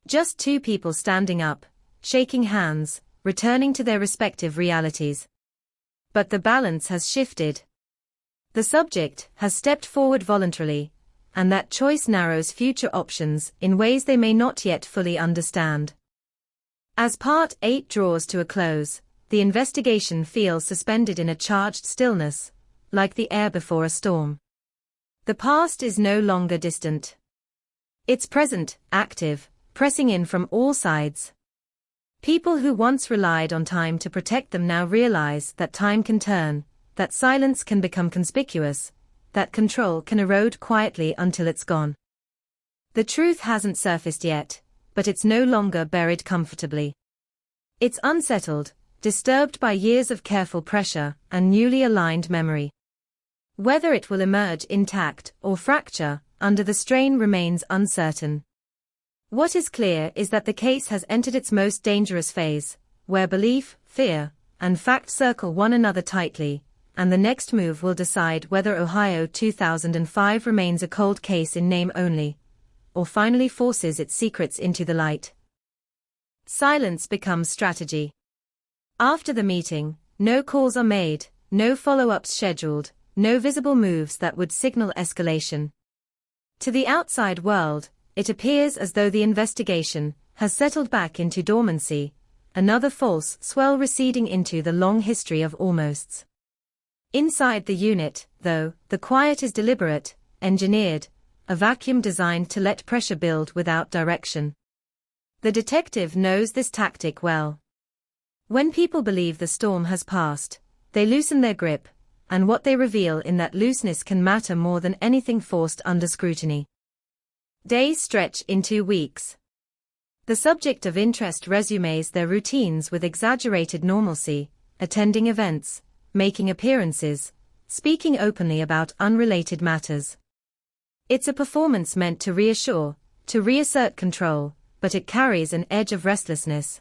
Speaker 7: Just two people standing up, shaking hands, returning to their respective realities. But the balance has shifted. The subject has stepped forward voluntarily, and that choice narrows future options in ways they may not yet fully understand. As Part 8 draws to a close, the investigation feels suspended in a charged stillness, like the air before a storm. The past is no longer distant. It's present, active, pressing in from all sides. People who once relied on time to protect them now realize that time can turn, that silence can become conspicuous, that control can erode quietly until it's gone. The truth hasn't surfaced yet, but it's no longer buried comfortably. It's unsettled, disturbed by years of careful pressure and newly aligned memory. Whether it will emerge intact or fracture under the strain remains uncertain. What is clear is that the case has entered its most dangerous phase, where belief, fear, and fact circle one another tightly, and the next move will decide whether Ohio 2005 remains a cold case in name only, or finally forces its secrets into the light. Silence becomes strategy. After the meeting, no calls are made, no follow-ups scheduled, no visible moves that would signal escalation. To the outside world, it appears as though the investigation has settled back into dormancy, another false swell receding into the long history of almosts. Inside the unit, though, the quiet is deliberate, engineered, a vacuum designed to let pressure build without direction. The detective knows this tactic well. When people believe the storm has passed, they loosen their grip, and what they reveal in that looseness can matter more than anything forced under scrutiny. Days stretch into weeks. The subject of interest resumes their routines with exaggerated normalcy, attending events, making appearances, speaking openly about unrelated matters. It's a performance meant to reassure, to reassert control, but it carries an edge of restlessness.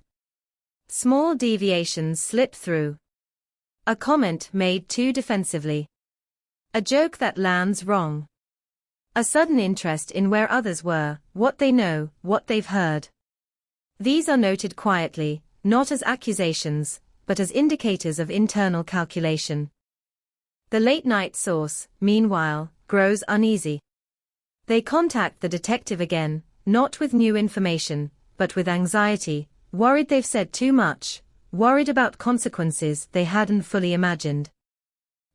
Speaker 7: Small deviations slip through. A comment made too defensively. A joke that lands wrong. A sudden interest in where others were, what they know, what they've heard. These are noted quietly, not as accusations, but as indicators of internal calculation. The late-night source, meanwhile, grows uneasy. They contact the detective again, not with new information, but with anxiety, worried they've said too much, worried about consequences they hadn't fully imagined.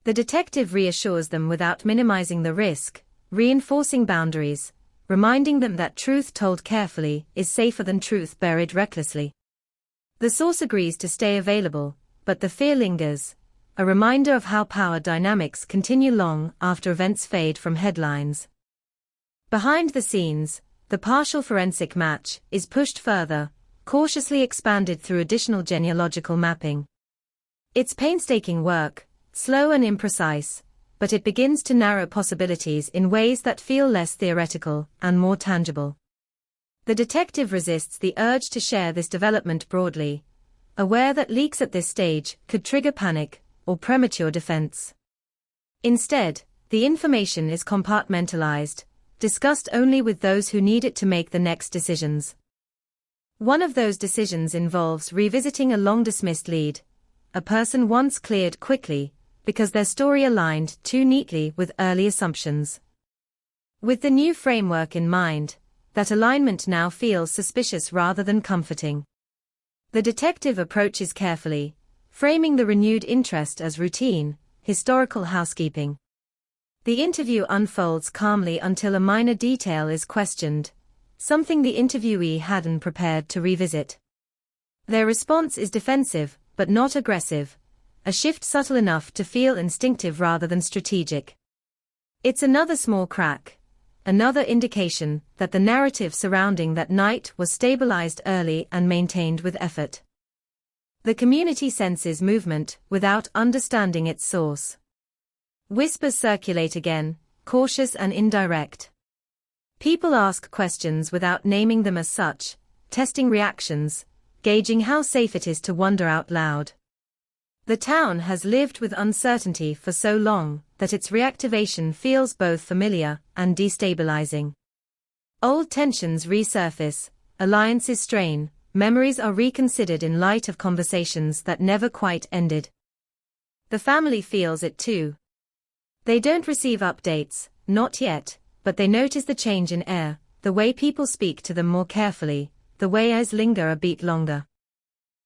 Speaker 7: The detective reassures them without minimizing the risk, reinforcing boundaries, reminding them that truth told carefully is safer than truth buried recklessly. The source agrees to stay available, but the fear lingers, a reminder of how power dynamics continue long after events fade from headlines. Behind the scenes, the partial forensic match is pushed further, cautiously expanded through additional genealogical mapping. It's painstaking work, slow and imprecise, but it begins to narrow possibilities in ways that feel less theoretical and more tangible. The detective resists the urge to share this development broadly, aware that leaks at this stage could trigger panic or premature defense. Instead, the information is compartmentalized, discussed only with those who need it to make the next decisions. One of those decisions involves revisiting a long-dismissed lead, a person once cleared quickly, because their story aligned too neatly with early assumptions. With the new framework in mind, that alignment now feels suspicious rather than comforting. The detective approaches carefully, framing the renewed interest as routine, historical housekeeping. The interview unfolds calmly until a minor detail is questioned, something the interviewee hadn't prepared to revisit. Their response is defensive, but not aggressive, a shift subtle enough to feel instinctive rather than strategic. It's another small crack, another indication that the narrative surrounding that night was stabilized early and maintained with effort. The community senses movement without understanding its source. Whispers circulate again, cautious and indirect. People ask questions without naming them as such, testing reactions, gauging how safe it is to wonder out loud. The town has lived with uncertainty for so long that its reactivation feels both familiar and destabilizing. Old tensions resurface, alliances strain, memories are reconsidered in light of conversations that never quite ended. The family feels it too. They don't receive updates, not yet, but they notice the change in air, the way people speak to them more carefully, the way eyes linger a beat longer.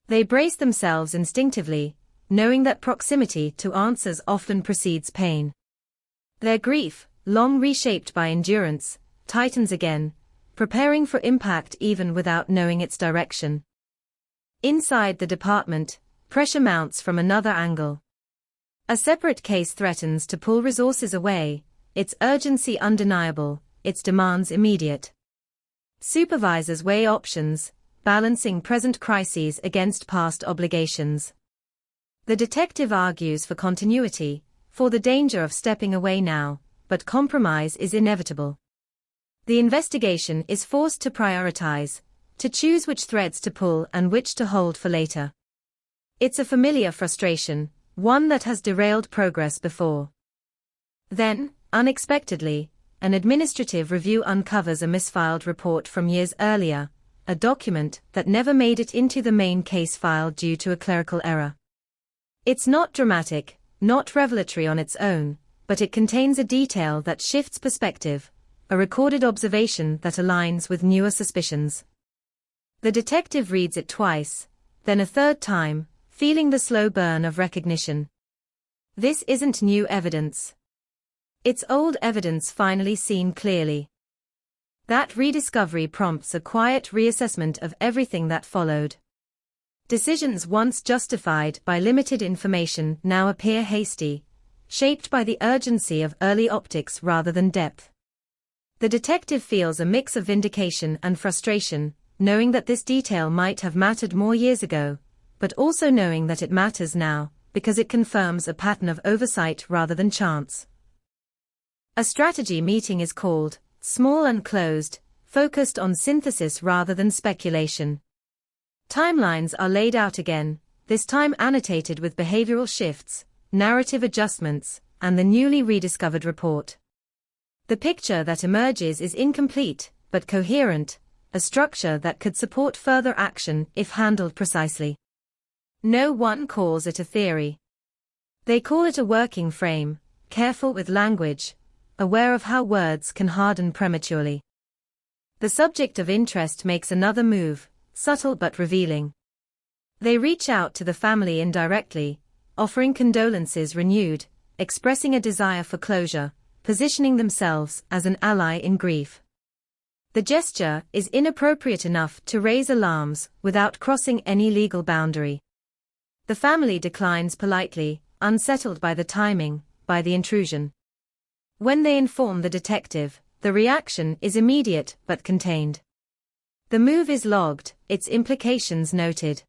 Speaker 7: They brace themselves instinctively, knowing that proximity to answers often precedes pain. Their grief, long reshaped by endurance, tightens again, preparing for impact even without knowing its direction. Inside the department, pressure mounts from another angle. A separate case threatens to pull resources away, its urgency undeniable, its demands immediate. Supervisors weigh options, balancing present crises against past obligations. The detective argues for continuity, for the danger of stepping away now, but compromise is inevitable. The investigation is forced to prioritize, to choose which threads to pull and which to hold for later. It's a familiar frustration, one that has derailed progress before. Then, unexpectedly, an administrative review uncovers a misfiled report from years earlier, a document that never made it into the main case file due to a clerical error. It's not dramatic, not revelatory on its own, but it contains a detail that shifts perspective, a recorded observation that aligns with newer suspicions. The detective reads it twice, then a third time, feeling the slow burn of recognition. This isn't new evidence. It's old evidence finally seen clearly. That rediscovery prompts a quiet reassessment of everything that followed. Decisions once justified by limited information now appear hasty, shaped by the urgency of early optics rather than depth. The detective feels a mix of vindication and frustration, knowing that this detail might have mattered more years ago, but also knowing that it matters now, because it confirms a pattern of oversight rather than chance. A strategy meeting is called, small and closed, focused on synthesis rather than speculation. Timelines are laid out again, this time annotated with behavioral shifts, narrative adjustments, and the newly rediscovered report. The picture that emerges is incomplete, but coherent, a structure that could support further action if handled precisely. No one calls it a theory. They call it a working frame, careful with language, aware of how words can harden prematurely. The subject of interest makes another move, subtle but revealing. They reach out to the family indirectly, offering condolences renewed, expressing a desire for closure, positioning themselves as an ally in grief. The gesture is inappropriate enough to raise alarms without crossing any legal boundary. The family declines politely, unsettled by the timing, by the intrusion. When they inform the detective, the reaction is immediate but contained. The move is logged, its implications noted.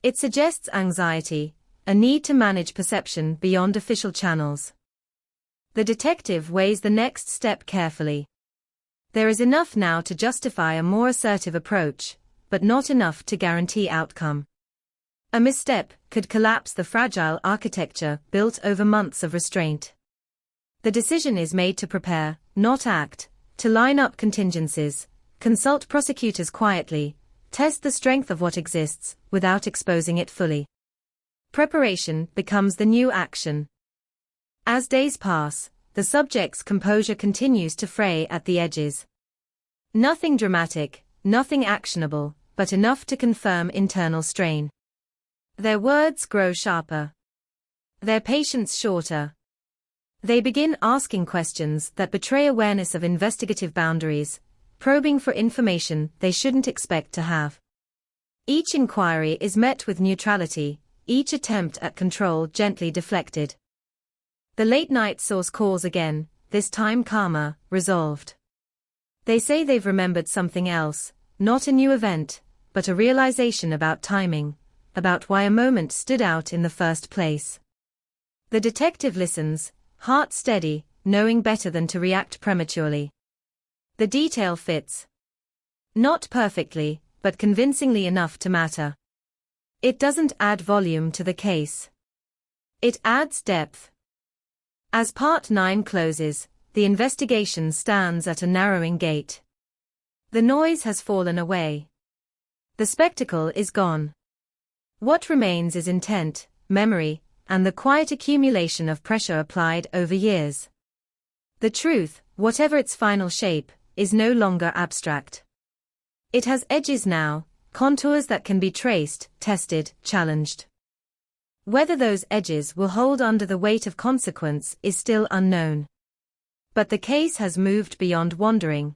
Speaker 7: It suggests anxiety, a need to manage perception beyond official channels. The detective weighs the next step carefully. There is enough now to justify a more assertive approach, but not enough to guarantee outcome. A misstep could collapse the fragile architecture built over months of restraint. The decision is made to prepare, not act, to line up contingencies, consult prosecutors quietly, test the strength of what exists, without exposing it fully. Preparation becomes the new action. As days pass, the subject's composure continues to fray at the edges. Nothing dramatic, nothing actionable, but enough to confirm internal strain. Their words grow sharper. Their patience shorter. They begin asking questions that betray awareness of investigative boundaries, probing for information they shouldn't expect to have. Each inquiry is met with neutrality, each attempt at control gently deflected. The late-night source calls again, this time calmer, resolved. They say they've remembered something else, not a new event, but a realization about timing, about why a moment stood out in the first place. The detective listens, heart steady, knowing better than to react prematurely. The detail fits. Not perfectly, but convincingly enough to matter. It doesn't add volume to the case. It adds depth. As Part 9 closes, the investigation stands at a narrowing gate. The noise has fallen away. The spectacle is gone. What remains is intent, memory, and the quiet accumulation of pressure applied over years. The truth, whatever its final shape, is no longer abstract. It has edges now, contours that can be traced, tested, challenged. Whether those edges will hold under the weight of consequence is still unknown. But the case has moved beyond wandering.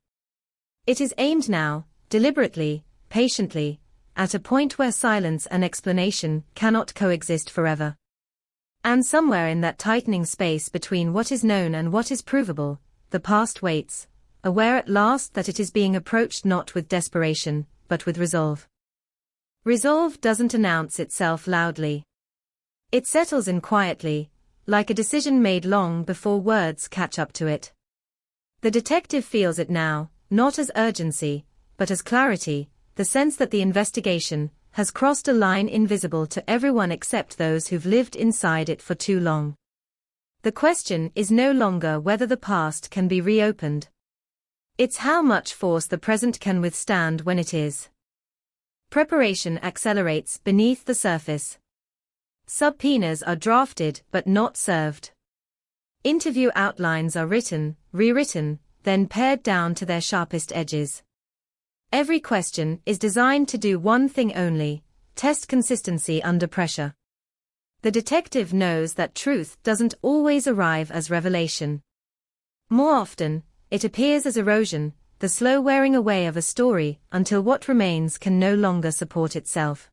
Speaker 7: It is aimed now, deliberately, patiently, at a point where silence and explanation cannot coexist forever. And somewhere in that tightening space between what is known and what is provable, the past waits, aware at last that it is being approached not with desperation, but with resolve. Resolve doesn't announce itself loudly. It settles in quietly, like a decision made long before words catch up to it. The detective feels it now, not as urgency, but as clarity, the sense that the investigation has crossed a line invisible to everyone except those who've lived inside it for too long. The question is no longer whether the past can be reopened. It's how much force the present can withstand when it is. Preparation accelerates beneath the surface. Subpoenas are drafted but not served. Interview outlines are written, rewritten, then pared down to their sharpest edges. Every question is designed to do one thing only: test consistency under pressure. The detective knows that truth doesn't always arrive as revelation. More often, it appears as erosion, the slow wearing away of a story until what remains can no longer support itself.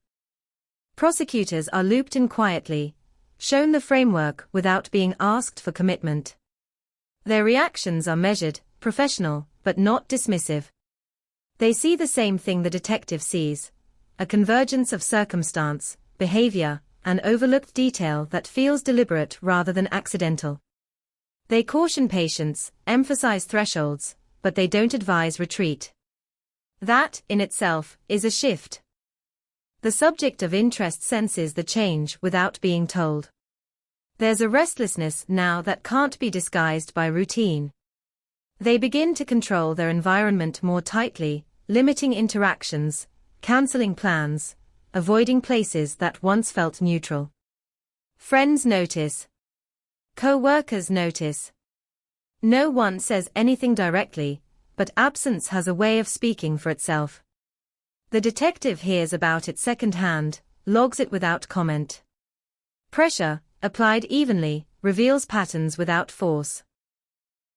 Speaker 7: Prosecutors are looped in quietly, shown the framework without being asked for commitment. Their reactions are measured, professional, but not dismissive. They see the same thing the detective sees: a convergence of circumstance, behavior, and overlooked detail that feels deliberate rather than accidental. They caution patience, emphasize thresholds, but they don't advise retreat. That, in itself, is a shift. The subject of interest senses the change without being told. There's a restlessness now that can't be disguised by routine. They begin to control their environment more tightly, limiting interactions, canceling plans, avoiding places that once felt neutral. Friends notice. Co-workers notice. No one says anything directly, but absence has a way of speaking for itself. The detective hears about it secondhand, logs it without comment. Pressure, applied evenly, reveals patterns without force.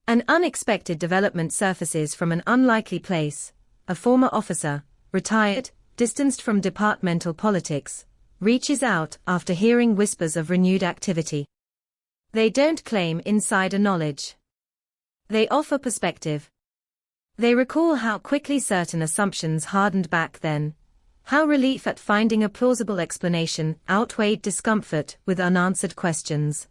Speaker 7: An unexpected development surfaces from an unlikely place: a former officer, retired, distanced from departmental politics, reaches out after hearing whispers of renewed activity. They don't claim insider knowledge. They offer perspective. They recall how quickly certain assumptions hardened back then, how relief at finding a plausible explanation outweighed discomfort with unanswered questions.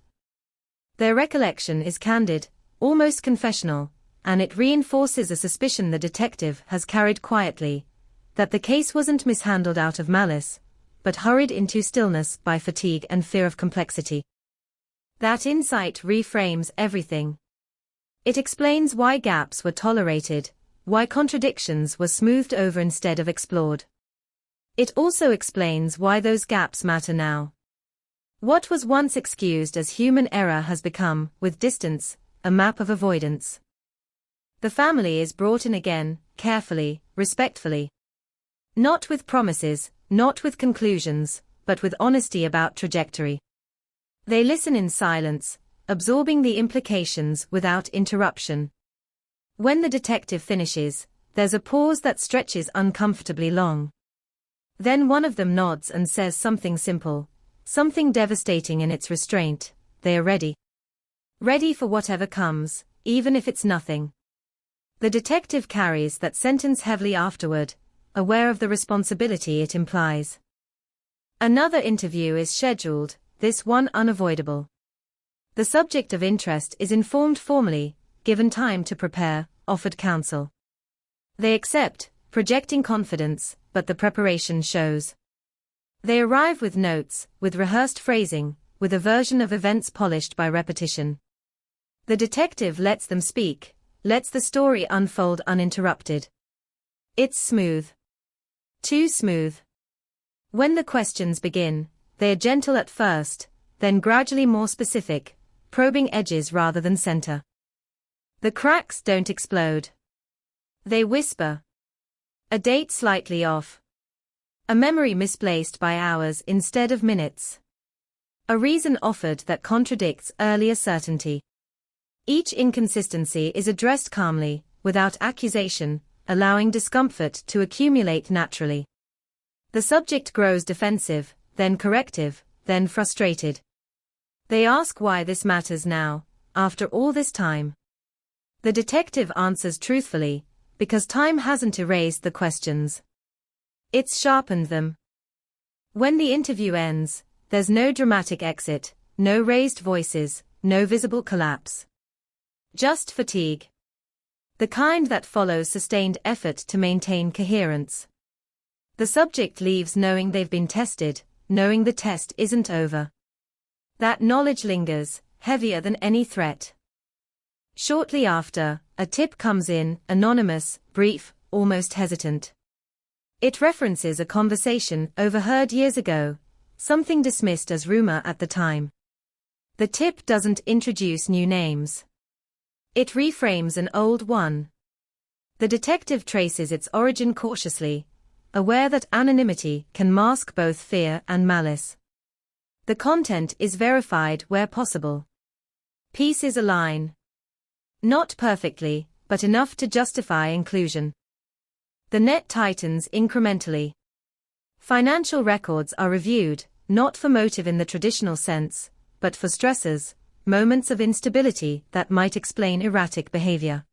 Speaker 7: Their recollection is candid, almost confessional, and it reinforces a suspicion the detective has carried quietly: that the case wasn't mishandled out of malice, but hurried into stillness by fatigue and fear of complexity. That insight reframes everything. It explains why gaps were tolerated, why contradictions were smoothed over instead of explored. It also explains why those gaps matter now. What was once excused as human error has become, with distance, a map of avoidance. The family is brought in again, carefully, respectfully. Not with promises, not with conclusions, but with honesty about trajectory. They listen in silence, absorbing the implications without interruption. When the detective finishes, there's a pause that stretches uncomfortably long. Then one of them nods and says something simple, something devastating in its restraint: they are ready. Ready for whatever comes, even if it's nothing. The detective carries that sentence heavily afterward, aware of the responsibility it implies. Another interview is scheduled, this one unavoidable. The subject of interest is informed formally, given time to prepare, offered counsel. They accept, projecting confidence, but the preparation shows. They arrive with notes, with rehearsed phrasing, with a version of events polished by repetition. The detective lets them speak, lets the story unfold uninterrupted. It's smooth. Too smooth. When the questions begin, they are gentle at first, then gradually more specific, probing edges rather than center. The cracks don't explode. They whisper. A date slightly off. A memory misplaced by hours instead of minutes. A reason offered that contradicts earlier certainty. Each inconsistency is addressed calmly, without accusation, allowing discomfort to accumulate naturally. The subject grows defensive, then corrective, then frustrated. They ask why this matters now, after all this time. The detective answers truthfully, because time hasn't erased the questions. It's sharpened them. When the interview ends, there's no dramatic exit, no raised voices, no visible collapse. Just fatigue. The kind that follows sustained effort to maintain coherence. The subject leaves knowing they've been tested, knowing the test isn't over. That knowledge lingers, heavier than any threat. Shortly after, a tip comes in, anonymous, brief, almost hesitant. It references a conversation overheard years ago, something dismissed as rumor at the time. The tip doesn't introduce new names. It reframes an old one. The detective traces its origin cautiously, aware that anonymity can mask both fear and malice. The content is verified where possible. Pieces align. Not perfectly, but enough to justify inclusion. The net tightens incrementally. Financial records are reviewed, not for motive in the traditional sense, but for stressors, moments of instability that might explain erratic behavior.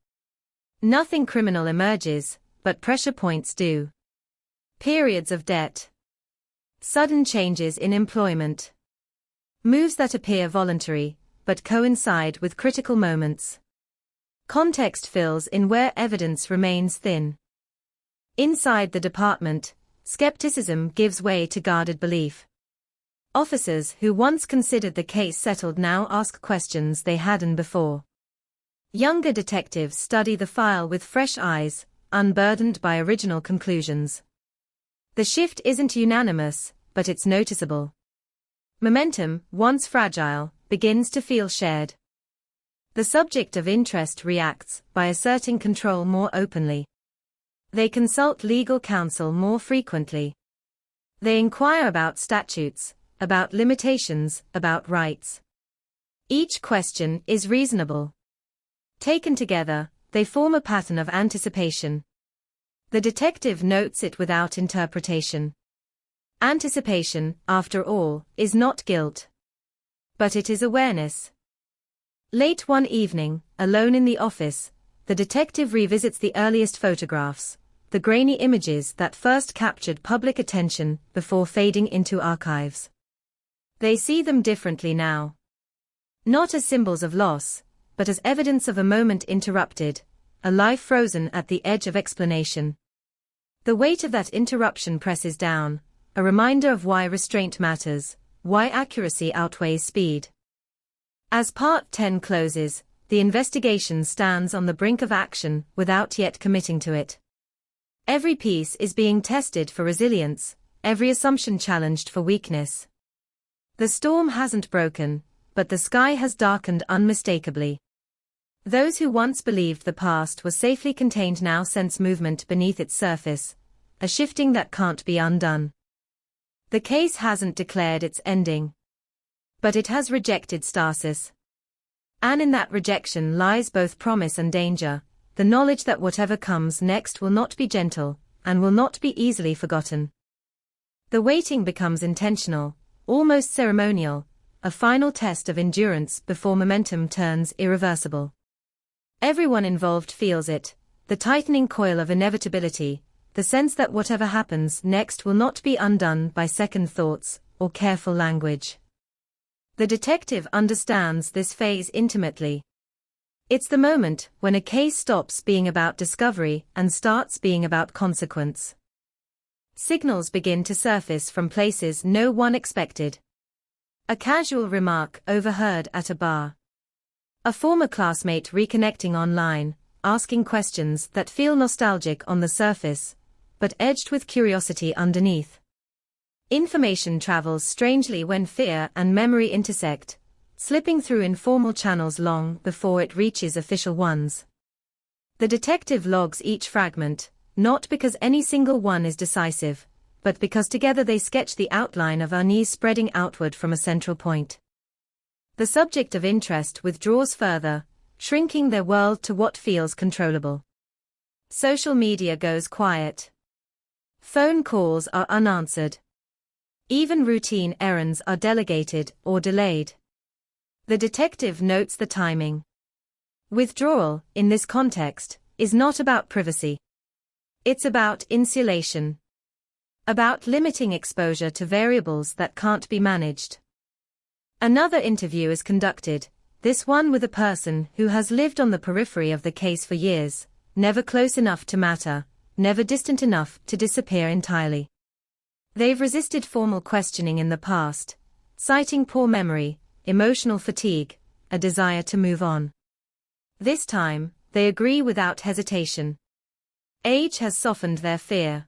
Speaker 7: Nothing criminal emerges, but pressure points do. Periods of debt. Sudden changes in employment. Moves that appear voluntary, but coincide with critical moments. Context fills in where evidence remains thin. Inside the department, skepticism gives way to guarded belief. Officers who once considered the case settled now ask questions they hadn't before. Younger detectives study the file with fresh eyes, unburdened by original conclusions. The shift isn't unanimous, but it's noticeable. Momentum, once fragile, begins to feel shared. The subject of interest reacts by asserting control more openly. They consult legal counsel more frequently. They inquire about statutes, about limitations, about rights. Each question is reasonable. Taken together, they form a pattern of anticipation. The detective notes it without interpretation. Anticipation, after all, is not guilt. But it is awareness. Late one evening, alone in the office, the detective revisits the earliest photographs, the grainy images that first captured public attention before fading into archives. They see them differently now. Not as symbols of loss, but as evidence of a moment interrupted, a life frozen at the edge of explanation. The weight of that interruption presses down, a reminder of why restraint matters, why accuracy outweighs speed. As Part 10 closes, the investigation stands on the brink of action without yet committing to it. Every piece is being tested for resilience, every assumption challenged for weakness. The storm hasn't broken, but the sky has darkened unmistakably. Those who once believed the past was safely contained now sense movement beneath its surface, a shifting that can't be undone. The case hasn't declared its ending. But it has rejected stasis. And in that rejection lies both promise and danger, the knowledge that whatever comes next will not be gentle, and will not be easily forgotten. The waiting becomes intentional, almost ceremonial, a final test of endurance before momentum turns irreversible. Everyone involved feels it, the tightening coil of inevitability, the sense that whatever happens next will not be undone by second thoughts or careful language. The detective understands this phase intimately. It's the moment when a case stops being about discovery and starts being about consequence. Signals begin to surface from places no one expected. A casual remark overheard at a bar. A former classmate reconnecting online, asking questions that feel nostalgic on the surface, but edged with curiosity underneath. Information travels strangely when fear and memory intersect, slipping through informal channels long before it reaches official ones. The detective logs each fragment, not because any single one is decisive, but because together they sketch the outline of unease spreading outward from a central point. The subject of interest withdraws further, shrinking their world to what feels controllable. Social media goes quiet. Phone calls are unanswered. Even routine errands are delegated or delayed. The detective notes the timing. Withdrawal, in this context, is not about privacy. It's about insulation. About limiting exposure to variables that can't be managed. Another interview is conducted, this one with a person who has lived on the periphery of the case for years, never close enough to matter, never distant enough to disappear entirely. They've resisted formal questioning in the past, citing poor memory, emotional fatigue, a desire to move on. This time, they agree without hesitation. Age has softened their fear.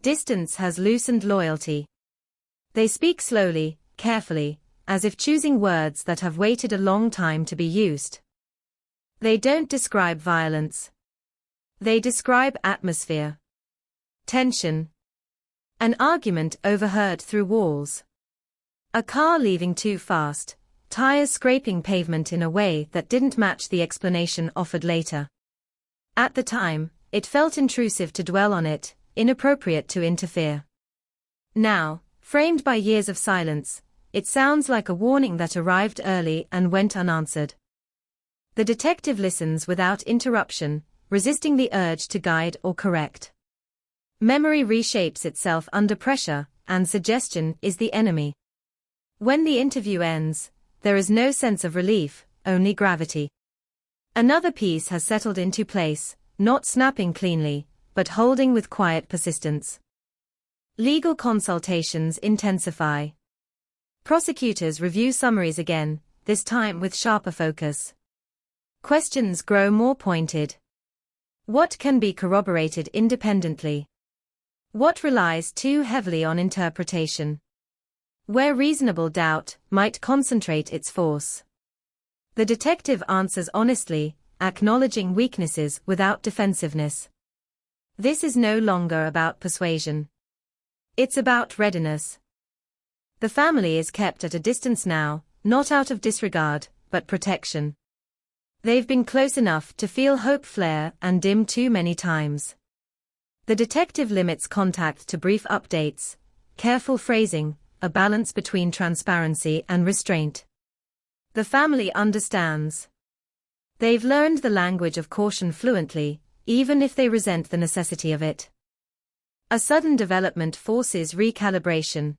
Speaker 7: Distance has loosened loyalty. They speak slowly, carefully, as if choosing words that have waited a long time to be used. They don't describe violence. They describe atmosphere. Tension. An argument overheard through walls. A car leaving too fast, tires scraping pavement in a way that didn't match the explanation offered later. At the time, it felt intrusive to dwell on it, inappropriate to interfere. Now, framed by years of silence, it sounds like a warning that arrived early and went unanswered. The detective listens without interruption, resisting the urge to guide or correct. Memory reshapes itself under pressure, and suggestion is the enemy. When the interview ends, there is no sense of relief, only gravity. Another piece has settled into place, not snapping cleanly, but holding with quiet persistence. Legal consultations intensify. Prosecutors review summaries again, this time with sharper focus. Questions grow more pointed. What can be corroborated independently? What relies too heavily on interpretation? Where reasonable doubt might concentrate its force. The detective answers honestly, acknowledging weaknesses without defensiveness. This is no longer about persuasion. It's about readiness. The family is kept at a distance now, not out of disregard, but protection. They've been close enough to feel hope flare and dim too many times. The detective limits contact to brief updates, careful phrasing, a balance between transparency and restraint. The family understands. They've learned the language of caution fluently, even if they resent the necessity of it. A sudden development forces recalibration.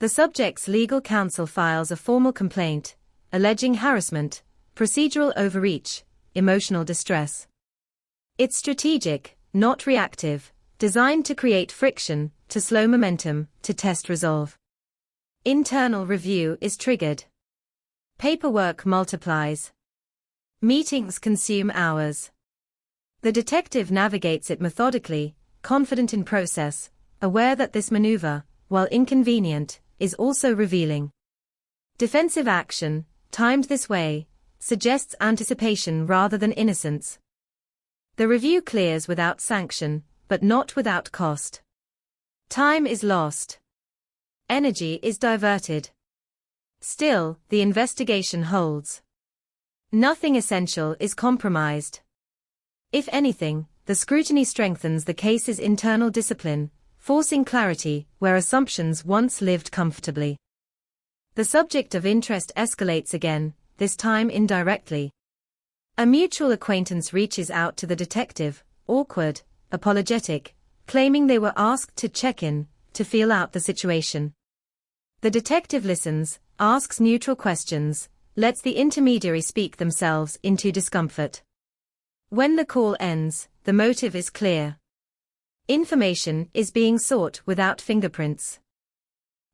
Speaker 7: The subject's legal counsel files a formal complaint, alleging harassment, procedural overreach, emotional distress. It's strategic, not reactive, designed to create friction, to slow momentum, to test resolve. Internal review is triggered. Paperwork multiplies. Meetings consume hours. The detective navigates it methodically, confident in process, aware that this maneuver, while inconvenient, is also revealing. Defensive action, timed this way, suggests anticipation rather than innocence. The review clears without sanction, but not without cost. Time is lost. Energy is diverted. Still, the investigation holds. Nothing essential is compromised. If anything, the scrutiny strengthens the case's internal discipline, forcing clarity where assumptions once lived comfortably. The subject of interest escalates again, this time indirectly. A mutual acquaintance reaches out to the detective, awkward, apologetic, claiming they were asked to check in, to feel out the situation. The detective listens, asks neutral questions, lets the intermediary speak themselves into discomfort. When the call ends, the motive is clear. Information is being sought without fingerprints.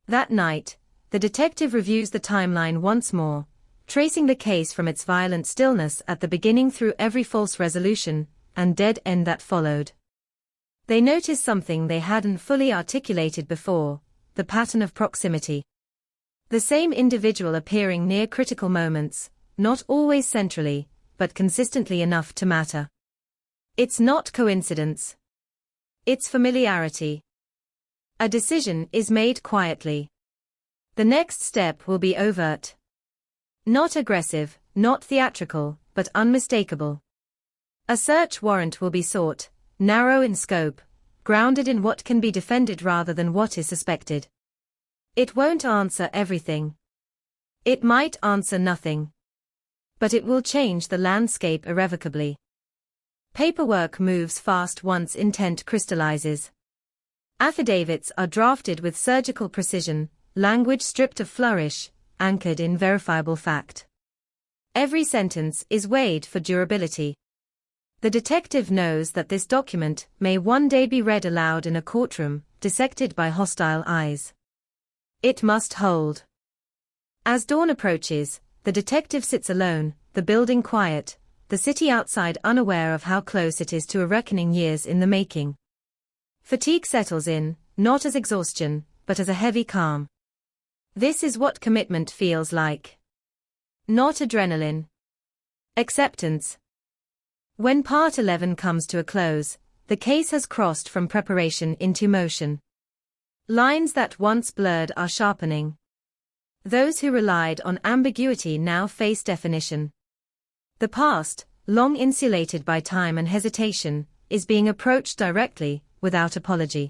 Speaker 7: That night, the detective reviews the timeline once more, tracing the case from its violent stillness at the beginning through every false resolution and dead end that followed. They notice something they hadn't fully articulated before, the pattern of proximity. The same individual appearing near critical moments, not always centrally, but consistently enough to matter. It's not coincidence. It's familiarity. A decision is made quietly. The next step will be overt. Not aggressive, not theatrical, but unmistakable. A search warrant will be sought, narrow in scope, grounded in what can be defended rather than what is suspected. It won't answer everything. It might answer nothing. But it will change the landscape irrevocably. Paperwork moves fast once intent crystallizes. Affidavits are drafted with surgical precision, language stripped of flourish, anchored in verifiable fact. Every sentence is weighed for durability. The detective knows that this document may one day be read aloud in a courtroom, dissected by hostile eyes. It must hold. As dawn approaches, the detective sits alone, the building quiet, the city outside unaware of how close it is to a reckoning years in the making. Fatigue settles in, not as exhaustion, but as a heavy calm. This is what commitment feels like. Not adrenaline. Acceptance. When Part 11 comes to a close, the case has crossed from preparation into motion. Lines that once blurred are sharpening. Those who relied on ambiguity now face definition. The past, long insulated by time and hesitation, is being approached directly, without apology.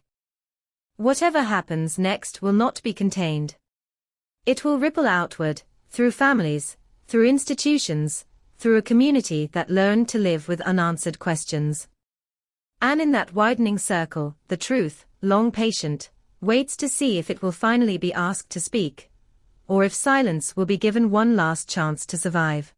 Speaker 7: Whatever happens next will not be contained. It will ripple outward, through families, through institutions, through a community that learned to live with unanswered questions. And in that widening circle, the truth, long patient, waits to see if it will finally be asked to speak, or if silence will be given one last chance to survive.